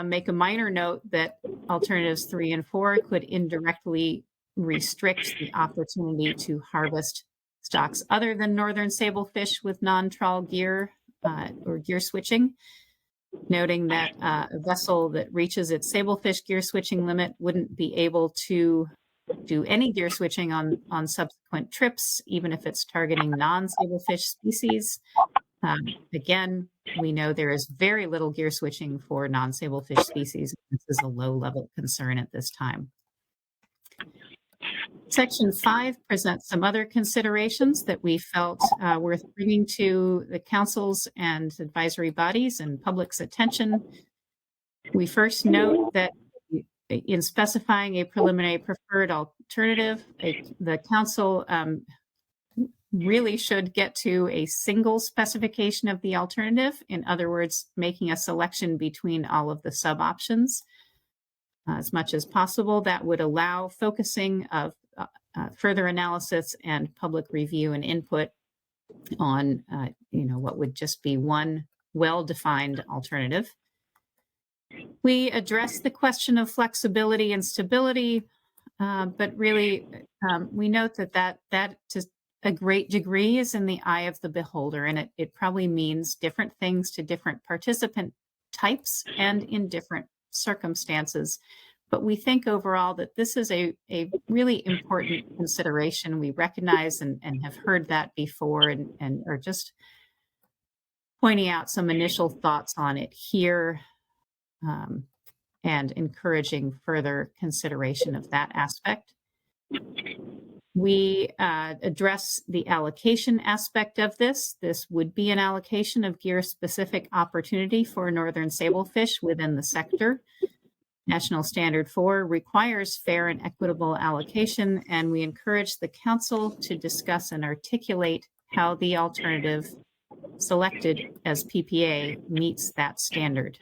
make a minor note that alternatives 3 and 4 could indirectly restrict the opportunity to harvest stocks other than northern sablefish with non-trawl gear or gear switching, noting that a vessel that reaches its sablefish gear switching limit wouldn't be able to do any gear switching on subsequent trips, even if it's targeting non-sablefish species. Again, we know there is very little gear switching for non-sablefish species. This is a low-level concern at this time. Section 5 presents some other considerations that we felt worth bringing to the councils and advisory bodies and public's attention. We first note that in specifying a preliminary preferred alternative, the council really should get to a single specification of the alternative. In other words, making a selection between all of the sub-options as much as possible. That would allow focusing of further analysis and public review and input on, what would just be one well-defined alternative. We address the question of flexibility and stability, but really we note that to a great degree is in the eye of the beholder, and it probably means different things to different participant types and in different circumstances. But we think overall that this is a really important consideration. We recognize and have heard that before and are just pointing out some initial thoughts on it here and encouraging further consideration of that aspect. We address the allocation aspect of this. This would be an allocation of gear-specific opportunity for northern sablefish within the sector. National Standard 4 requires fair and equitable allocation, and we encourage the council to discuss and articulate how the alternative selected as PPA meets that standard.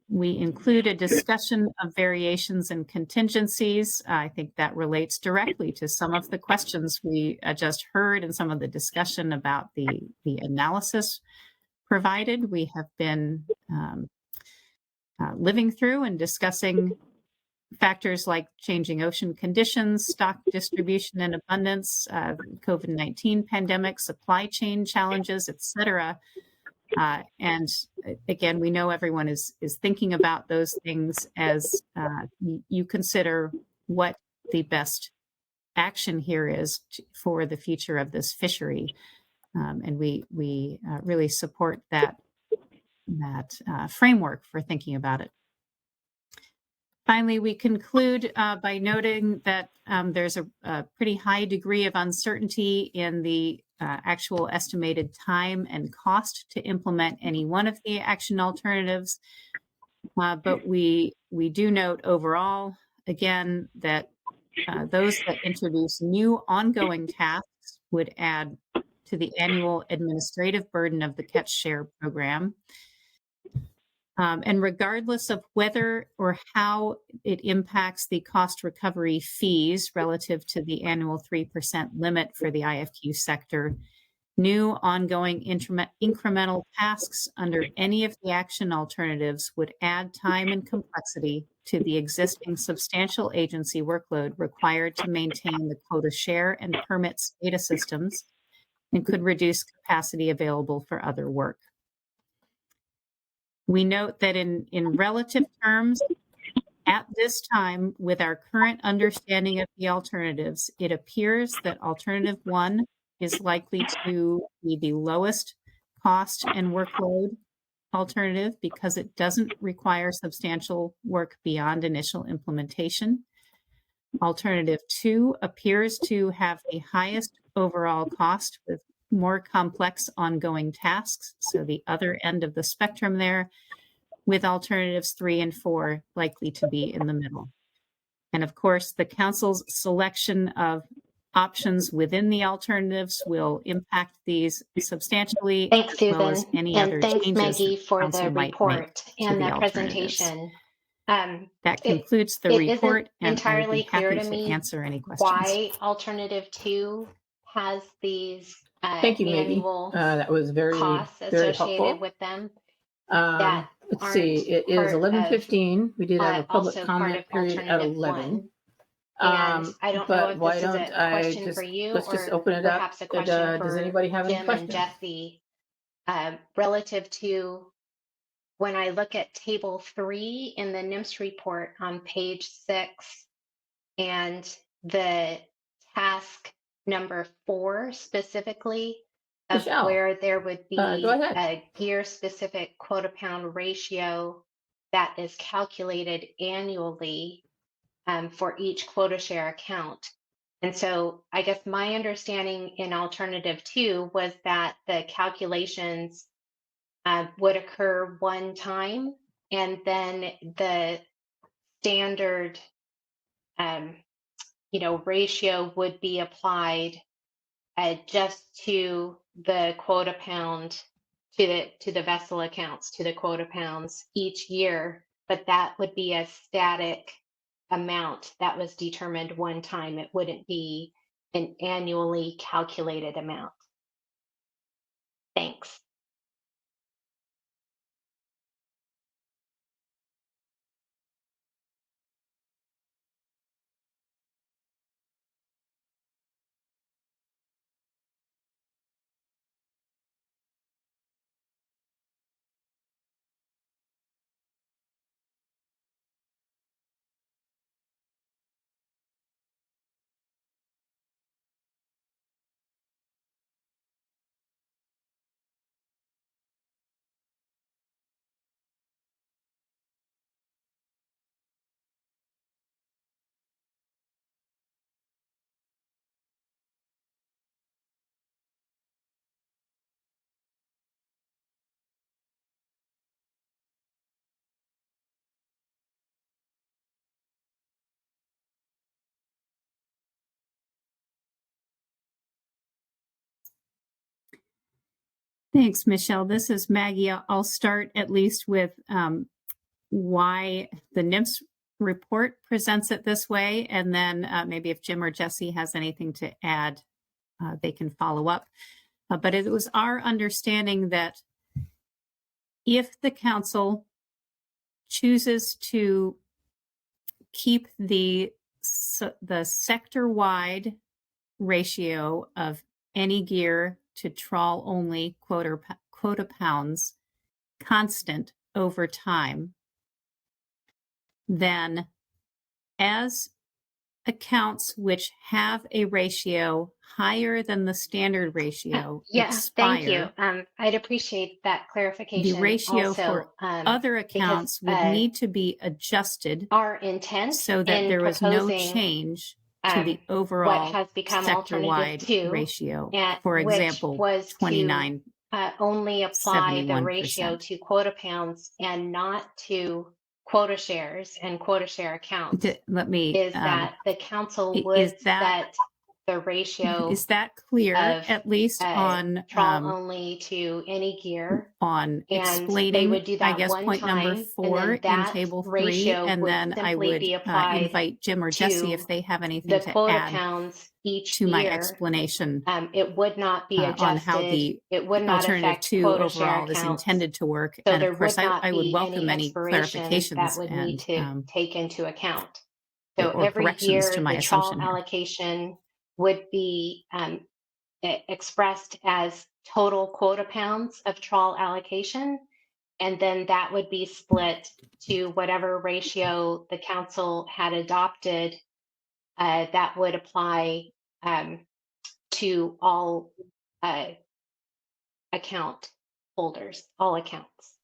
We include a discussion of variations and contingencies. I think that relates directly to some of the questions we just heard and some of the discussion about the analysis provided. We have been living through and discussing factors like changing ocean conditions, stock distribution and abundance, COVID-19 pandemic, supply chain challenges, et cetera. And again, we know everyone is thinking about those things as you consider what the best action here is for the future of this fishery. And we really support that framework for thinking about it. Finally, we conclude by noting that there's a pretty high degree of uncertainty in the actual estimated time and cost to implement any one of the action alternatives. But we do note overall, again, that those that introduce new ongoing tasks would add to the annual administrative burden of the Catch Share program. And regardless of whether or how it impacts the cost recovery fees relative to the annual 3% limit for the IFQ sector, New ongoing incremental tasks under any of the action alternatives would add time and complexity to the existing substantial agency workload required to maintain the quota share and permits data systems and could reduce capacity available for other work. We note that in relative terms, at this time, with our current understanding of the alternatives, it appears that alternative 1 is likely to be the lowest cost and workload alternative because it doesn't require substantial work beyond initial implementation. Alternative 2 appears to have the highest overall cost with more complex ongoing tasks, so the other end of the spectrum there, with alternatives 3 and 4 likely to be in the middle. And of course, the council's selection of options within the alternatives will impact these substantially, Thanks, as Susan. well as any and other thanks, changes Maggie, that for council the might make report to and the the alternatives. presentation. That concludes the It report, isn't and I would entirely be clear happy to to me answer any questions. why alternative 2 has these Thank you, Maggie. annual That was very, costs very associated helpful. with them that Let's aren't see, it is part of 11:15. We did have a public also part comment of period at alternative 11. 1. And I don't know But if why this is don't a I question just, for you let's just or open it up. perhaps a question Does for anybody have any Jim and questions? Jesse. Relative to when I look at table 3 in the NIMS report on page 6 and the task number 4 specifically of Michelle, where there would be go ahead. a gear specific quota pound ratio that is calculated annually for each quota share account. And so I guess my understanding in alternative 2 was that the calculations would occur one time, and then the standard, ratio would be applied just to the quota pound, to the vessel accounts, to the quota pounds each year. But that would be a static amount that was determined one time. It wouldn't be an annually calculated amount. Thanks. Thanks, Michelle. This is Maggie. I'll start at least with why the NIMS report presents it this way, and then maybe if Jim or Jesse has anything to add, they can follow up. But it was our understanding that if the council chooses to keep the sector-wide ratio of any gear to trawl only quota pounds constant over time, then as accounts which have a ratio higher than the standard ratio expire, thank you. I'd appreciate that clarification. The ratio also, for other accounts would need to be adjusted our intent so that there was no change to the overall what has become sector-wide alternative 2, ratio. and For which example, was 29. to only apply the 71%. ratio to quota pounds and not to quota shares and quota share accounts. Let me. Is that the council is would that set the ratio Is that clear, of at least on trawl only to any gear. on And they explaining, would do I that guess, one point number time, and 4 then in that table 3, ratio and would then I simply would be applied invite Jim or Jesse if to they have anything the to quota add pounds each to my year. explanation It would not be on how adjusted. the It would not alternative affect 2 quota share overall is accounts. intended to work. So And there of course, would not I would be welcome any any expiration clarifications that would need to and take into account. So or every corrections to year, my the trawl assumption here. allocation would be expressed as total quota pounds of trawl allocation, and then that would be split to whatever ratio the council had adopted that would apply to all account holders, all accounts.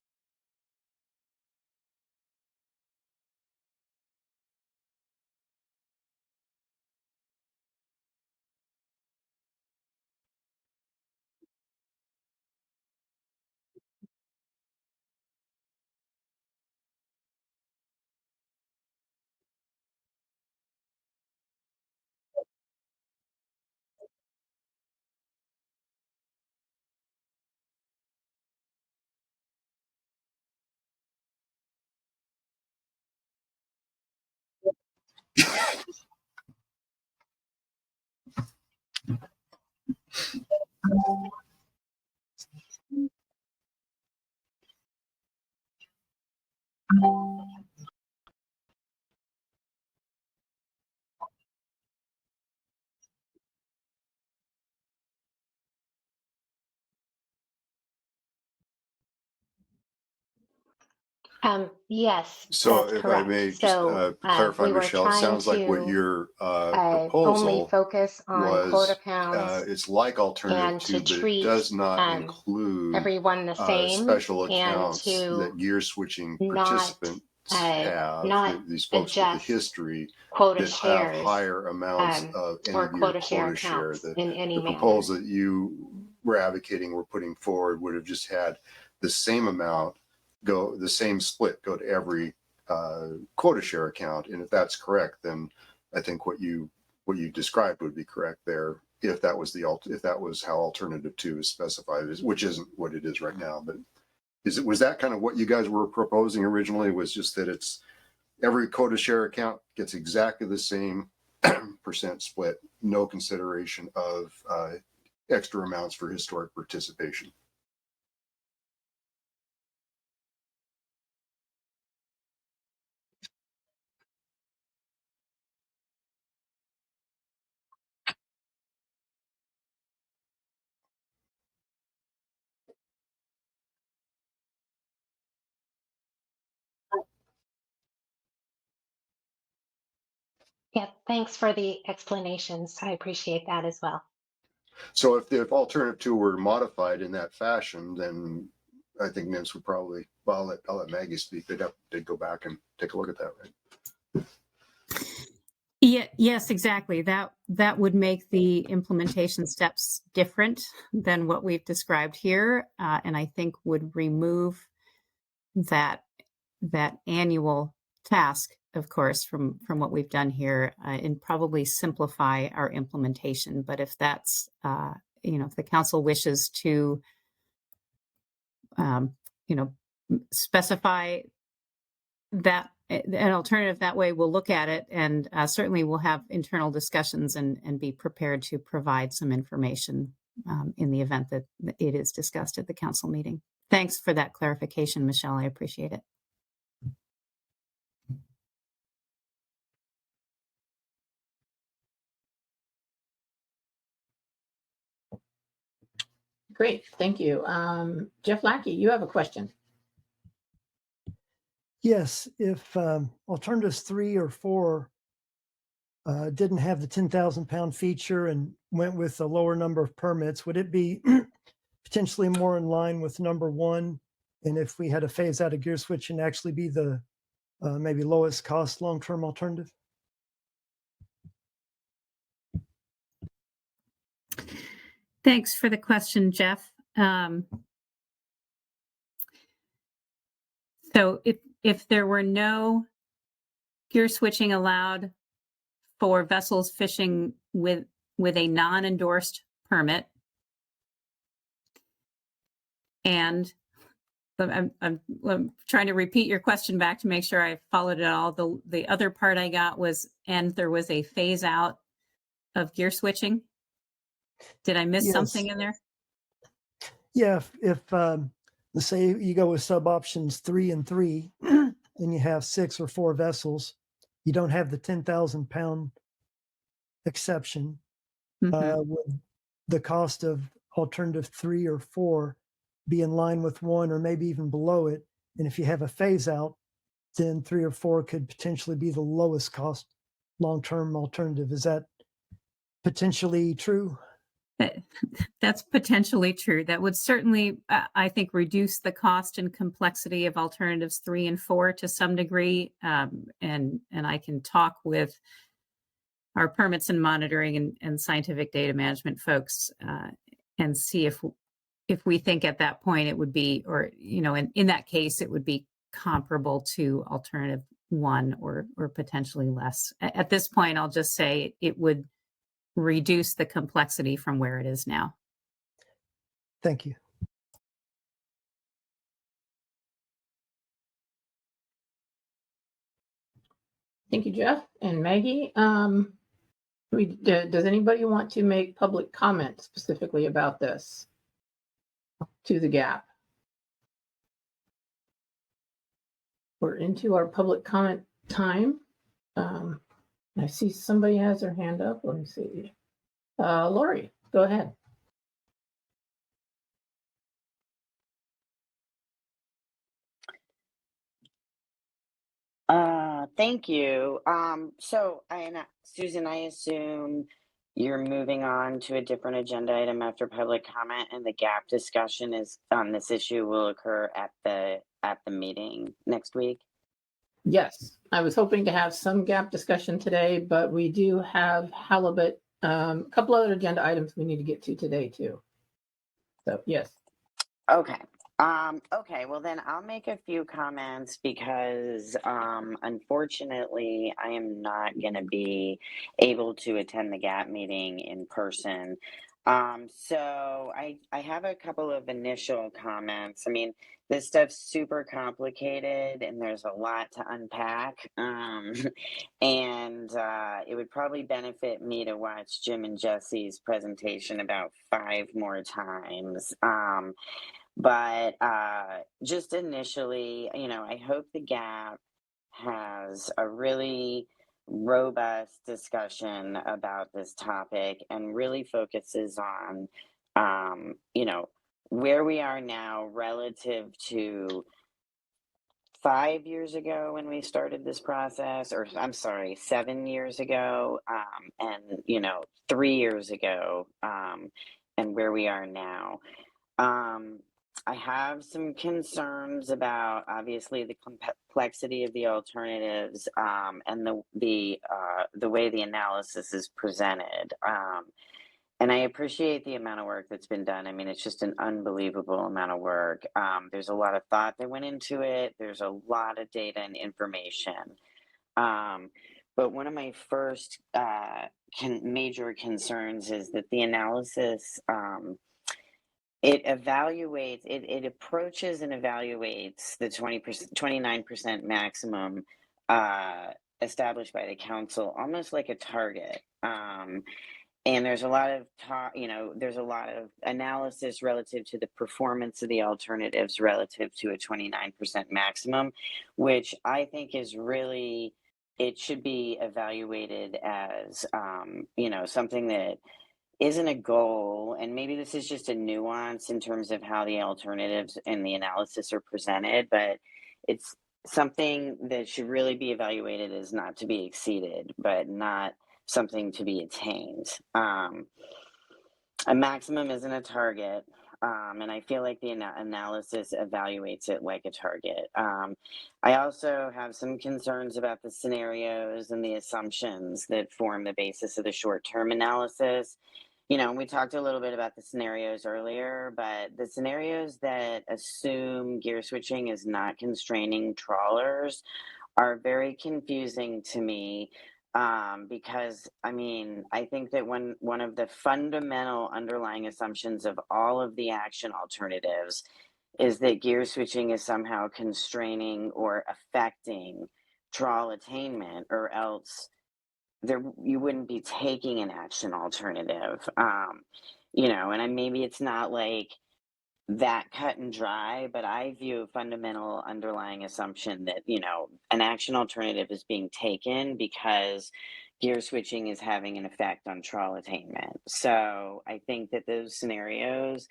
Yes, So that's if I correct. may just So clarify, we were Michelle, it trying sounds like what to your only proposal focus on quota was, pounds it's like alternative and two, to but it treat does not include everyone the same, special and accounts to that gear switching not participants have, not these folks with the adjust history quota that have shares higher amounts of end or of year quota share quota share. accounts in any The manner. proposal that you were advocating, were putting forward, would have just had the same amount go, the same split go to every quota share account. And if that's correct, then I think what you described would be correct there. If that was if that was how alternative 2 is specified, which isn't what it is right now, but was that kind of what you guys were proposing originally? Was just that it's every quota share account gets exactly the same percent split, no consideration of extra amounts for historic participation. Yeah, thanks for the explanations. I appreciate that as well. So if alternative 2 were modified in that fashion, then I think NIMS would probably, well, I'll let Maggie speak. They'd go back and take a look at that, right? Yeah, yes, exactly. That would make the implementation steps different than what we've described here, and I think would remove that annual task, of course, from what we've done here, and probably simplify our implementation. But if that's if the council wishes to specify that an alternative that way, we'll look at it, and certainly we'll have internal discussions and be prepared to provide some information in the event that it is discussed at the council meeting. Thanks for that clarification, Michelle. I appreciate it. Great, thank you. Jeff Lackey, you have a question. Yes, if alternatives 3 or 4 didn't have the 10,000 pound feature and went with a lower number of permits, would it be potentially more in line with number 1? And if we had to phase out a gear switch and actually be the maybe lowest cost long-term alternative? Thanks for the question, Jeff. So if there were no gear switching allowed for vessels fishing with with a non-endorsed permit. And I'm trying to repeat your question back to make sure I followed it all. The other part I got was, and there was a phase out of gear switching. Did I miss something in there? Yeah, if let's say you go with sub options 3 and 3, and you have 6 or 4 vessels, you don't have the 10,000 pound exception. Would the cost of alternative 3 or 4 be in line with 1 or maybe even below it? And if you have a phase out, then 3 or 4 could potentially be the lowest cost long-term alternative. Is that potentially true? That's potentially true. That would certainly, I think, reduce the cost and complexity of alternatives 3 and 4 to some degree. And I can talk with our permits and monitoring and scientific data management folks and see if we think at that point it would be, or in that case it would be comparable to alternative 1 or potentially less. At this point, I'll just say it would reduce the complexity from where it is now. Thank you. Thank you, Jeff and Maggie. Does anybody want to make public comment specifically about this to the gap? We're into our public comment time. I see somebody has their hand up. Let me see. Lori, go ahead. Thank you. Susan, I assume you're moving on to a different agenda item after public comment, and the gap discussion is on this issue will occur at the meeting next week. Yes, I was hoping to have some gap discussion today, but we do have halibut, a couple other agenda items we need to get to today too. So yes. Okay. Okay, well then I'll make a few comments because unfortunately I am not going to be able to attend the GAP meeting in person. So I have a couple of initial comments. I mean, this stuff's super complicated and there's a lot to unpack. And it would probably benefit me to watch Jim and Jesse's presentation about 5 more times. But just initially, I hope the GAP has a really robust discussion about this topic and really focuses on, where we are now relative to 5 years ago when we started this process, or I'm sorry, 7 years ago, and 3 years ago, and where we are now. I have some concerns about obviously the complexity of the alternatives and the way the analysis is presented. And I appreciate the amount of work that's been done. I mean, it's just an unbelievable amount of work. There's a lot of thought that went into it. There's a lot of data and information. But one of my first major concerns is that the analysis it approaches and evaluates the 29% maximum established by the council almost like a target. And there's a lot of there's a lot of analysis relative to the performance of the alternatives relative to a 29% maximum, which I think is really, it should be evaluated as, something that isn't a goal. And maybe this is just a nuance in terms of how the alternatives and the analysis are presented, but it's something that should really be evaluated as not to be exceeded, but not something to be attained. A maximum isn't a target, and I feel like the analysis evaluates it like a target. I also have some concerns about the scenarios and the assumptions that form the basis of the short-term analysis. We talked a little bit about the scenarios earlier, but the scenarios that assume gear switching is not constraining trawlers are very confusing to me. Because I mean, I think that one of the fundamental underlying assumptions of all of the action alternatives is that gear switching is somehow constraining or affecting trawl attainment, or else you wouldn't be taking an action alternative. And maybe it's not like that cut and dry, but I view a fundamental underlying assumption that, an action alternative is being taken because gear switching is having an effect on trawl attainment. So I think that those scenarios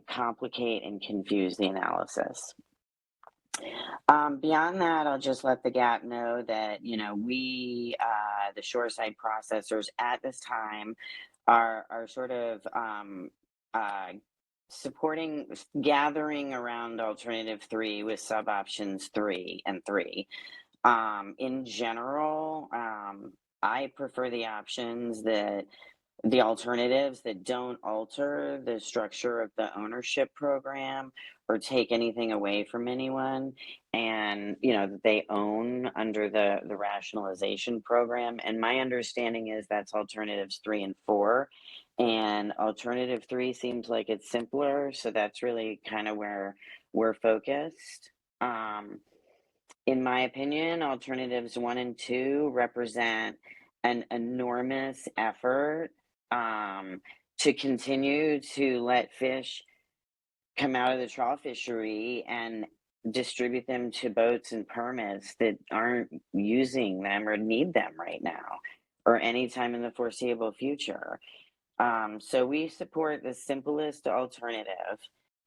complicate and confuse the analysis. Beyond that, I'll just let the GAP know that, we, the shoreside processors at this time are sort of supporting, gathering around alternative 3 with sub options 3 and 3. In general, I prefer the options the alternatives that don't alter the structure of the ownership program or take anything away from anyone, and that they own under the rationalization program. And my understanding is that's alternatives 3 and 4, and alternative 3 seems like it's simpler, so that's really kind of where we're focused. In my opinion, alternatives 1 and 2 represent an enormous effort to continue to let fish come out of the trawl fishery and distribute them to boats and permits that aren't using them or need them right now or anytime in the foreseeable future. So we support the simplest alternative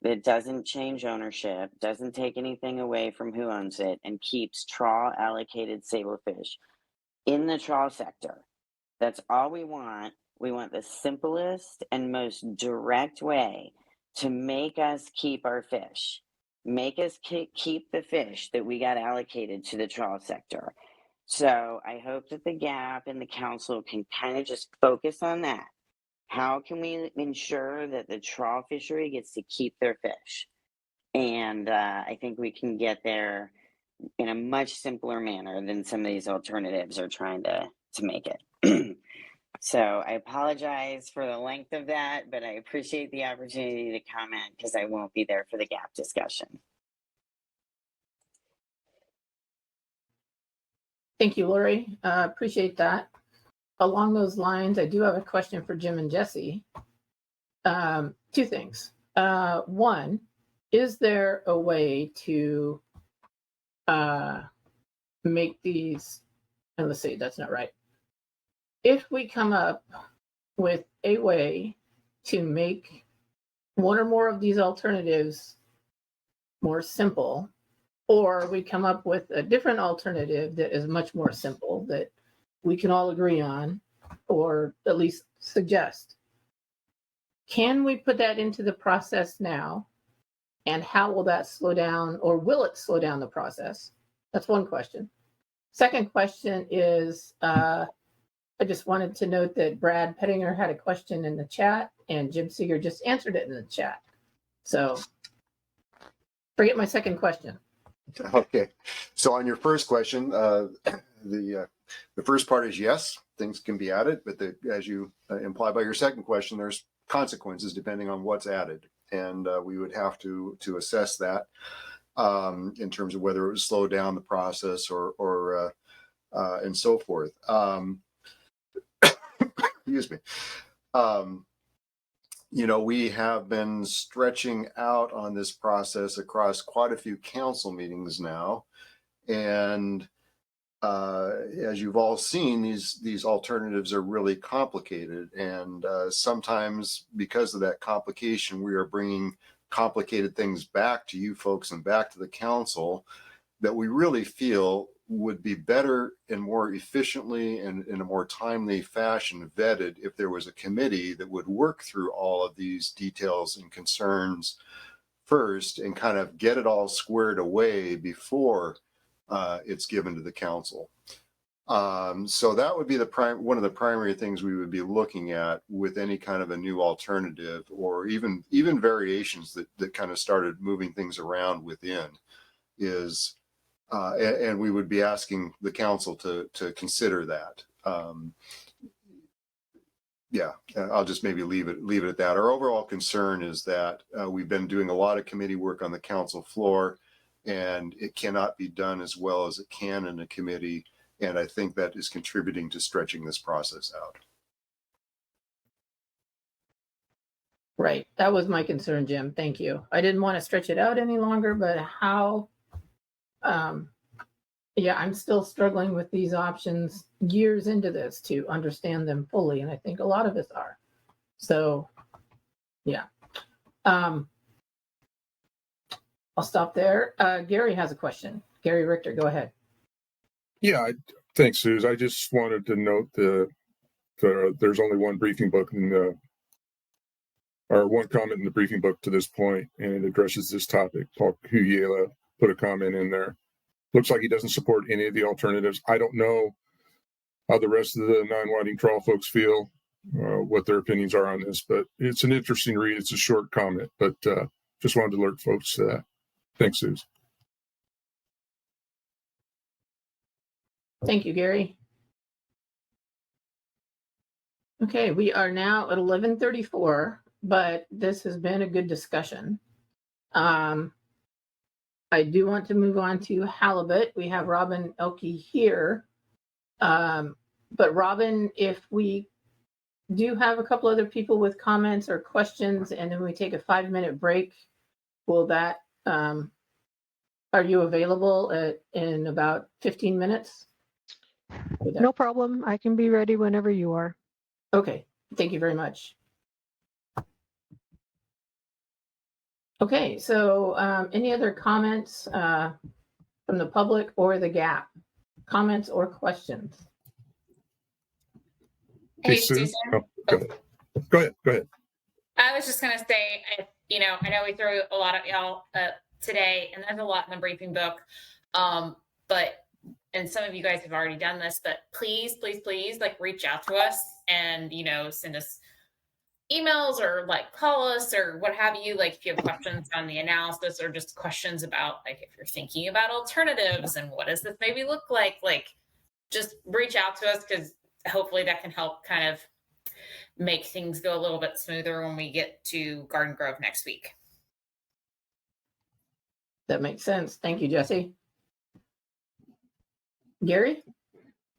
that doesn't change ownership, doesn't take anything away from who owns it, and keeps trawl allocated sablefish in the trawl sector. That's all we want. We want the simplest and most direct way to make us keep our fish, make us keep the fish that we got allocated to the trawl sector. So I hope that the GAP and the council can kind of just focus on that. How can we ensure that the trawl fishery gets to keep their fish? And I think we can get there in a much simpler manner than some of these alternatives are trying to make it. So I apologize for the length of that, but I appreciate the opportunity to comment because I won't be there for the GAP discussion. Thank you, Lori. Appreciate that. Along those lines, I do have a question for Jim and Jesse. 2 things. One, is there a way to make these, and let's see, that's not right. If we come up with a way to make one or more of these alternatives more simple, or we come up with a different alternative that is much more simple that we can all agree on, or at least suggest, can we put that into the process now? And how will that slow down, or will it slow down the process? That's one question. Second question is, I just wanted to note that Brad Pettinger had a question in the chat and Jim Seeger just answered it in the chat. So forget my second question. Okay. So on your first question, the first part is yes, things can be added, but as you imply by your second question, there's consequences depending on what's added. And we would have to assess that in terms of whether it would slow down the process or and so forth. Excuse me. We have been stretching out on this process across quite a few council meetings now. And as you've all seen, these alternatives are really complicated. And sometimes because of that complication, we are bringing complicated things back to you folks and back to the council that we really feel would be better and more efficiently and in a more timely fashion vetted if there was a committee that would work through all of these details and concerns first and kind of get it all squared away before it's given to the council. So that would be one of the primary things we would be looking at with any kind of a new alternative, or even variations that kind of started moving things around within, is and we would be asking the council to consider that. Yeah, I'll just maybe leave it at that. Our overall concern is that we've been doing a lot of committee work on the council floor, and it cannot be done as well as it can in a committee. And I think that is contributing to stretching this process out. Right. That was my concern, Jim. Thank you. I didn't want to stretch it out any longer, but how, yeah, I'm still struggling with these options years into this to understand them fully. And I think a lot of us are. So, yeah. I'll stop there. Gary has a question. Gary Richter, go ahead. Yeah, thanks, Suze. I just wanted to note there's only one briefing book or one comment in the briefing book to this point, and it addresses this topic. Paul Huyela put a comment in there. Looks like he doesn't support any of the alternatives. I don't know how the rest of the non-whiting trawl folks feel, what their opinions are on this, but it's an interesting read. It's a short comment, but just wanted to alert folks to that. Thanks, Suze. Thank you, Gary. Okay, we are now at 11:34, but this has been a good discussion. I do want to move on to halibut. We have Robin Elke here. But Robin, if we do have a couple other people with comments or questions, and then we take a 5-minute break, will that, are you available in about 15 minutes? No problem. I can be ready whenever you are. Okay, thank you very much. Okay, so any other comments from the public or the GAP? Comments or questions? Hey, Susan. Oh, go ahead. I was just going to say, I know we threw a lot at y'all today, and there's a lot in the briefing book. And some of you guys have already done this, but please, like reach out to us and, send us emails or like call us or what have you. Like if you have questions on the analysis or just questions about like if you're thinking about alternatives and what does this maybe look like just reach out to us, because hopefully that can help kind of make things go a little bit smoother when we get to Garden Grove next week. That makes sense. Thank you, Jesse. Gary?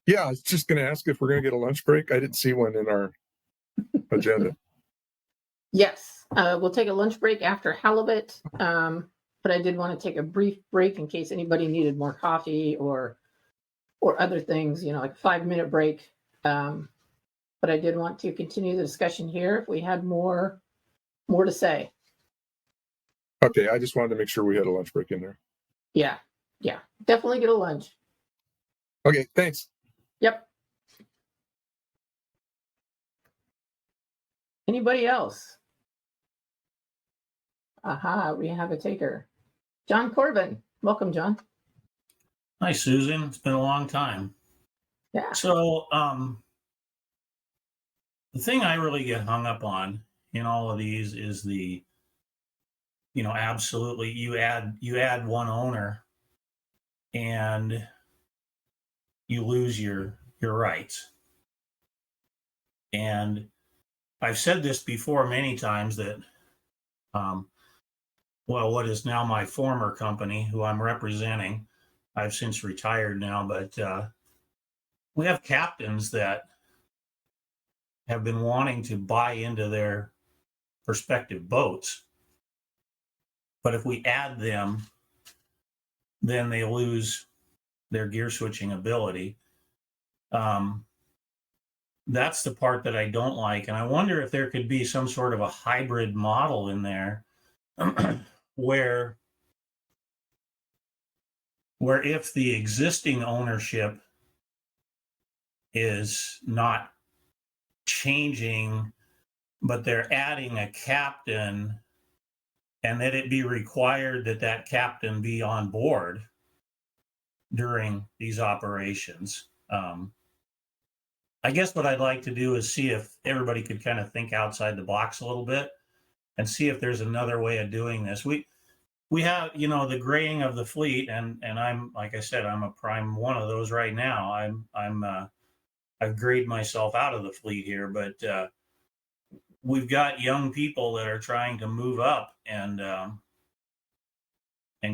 Yeah, I was just going to ask if we're going to get a lunch break. I didn't see one in our agenda. Yes, we'll take a lunch break after halibut, but I did want to take a brief break in case anybody needed more coffee or other things, like a 5-minute break. But I did want to continue the discussion here if we had more to say. Okay, I just wanted to make sure we had a lunch break in there. Yeah, definitely get a lunch. Okay, thanks. Yep. Anybody else? Aha, we have a taker. John Corbin. Welcome, John. Hi, Susan. It's been a long time. Yeah. So the thing I really get hung up on in all of these is the, absolutely you add one owner and you lose your rights. And I've said this before many times that, what is now my former company, who I'm representing, I've since retired now, but we have captains that have been wanting to buy into their prospective boats. But if we add them, then they lose their gear switching ability. That's the part that I don't like. And I wonder if there could be some sort of a hybrid model in there where if the existing ownership is not changing, but they're adding a captain, and that it be required that captain be on board during these operations. I guess what I'd like to do is see if everybody could kind of think outside the box a little bit and see if there's another way of doing this. we have, you know, the graying of the fleet, and I'm, like I said, I'm a prime one of those right now. I've grayed myself out of the fleet here, but we've got young people that are trying to move up and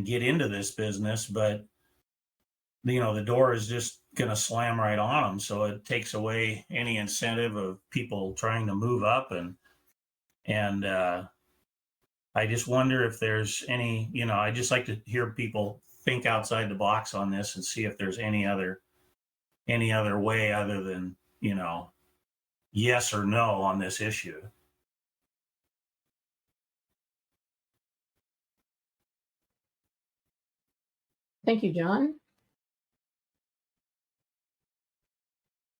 get into this business, but you know, the door is just going to slam right on them. So it takes away any incentive of people trying to move up. And I just wonder if there's any, you know, I just like to hear people think outside the box on this and see if there's any other way other than, you know, yes or no on this issue. Thank you, John.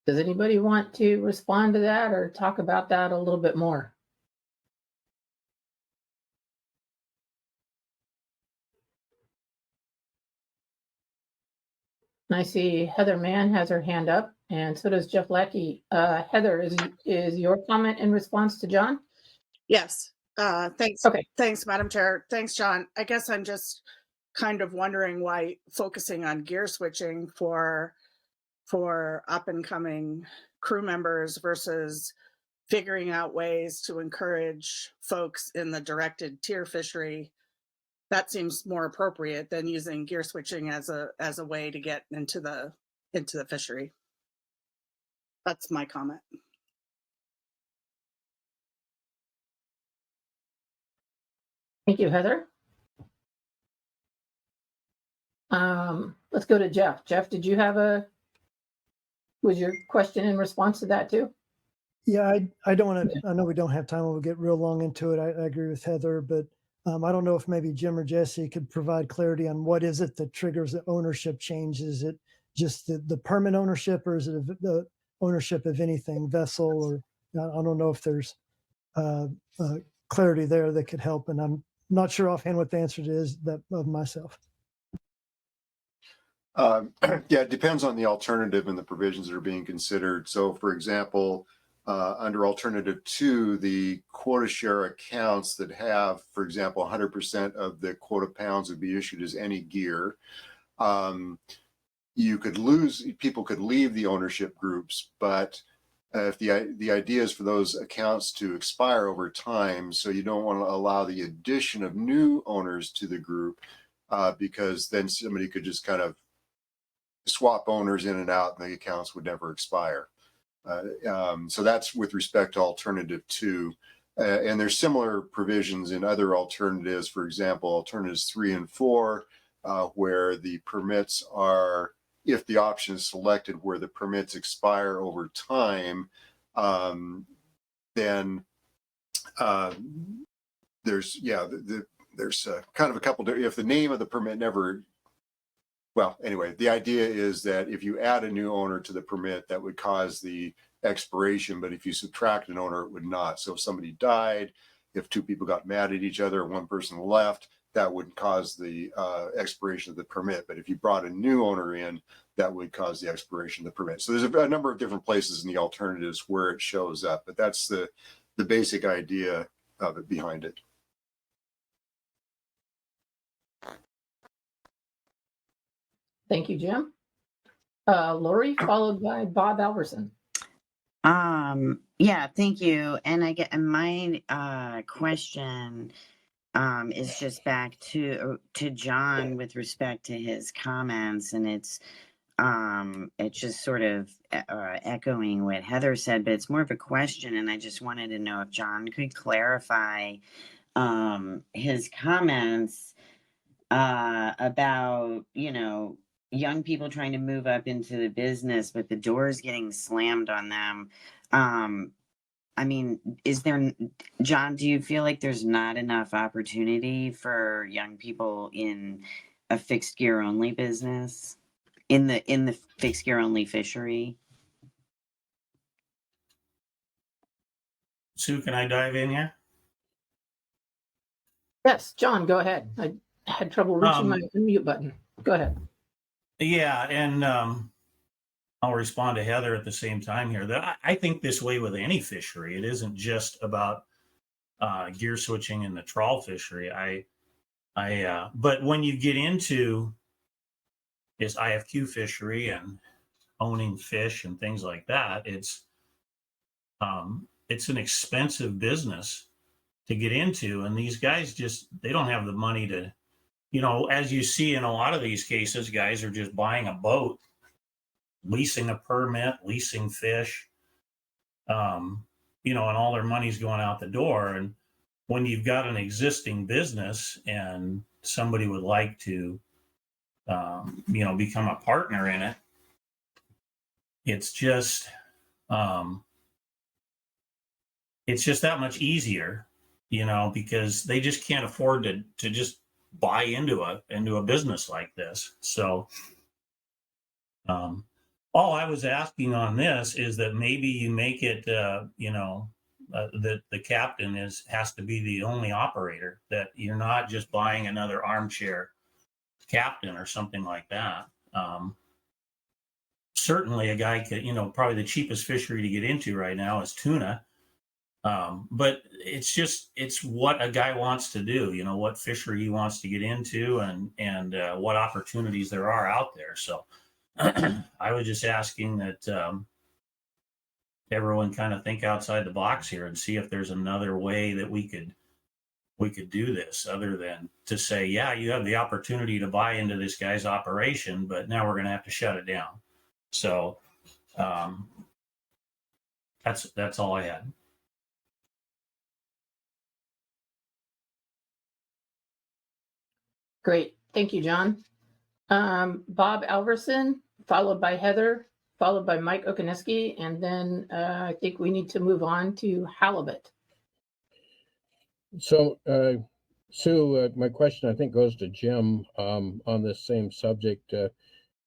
Does anybody want to respond to that or talk about that a little bit more? I see Heather Mann has her hand up, and so does Jeff Lackey. Heather, is your comment in response to John? Yes. Thanks. Okay. Thanks, Madam Chair. Thanks, John. I guess I'm just kind of wondering why focusing on gear switching for up and coming crew members versus figuring out ways to encourage folks in the directed tier fishery. That seems more appropriate than using gear switching as a way to get into the fishery. That's my comment. Thank you, Heather. Let's go to Jeff. Jeff, was your question in response to that too? Yeah, I don't want to, I know we don't have time. We'll get real long into it. I agree with Heather, but I don't know if maybe Jim or Jesse could provide clarity on what is it that triggers the ownership change. Is it just the permit ownership, or is it the ownership of anything, vessel, or I don't know if there's clarity there that could help. And I'm not sure offhand what the answer is that of myself. Yeah, it depends on the alternative and the provisions that are being considered. So, for example, under Alternative 2, the quota share accounts that have, for example, 100% of the quota pounds would be issued as any gear. You could people could leave the ownership groups, but if the idea is for those accounts to expire over time, so you don't want to allow the addition of new owners to the group, because then somebody could just kind of swap owners in and out and the accounts would never expire. So that's with respect to Alternative 2. And there's similar provisions in other alternatives, for example, Alternatives 3 and 4, where the permits are, if the option is selected where the permits expire over time, then there's kind of a couple, if the name of the permit never, well, anyway, the idea is that if you add a new owner to the permit, that would cause the expiration, but if you subtract an owner, it would not. So if somebody died, if two people got mad at each other, one person left, that would cause the expiration of the permit. But if you brought a new owner in, that would cause the expiration of the permit. So there's a number of different places in the alternatives where it shows up, but that's the basic idea of it behind it. Thank you, Jim. Lori, followed by Bob Alverson. Yeah, thank you. And my question is just back to John with respect to his comments, and it's just sort of echoing what Heather said, but it's more of a question, and I just wanted to know if John could clarify his comments about, young people trying to move up into the business, but the doors getting slammed on them. I mean, John, do you feel like there's not enough opportunity for young people in a fixed gear only business, in the fixed gear only fishery? Sue, can I dive in here? Yes, John, go ahead. I had trouble reaching my unmute button. Go ahead. Yeah, and I'll respond to Heather at the same time here. I think this way with any fishery. It isn't just about gear switching in the trawl fishery. But when you get into this IFQ fishery and owning fish and things like that, it's an expensive business to get into, and these guys they don't have the money to, as you see in a lot of these cases, guys are just buying a boat, leasing a permit, leasing fish, and all their money's going out the door. And when you've got an existing business and somebody would like to, become a partner in it, it's just that much easier, because they just can't afford to just buy into a business like this. So, all I was asking on this is that maybe you make it, that the captain has to be the only operator, that you're not just buying another armchair captain or something like that. Certainly a guy could, probably the cheapest fishery to get into right now is tuna. But it's what a guy wants to do, what fishery he wants to get into and what opportunities there are out there. So I was just asking that everyone kind of think outside the box here and see if there's another way that we could do this other than to say, yeah, you have the opportunity to buy into this guy's operation, but now we're going to have to shut it down. So that's all I had. Great. Thank you, John. Bob Alverson, followed by Heather, followed by Mike Okoniewski, and then I think we need to move on to halibut. So, Sue, my question I think goes to Jim on this same subject.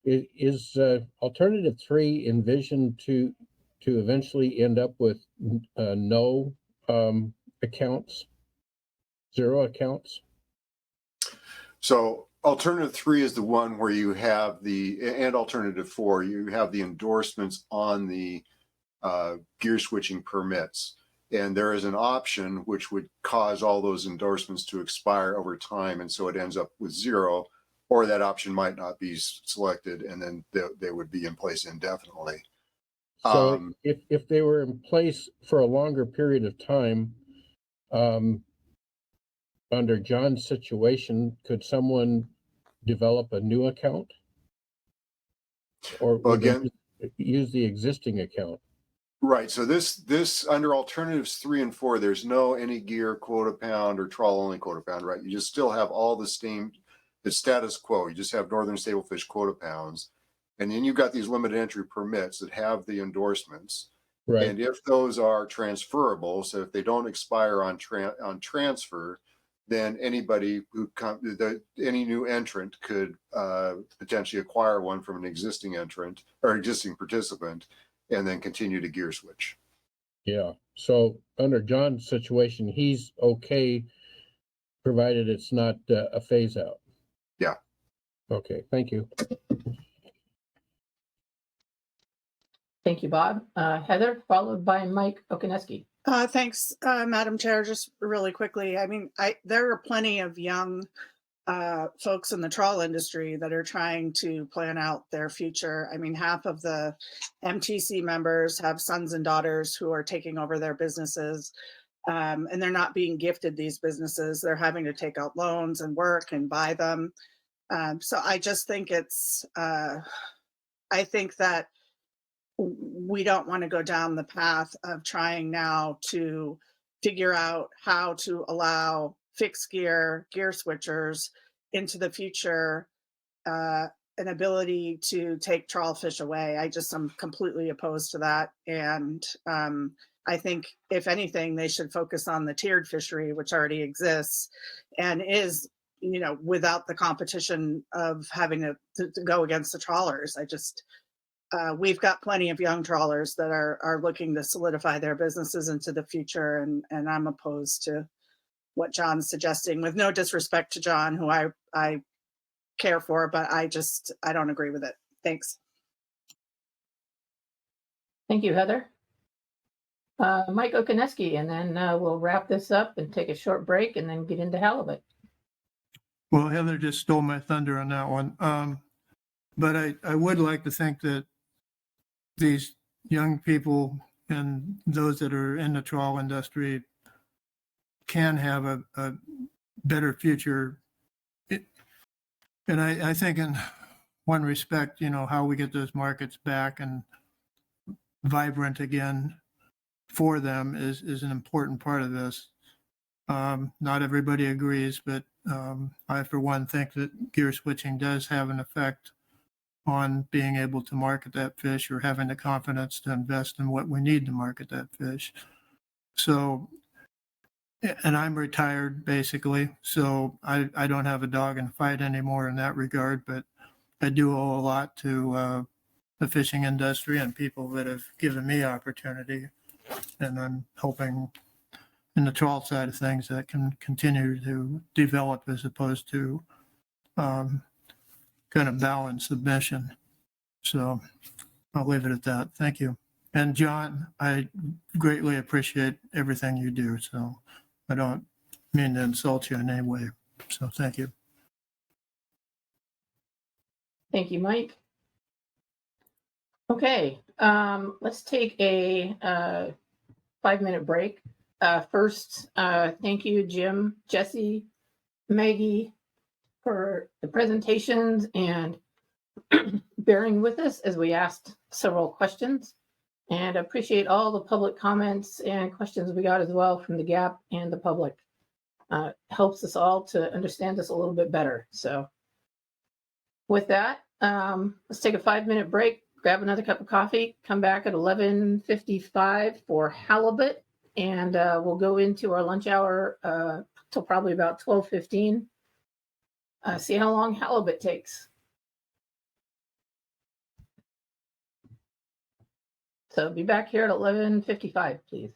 Is alternative 3 envisioned to eventually end up with no accounts, 0 accounts? So alternative 3 is the one where you have and alternative 4, you have the endorsements on the gear switching permits. And there is an option which would cause all those endorsements to expire over time. And so it ends up with 0, or that option might not be selected, and then they would be in place indefinitely. So if they were in place for a longer period of time, under John's situation, could someone develop a new account? Or again, use the existing account? Right. So this under alternatives 3 and 4, there's no any gear quota pound or trawl only quota pound, right? You just still have all the status quo. You just have northern stablefish quota pounds. And then you've got these limited entry permits that have the endorsements. Right. And if those are transferable, so if they don't expire on transfer, then anybody any new entrant could potentially acquire one from an existing entrant or existing participant and then continue to gear switch. Yeah. So under John's situation, he's okay, provided it's not a phase out. Yeah. Okay. Thank you. Thank you, Bob. Heather, followed by Mike Okoniewski. Thanks, Madam Chair. Just really quickly, I mean, there are plenty of young folks in the trawl industry that are trying to plan out their future. I mean, half of the MTC members have sons and daughters who are taking over their businesses, and they're not being gifted these businesses. They're having to take out loans and work and buy them. So I just think I think that we don't want to go down the path of trying now to figure out how to allow fixed gear switchers into the future an ability to take trawl fish away. I'm completely opposed to that. And I think if anything, they should focus on the tiered fishery, which already exists and is, without the competition of having to go against the trawlers. We've got plenty of young trawlers that are looking to solidify their businesses into the future, and I'm opposed to what John's suggesting, with no disrespect to John, who I care for, but I don't agree with it. Thanks. Thank you, Heather. Mike Okoniewski, and then we'll wrap this up and take a short break and then get into halibut. Well, Heather just stole my thunder on that one. But I would like to think that these young people and those that are in the trawl industry can have a better future. And I think in one respect, how we get those markets back and vibrant again for them is an important part of this. Not everybody agrees, but I, for one, think that gear switching does have an effect on being able to market that fish or having the confidence to invest in what we need to market that fish. So, and I'm retired basically, so I don't have a dog in the fight anymore in that regard, but I do owe a lot to the fishing industry and people that have given me opportunity. And I'm hoping in the trawl side of things that can continue to develop as opposed to kind of balance the mission. So I'll leave it at that. Thank you. And John, I greatly appreciate everything you do. So I don't mean to insult you in any way. So thank you. Thank you, Mike. Okay, let's take a 5-minute break. First, thank you, Jim, Jesse, Maggie, for the presentations and bearing with us as we asked several questions. And appreciate all the public comments and questions we got as well from the GAP and the public. Helps us all to understand this a little bit better. So with that, let's take a 5-minute break, grab another cup of coffee, come back at 11:55 for halibut, and we'll go into our lunch hour till probably about 12:15. See how long halibut takes. So be back here at 11:55, please.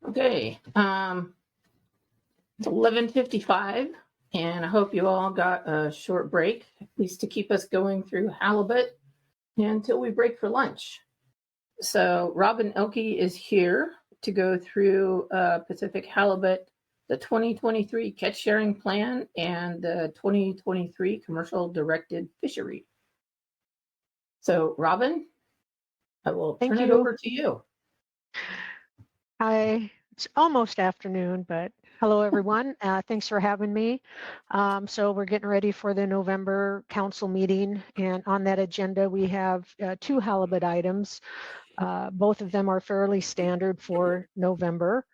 Okay, it's 11:55, and I hope you all got a short break, at least to keep us going through halibut until we break for lunch. So Robin Elke is here to go through Pacific Halibut, the 2023 catch sharing plan, and the 2023 commercial directed fishery. So Robin, I will turn it over to you. Hi, it's almost afternoon, but hello everyone. Thanks for having me. So we're getting ready for the November council meeting, and on that agenda we have 2 halibut items. Both of them are fairly standard for November.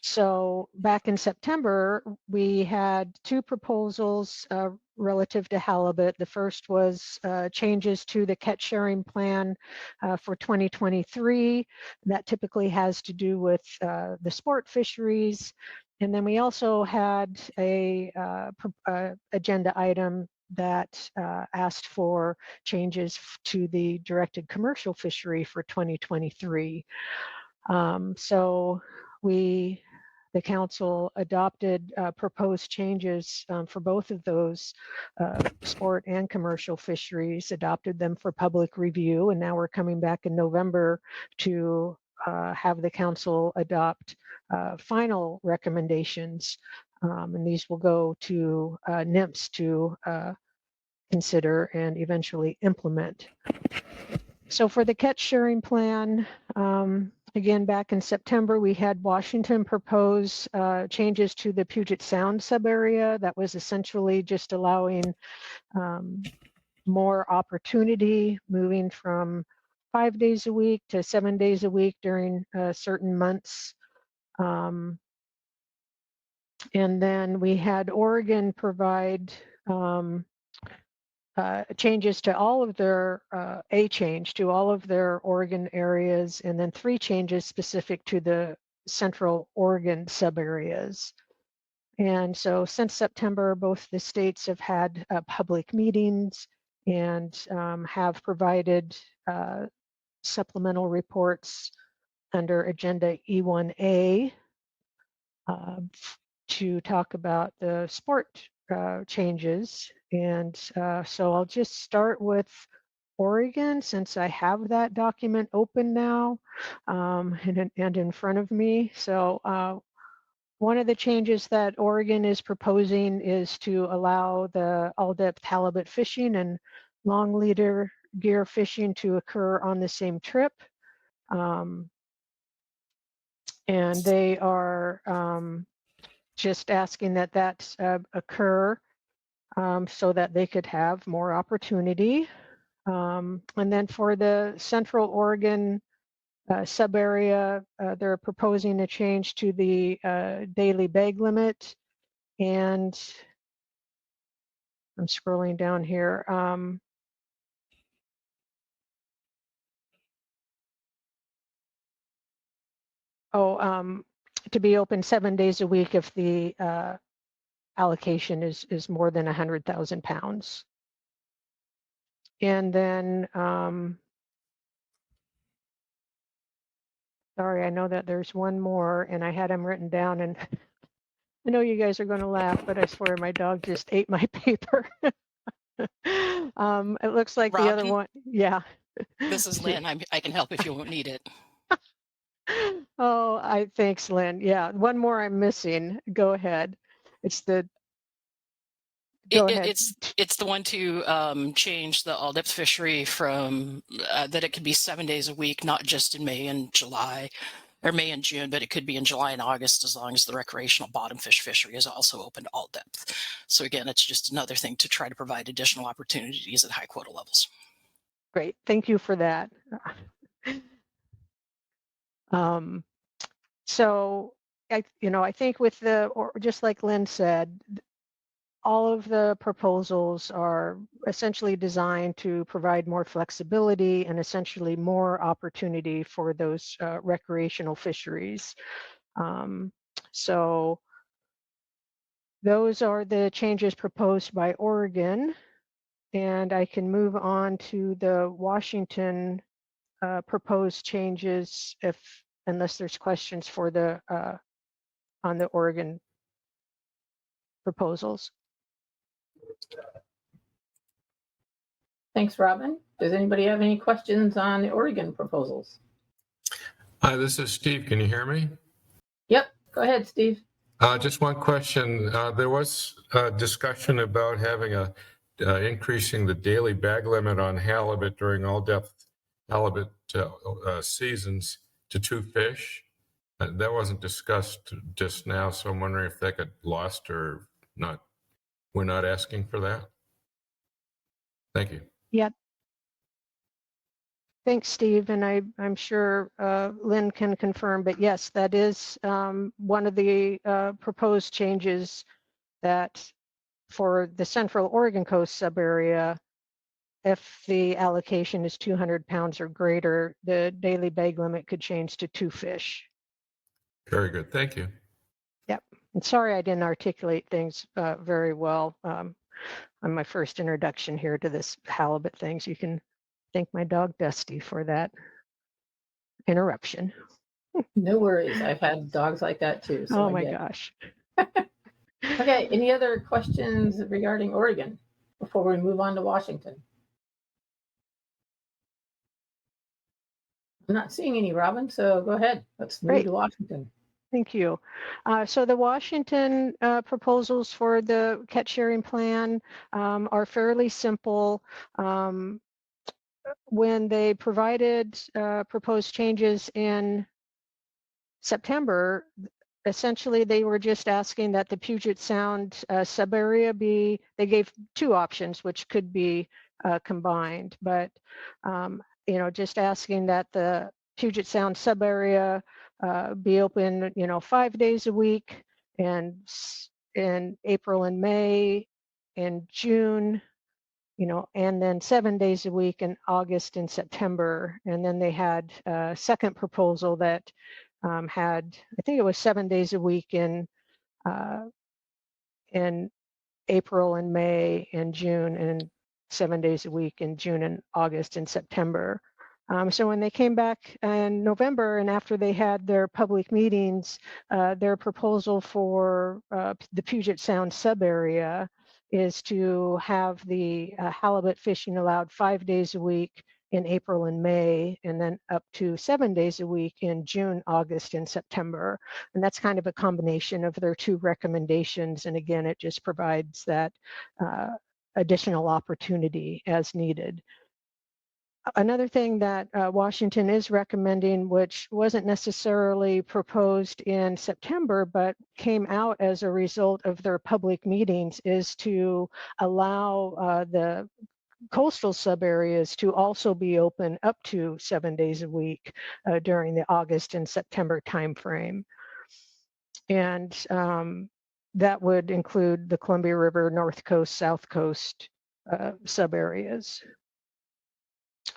So back in September, we had 2 proposals relative to halibut. The first was changes to the catch sharing plan for 2023. That typically has to do with the sport fisheries. And then we also had a agenda item that asked for changes to the directed commercial fishery for 2023. So the council adopted proposed changes for both of those sport and commercial fisheries, adopted them for public review, and now we're coming back in November to have the council adopt final recommendations. And these will go to NIMS to consider and eventually implement. So for the catch sharing plan, again, back in September, we had Washington propose changes to the Puget Sound subarea. That was essentially just allowing more opportunity, moving from 5 days a week to 7 days a week during certain months. And then we had Oregon provide changes to all of their, a change to all of their Oregon areas, and then 3 changes specific to the Central Oregon subareas. And so since September, both the states have had public meetings and have provided supplemental reports under Agenda E1A to talk about the sport changes. And so I'll just start with Oregon, since I have that document open now and in front of me. So one of the changes that Oregon is proposing is to allow the all-depth halibut fishing and long leader gear fishing to occur on the same trip. And they are just asking that that occur so that they could have more opportunity. And then for the Central Oregon subarea, they're proposing a change to the daily bag limit. And I'm scrolling down here. To be open 7 days a week if the allocation is more than 100,000 pounds. And then, sorry, I know that there's one more and I had them written down, and I know you guys are going to laugh, but I swear my dog just ate my paper. It looks like the other Robin? one. Yeah. This is Lynn. I can help if you won't need it. Oh, thanks, Lynn. Yeah, one more I'm missing. Go ahead. It's the. Go ahead. It's the one to change the all depth fishery from that it could be 7 days a week, not just in May and July or May and June, but it could be in July and August as long as the recreational bottom fish fishery is also open to all depth. So again, it's just another thing to try to provide additional opportunities at high quota levels. Great, thank you for that. So I think with just like Lynn said, all of the proposals are essentially designed to provide more flexibility and essentially more opportunity for those recreational fisheries. So those are the changes proposed by Oregon, and I can move on to the Washington proposed changes if unless there's questions for the on the Oregon proposals. Thanks, Robin. Does anybody have any questions on the Oregon proposals? Hi, this is Steve. Can you hear me? Yep, go ahead, Steve. Just one question. There was a discussion about having increasing the daily bag limit on halibut during all depth halibut seasons to 2 fish. That wasn't discussed just now, so I'm wondering if that got lost or not. We're not asking for that. Thank you. Yep. Thanks, Steve. And I'm sure Lynn can confirm, but yes, that is one of the proposed changes that for the Central Oregon Coast subarea, if the allocation is 200 pounds or greater, the daily bag limit could change to 2 fish. Very good. Thank you. Yep. And sorry I didn't articulate things very well on my first introduction here to this halibut things. You can thank my dog Dusty for that interruption. No worries. I've had dogs like that too. So Oh I my get it. gosh. Okay, any other questions regarding Oregon before we move on to Washington? I'm not seeing any, Robin, so go ahead. Let's move Great. to Washington. Thank you. So the Washington proposals for the catch sharing plan are fairly simple. When they provided proposed changes in September, essentially they were just asking that the Puget Sound subarea be, they gave 2 options which could be combined, but just asking that the Puget Sound subarea be open 5 days a week, and in April and May and June, and then 7 days a week in August and September. And then they had a second proposal that had, I think it was 7 days a week in April and May and June, and 7 days a week in June and August and September. So when they came back in November and after they had their public meetings, their proposal for the Puget Sound subarea is to have the halibut fishing allowed 5 days a week in April and May, and then up to 7 days a week in June, August, and September. And that's kind of a combination of their 2 recommendations. And again, it just provides that additional opportunity as needed. Another thing that Washington is recommending, which wasn't necessarily proposed in September, but came out as a result of their public meetings, is to allow the coastal subareas to also be open up to 7 days a week during the August and September timeframe. And that would include the Columbia River, North Coast, South Coast subareas.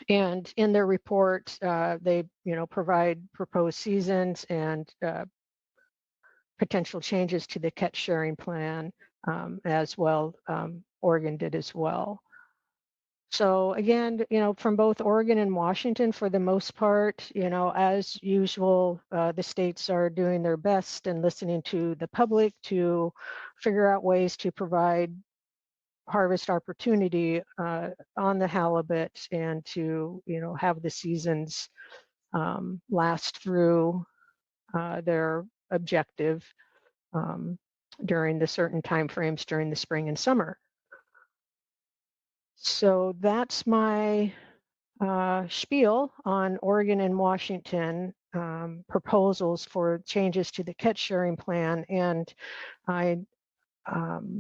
And in their report, they provide proposed seasons and potential changes to the catch sharing plan as well. Oregon did as well. So again, from both Oregon and Washington, for the most part, as usual, the states are doing their best and listening to the public to figure out ways to provide harvest opportunity on the halibut, and to have the seasons last through their objective during the certain timeframes during the spring and summer. So that's my spiel on Oregon and Washington proposals for changes to the catch sharing plan. And I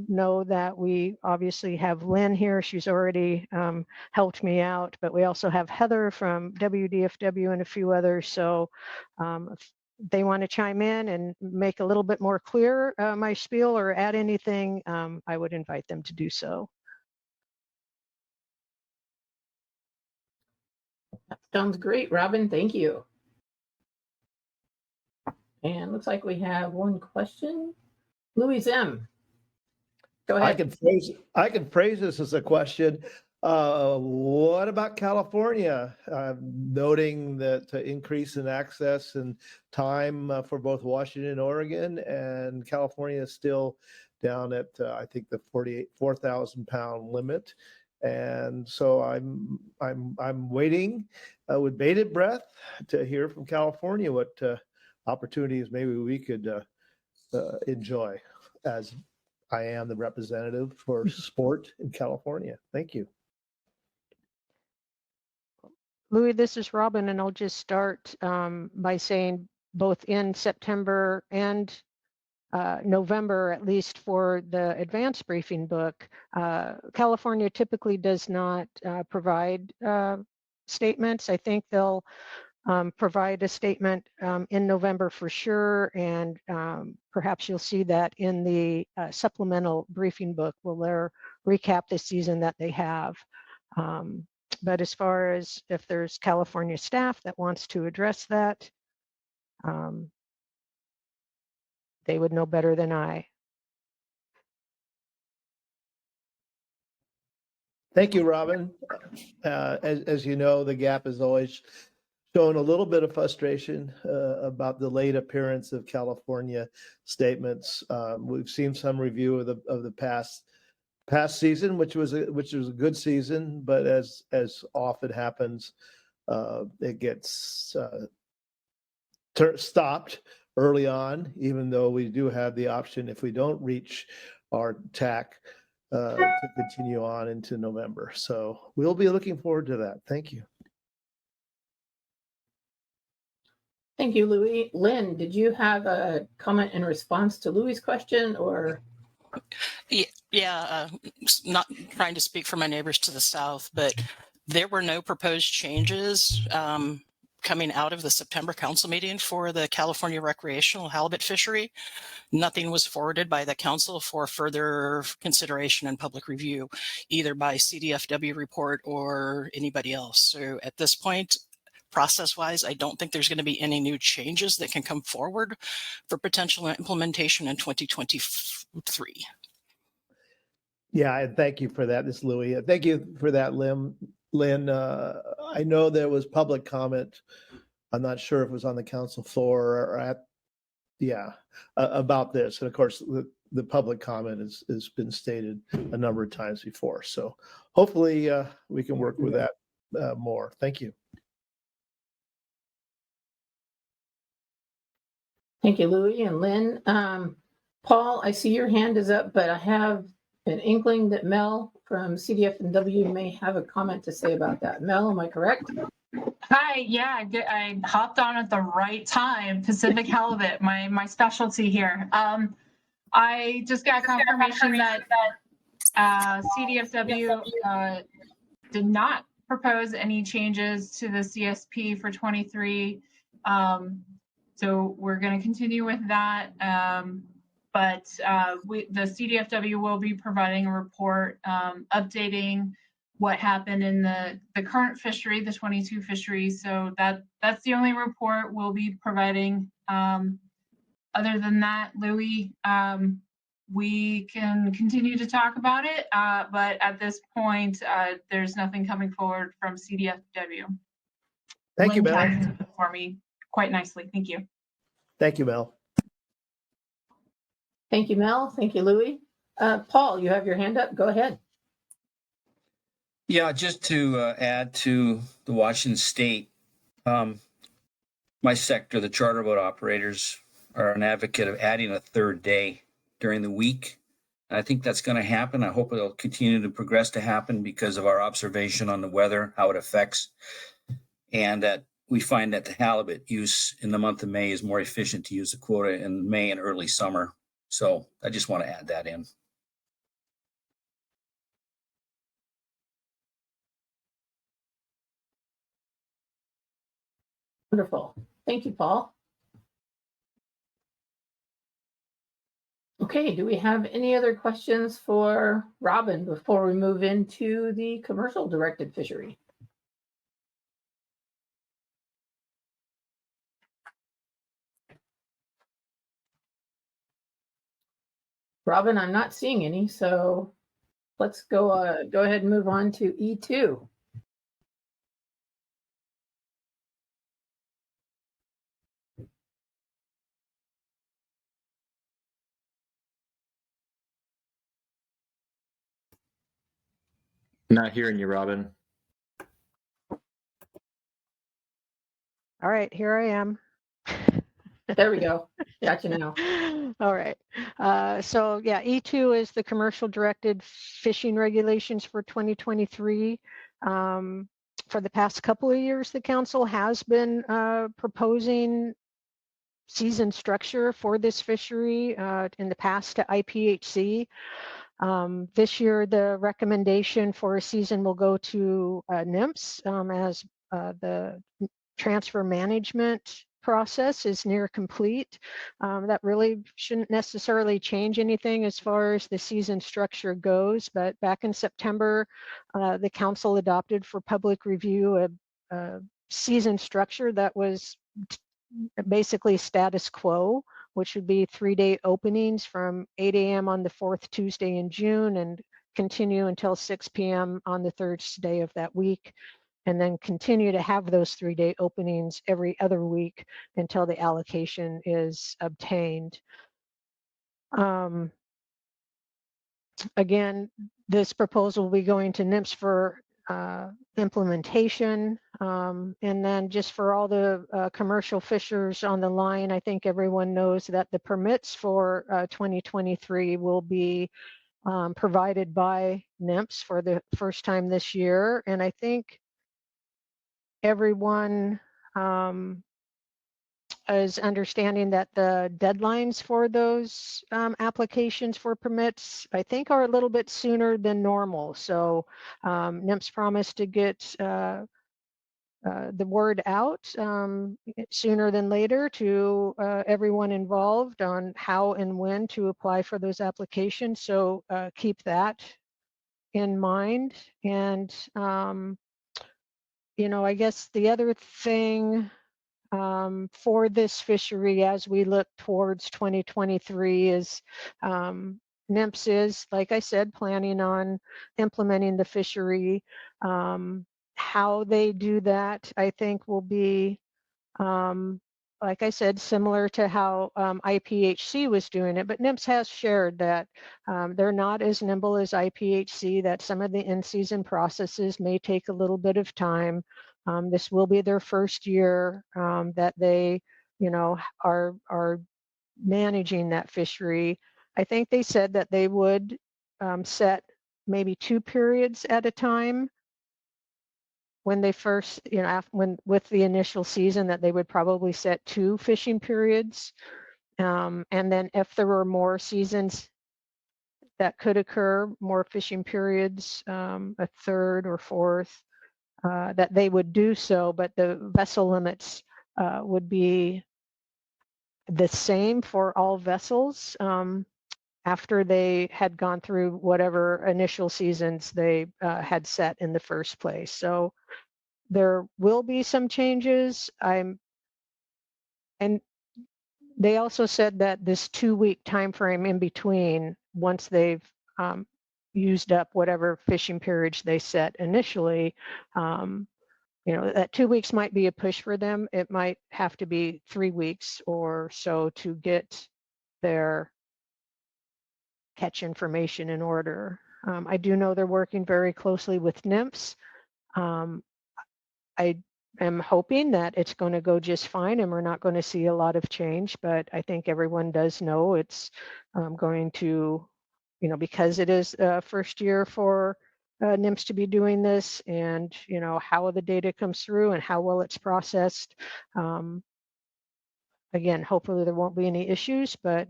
know that we obviously have Lynn here. She's already helped me out, but we also have Heather from WDFW and a few others. So if they want to chime in and make a little bit more clear my spiel or add anything, I would invite them to do so. That sounds great, Robin. Thank you. And looks like we have one question. Louis M. Go ahead. I can phrase this as a question. What about California? Noting that increase in access and time for both Washington and Oregon, and California is still down at I think the 4,000 pound limit. And so I'm waiting with bated breath to hear from California what opportunities maybe we could enjoy, as I am the representative for sport in California. Thank you. Louis, this is Robin, and I'll just start by saying both in September and November, at least for the advanced briefing book, California typically does not provide statements. I think they'll provide a statement in November for sure, and perhaps you'll see that in the supplemental briefing book where they'll recap the season that they have. But as far as if there's California staff that wants to address that, they would know better than I. Thank you, Robin. As you know, the GAP has always shown a little bit of frustration about the late appearance of California statements. We've seen some review of the past season, which was a good season, but as often happens, it gets stopped early on, even though we do have the option, if we don't reach our TAC, to continue on into November. So we'll be looking forward to that. Thank you. Thank you, Louis. Lynn, did you have a comment in response to Louis' question, or? Not trying to speak for my neighbors to the south, but there were no proposed changes coming out of the September council meeting for the California recreational halibut fishery. Nothing was forwarded by the council for further consideration and public review, either by CDFW report or anybody else. So at this point, process-wise, I don't think there's going to be any new changes that can come forward for potential implementation in 2023. Yeah, and thank you for that. This is Louis. Thank you for that, Lynn. I know there was public comment. I'm not sure if it was on the council floor or about this. And of course, the public comment has been stated a number of times before. So hopefully we can work with that more. Thank you. Thank you, Louis and Lynn. Paul, I see your hand is up, but I have an inkling that Mel from CDF&W may have a comment to say about that. Mel, am I correct? Hi, yeah, I hopped on at the right time. Pacific halibut, my specialty here. I just got confirmation that CDFW did not propose any changes to the CSP for 23. So we're going to continue with that. But the CDFW will be providing a report updating what happened in the current fishery, the 22 fishery. So that's the only report we'll be providing. Other than that, Louis, we can continue to talk about it, but at this point, there's nothing coming forward from CDFW. Thank you, Mel. For me quite nicely. Thank you. Thank you, Mel. Thank you, Mel. Thank you, Louis. Paul, you have your hand up. Go ahead. Yeah, just to add to the Washington State, my sector, the charter boat operators, are an advocate of adding a third day during the week. I think that's going to happen. I hope it'll continue to progress to happen because of our observation on the weather, how it affects, and that we find that the halibut use in the month of May is more efficient to use the quota in May and early summer. So I just want to add that in. Wonderful. Thank you, Paul. Okay, do we have any other questions for Robin before we move into the commercial directed fishery? Robin, I'm not seeing any, so let's go ahead and move on to E2. Not hearing you, Robin. All right, here I am. There we go. Gotcha now. All right. So yeah, E2 is the commercial directed fishing regulations for 2023. For the past couple of years, the council has been proposing season structure for this fishery in the past to IPHC. This year, the recommendation for a season will go to NIMS as the transfer management process is near complete. That really shouldn't necessarily change anything as far as the season structure goes, but back in September, the council adopted for public review a season structure that was basically status quo, which would be 3-day openings from 8 a.m. on the 4th Tuesday in June and continue until 6 p.m. on the 3rd day of that week, and then continue to have those 3-day openings every other week until the allocation is obtained. Again, this proposal will be going to NIMS for implementation. And then just for all the commercial fishers on the line, I think everyone knows that the permits for 2023 will be provided by NIMS for the first time this year. And I think everyone is understanding that the deadlines for those applications for permits, I think, are a little bit sooner than normal. So NIMS promised to get the word out sooner than later to everyone involved on how and when to apply for those applications. So keep that in mind. And, you know, I guess the other thing for this fishery as we look towards 2023 is NIMS is, like I said, planning on implementing the fishery. How they do that, I think, will be, like I said, similar to how IPHC was doing it, but NIMS has shared that they're not as nimble as IPHC, that some of the in-season processes may take a little bit of time. This will be their first year that they, you know, are managing that fishery. I think they said that they would set maybe 2 periods at a time when they first, you know, when with the initial season, that they would probably set 2 fishing periods. And then if there were more seasons that could occur, more fishing periods, a 3rd or 4th, that they would do so, but the vessel limits would be the same for all vessels after they had gone through whatever initial seasons they had set in the first place. So there will be some changes. And they also said that this 2-week time frame in between, once they've used up whatever fishing periods they set initially, you know, that 2 weeks might be a push for them. It might have to be 3 weeks or so to get their catch information in order. I do know they're working very closely with NIMS. I am hoping that it's going to go just fine and we're not going to see a lot of change, but I think everyone does know it's going to, you know, because it is first year for NIMS to be doing this, and, you know, how the data comes through and how well it's processed. Again, hopefully there won't be any issues, but,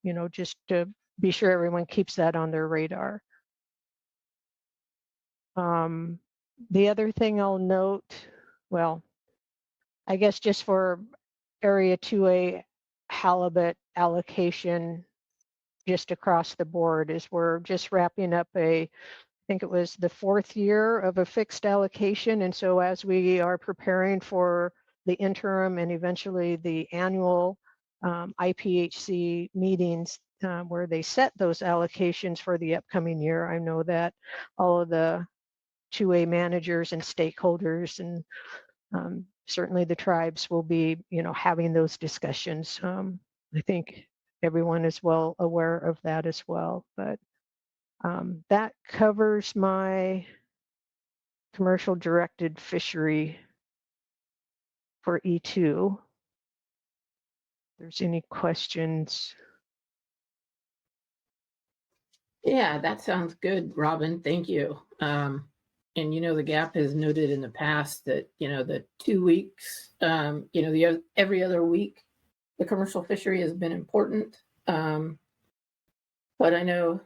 you know, just to be sure everyone keeps that on their radar. The other thing I'll note, well, I guess just for Area 2A halibut allocation just across the board, is we're just wrapping up I think it was the 4th year of a fixed allocation. And so as we are preparing for the interim and eventually the annual IPHC meetings, where they set those allocations for the upcoming year. I know that all of the 2A managers and stakeholders and certainly the tribes will be, having those discussions. I think everyone is well aware of that as well, but that covers my commercial directed fishery for E2. If there's any questions. Yeah, that sounds good, Robin. Thank you. And the gap has noted in the past that the 2 weeks, the every other week, the commercial fishery has been important. But I know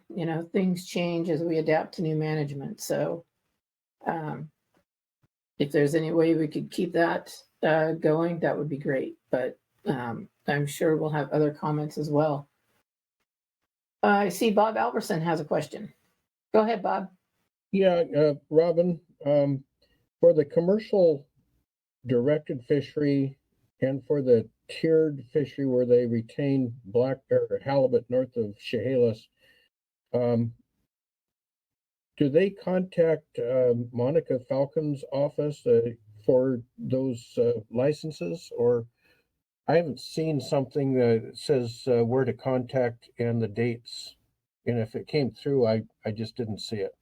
things change as we adapt to new management. So if there's any way we could keep that going, that would be great. But I'm sure we'll have other comments as well. I see Bob Alberson has a question. Go ahead, Bob. Yeah, Robin, for the commercial directed fishery and for the tiered fishery where they retain black or halibut north of Chehalis, do they contact Monica Falcon's office for those licenses? Or I haven't seen something that says where to contact and the dates. And if it came through, I just didn't see it.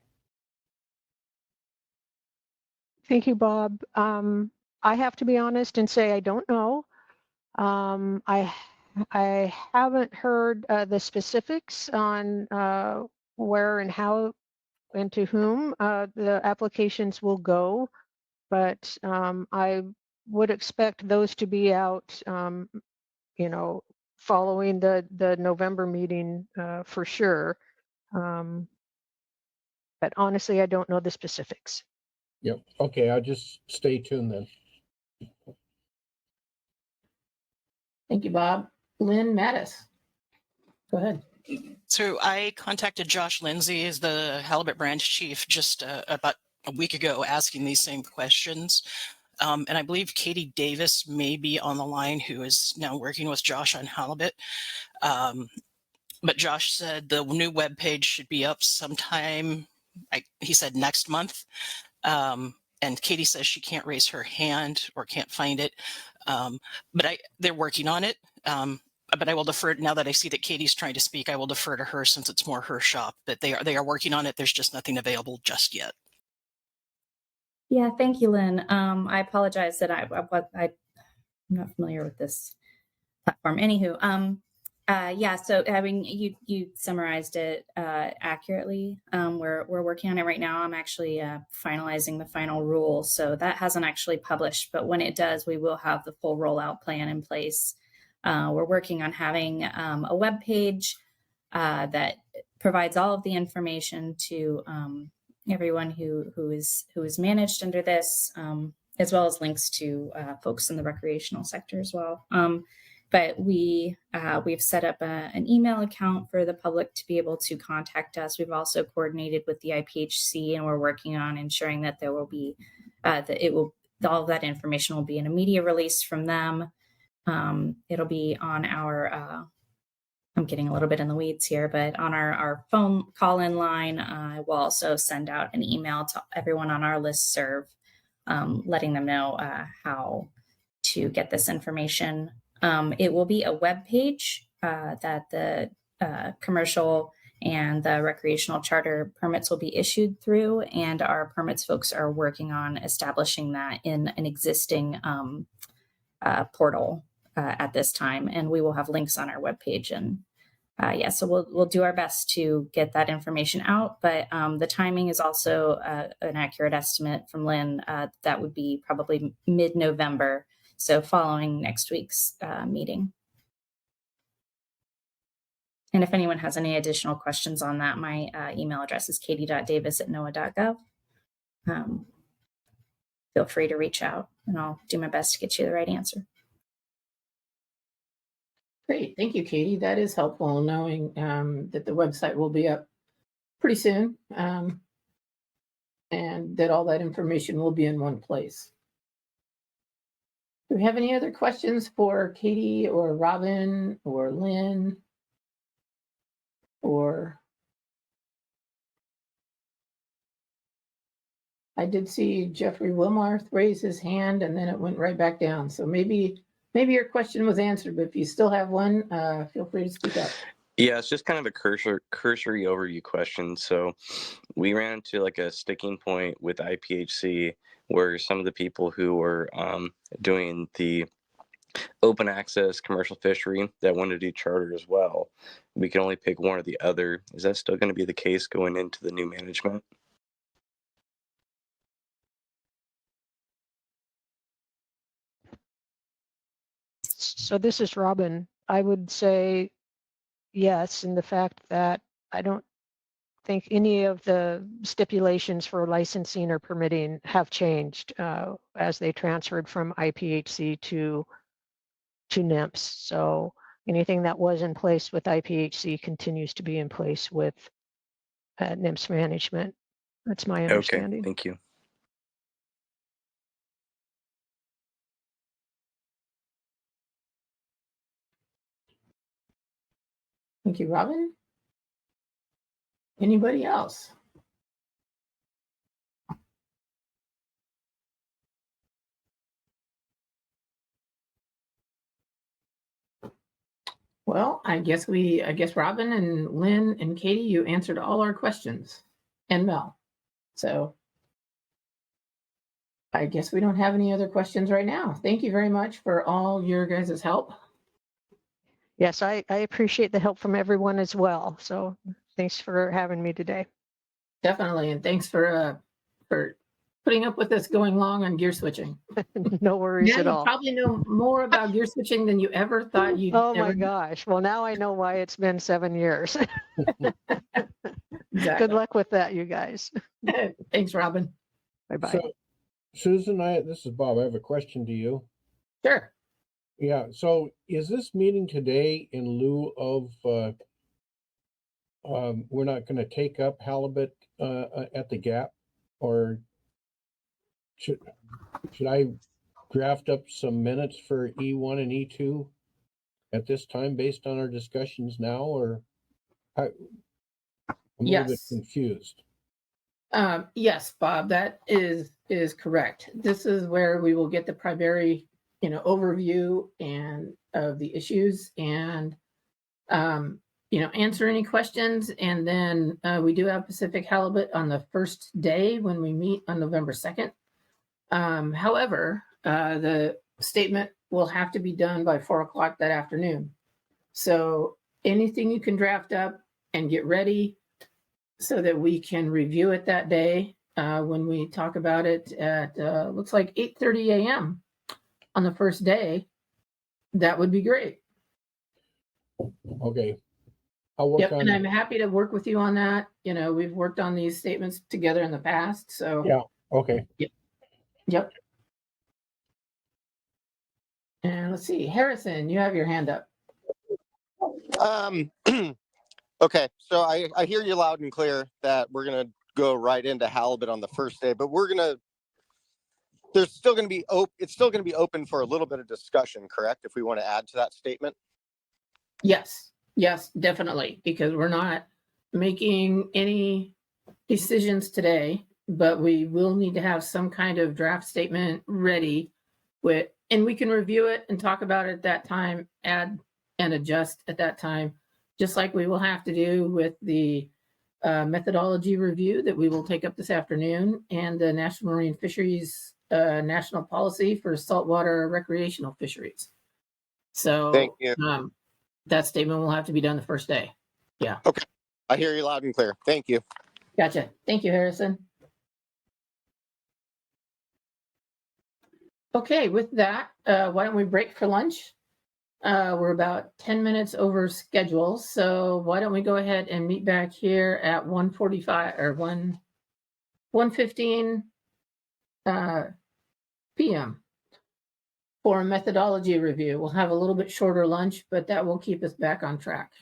Thank you, Bob. I have to be honest and say I don't know. I haven't heard the specifics on where and how and to whom the applications will go, but I would expect those to be out, following the November meeting for sure. But honestly, I don't know the specifics. Yep. Okay, I'll just stay tuned then. Thank you, Bob. Lynn Mattis. Go ahead. So I contacted Josh Lindsay as the halibut branch chief just about a week ago asking these same questions. And I believe Katie Davis may be on the line, who is now working with Josh on halibut. But Josh said the new webpage should be up sometime, he said next month. And Katie says she can't raise her hand or can't find it. But they're working on it. But I will defer, now that I see that Katie's trying to speak, I will defer to her since it's more her shop. But they are working on it. There's just nothing available just yet. Yeah, thank you, Lynn. I I'm not familiar with this platform. Anywho, yeah. So I mean, you summarized it accurately. We're working on it right now. I'm actually finalizing the final rule, so that hasn't actually published. But when it does, we will have the full rollout plan in place. We're working on having a web page that provides all of the information to everyone who is managed under this, as well as links to folks in the recreational sector as well. But we've set up an email account for the public to be able to contact us. We've also coordinated with the IPHC, and we're working on ensuring that there will be all of that information will be in a media release from them. It'll be on our I'm getting a little bit in the weeds here, but on our phone call-in line, we'll also send out an email to everyone on our listserv, letting them know how to get this information. It will be a web page that the commercial and the recreational charter permits will be issued through, and our permits folks are working on establishing that in an existing portal at this time, and we will have links on our webpage. And yeah, so we'll do our best to get that information out, but the timing is also an accurate estimate from Lynn. That would be probably mid-November, so following next week's meeting. And if anyone has any additional questions on that, my email address is katie.davis@noaa.gov. Feel free to reach out, and I'll do my best to get you the right answer. Great. Thank you, Katie. That is helpful, knowing that the website will be up pretty soon, and that all that information will be in one place. Do we have any other questions for Katie or Robin or Lynn? Or I did see Jeffrey Wilmarth raise his hand and then it went right back down. So maybe your question was answered, but if you still have one, feel free to speak up. Yeah, it's just kind of a cursory overview question. So we ran into like a sticking point with IPHC where some of the people who were doing the open access commercial fishery that wanted to do charter as well, we can only pick one or the other. Is that still going to be the case going into the new management? So this is Robin. I would say yes, in the fact that I don't think any of the stipulations for licensing or permitting have changed as they transferred from IPHC to NIMS. So anything that was in place with IPHC continues to be in place with NIMS management. That's my understanding. Okay, thank you. Thank you, Robin. Anybody else? Well, I guess Robin and Lynn and Katie, you answered all our questions, and Mel. So I guess we don't have any other questions right now. Thank you very much for all your guys' help. Yes, I appreciate the help from everyone as well. So thanks for having me today. Definitely, and thanks for putting up with us going long on gear switching. No worries Now at you all. probably know more about gear switching than you ever thought you'd Oh ever my gosh. Well, now I know why it's been 7 years. Exactly. Good luck with that, you guys. Thanks, Robin. Bye-bye. So, Susan, this is Bob. I have a question to you. Sure. Yeah. So, is this meeting today in lieu of we're not going to take up halibut at the gap, or should I draft up some minutes for E1 and E2 at this time based on our discussions now, or I'm a little bit Yes. confused. Yes, Bob, that is correct. This is where we will get the primary, overview and of the issues and, answer any questions. And then we do have Pacific halibut on the first day when we meet on November 2nd. However, the statement will have to be done by 4 o'clock that afternoon. So anything you can draft up and get ready so that we can review it that day when we talk about it at looks like 8:30 a.m. on the first day, that would be great. Okay. I'll work on and I'm happy to work with you on that. We've worked on these statements together in the past. So yeah. Okay. Yep. And let's see, Harrison, you have your hand up. Okay, so I hear you loud and clear that we're gonna go right into halibut on the first day, but it's still gonna be open for a little bit of discussion, correct? If we want to add to that statement. Yes, definitely, because we're not making any decisions today, but we will need to have some kind of draft statement ready and we can review it and talk about it at that time, add and adjust at that time, just like we will have to do with the methodology review that we will take up this afternoon and the National Marine Fisheries National Policy for Saltwater Recreational Fisheries. So Thank you. That statement will have to be done the first day. Yeah. Okay. I hear you loud and clear. Thank you. Gotcha. Thank you, Harrison. Okay, with that, why don't we break for lunch? We're about 10 minutes over schedule, so why don't we go ahead and meet back here at 1:45 or 1:15 p.m. for a methodology review. We'll have a little bit shorter lunch, but that will keep us back on track.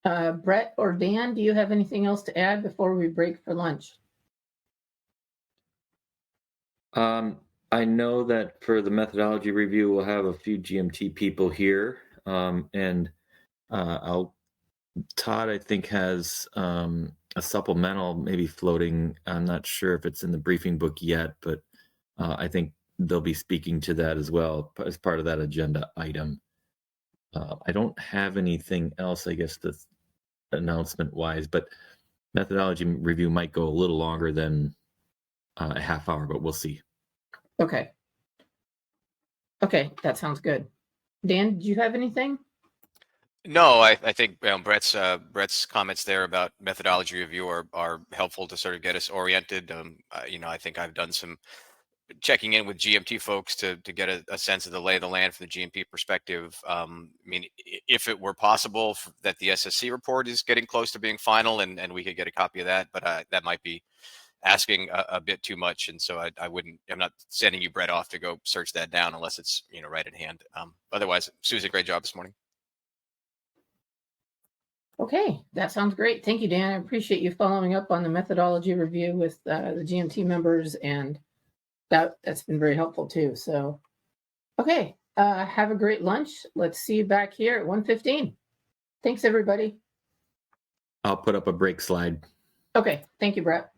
Brett or Dan, do you have anything else to add before we break for lunch? I know that for the methodology review, we'll have a few GMT people here, and I'll Todd, I think, has a supplemental maybe floating. I'm not sure if it's in the briefing book yet, but I think they'll be speaking to that as well as part of that agenda item. I don't have anything else, I guess, that's announcement wise, but methodology review might go a little longer than a half hour, but we'll see. Okay. Okay, that sounds good. Dan, do you have anything? No, I think Brett's comments there about methodology review are helpful to sort of get us oriented. I think I've done some checking in with GMT folks to get a sense of the lay of the land from the GMP perspective. I mean, if it were possible that the SSC report is getting close to being final and we could get a copy of that, but that might be asking a bit too much. And so I'm not sending you, Brett, off to go search that down unless it's, right at hand. Otherwise, Susie, great job this morning. Okay, that sounds great. Thank you, Dan. I appreciate you following up on the methodology review with the GMT members, and that's been very helpful too. So, okay, have a great lunch. Let's see you back here at 1:15. Thanks, everybody. I'll put up a break slide. Okay, thank you, Brett.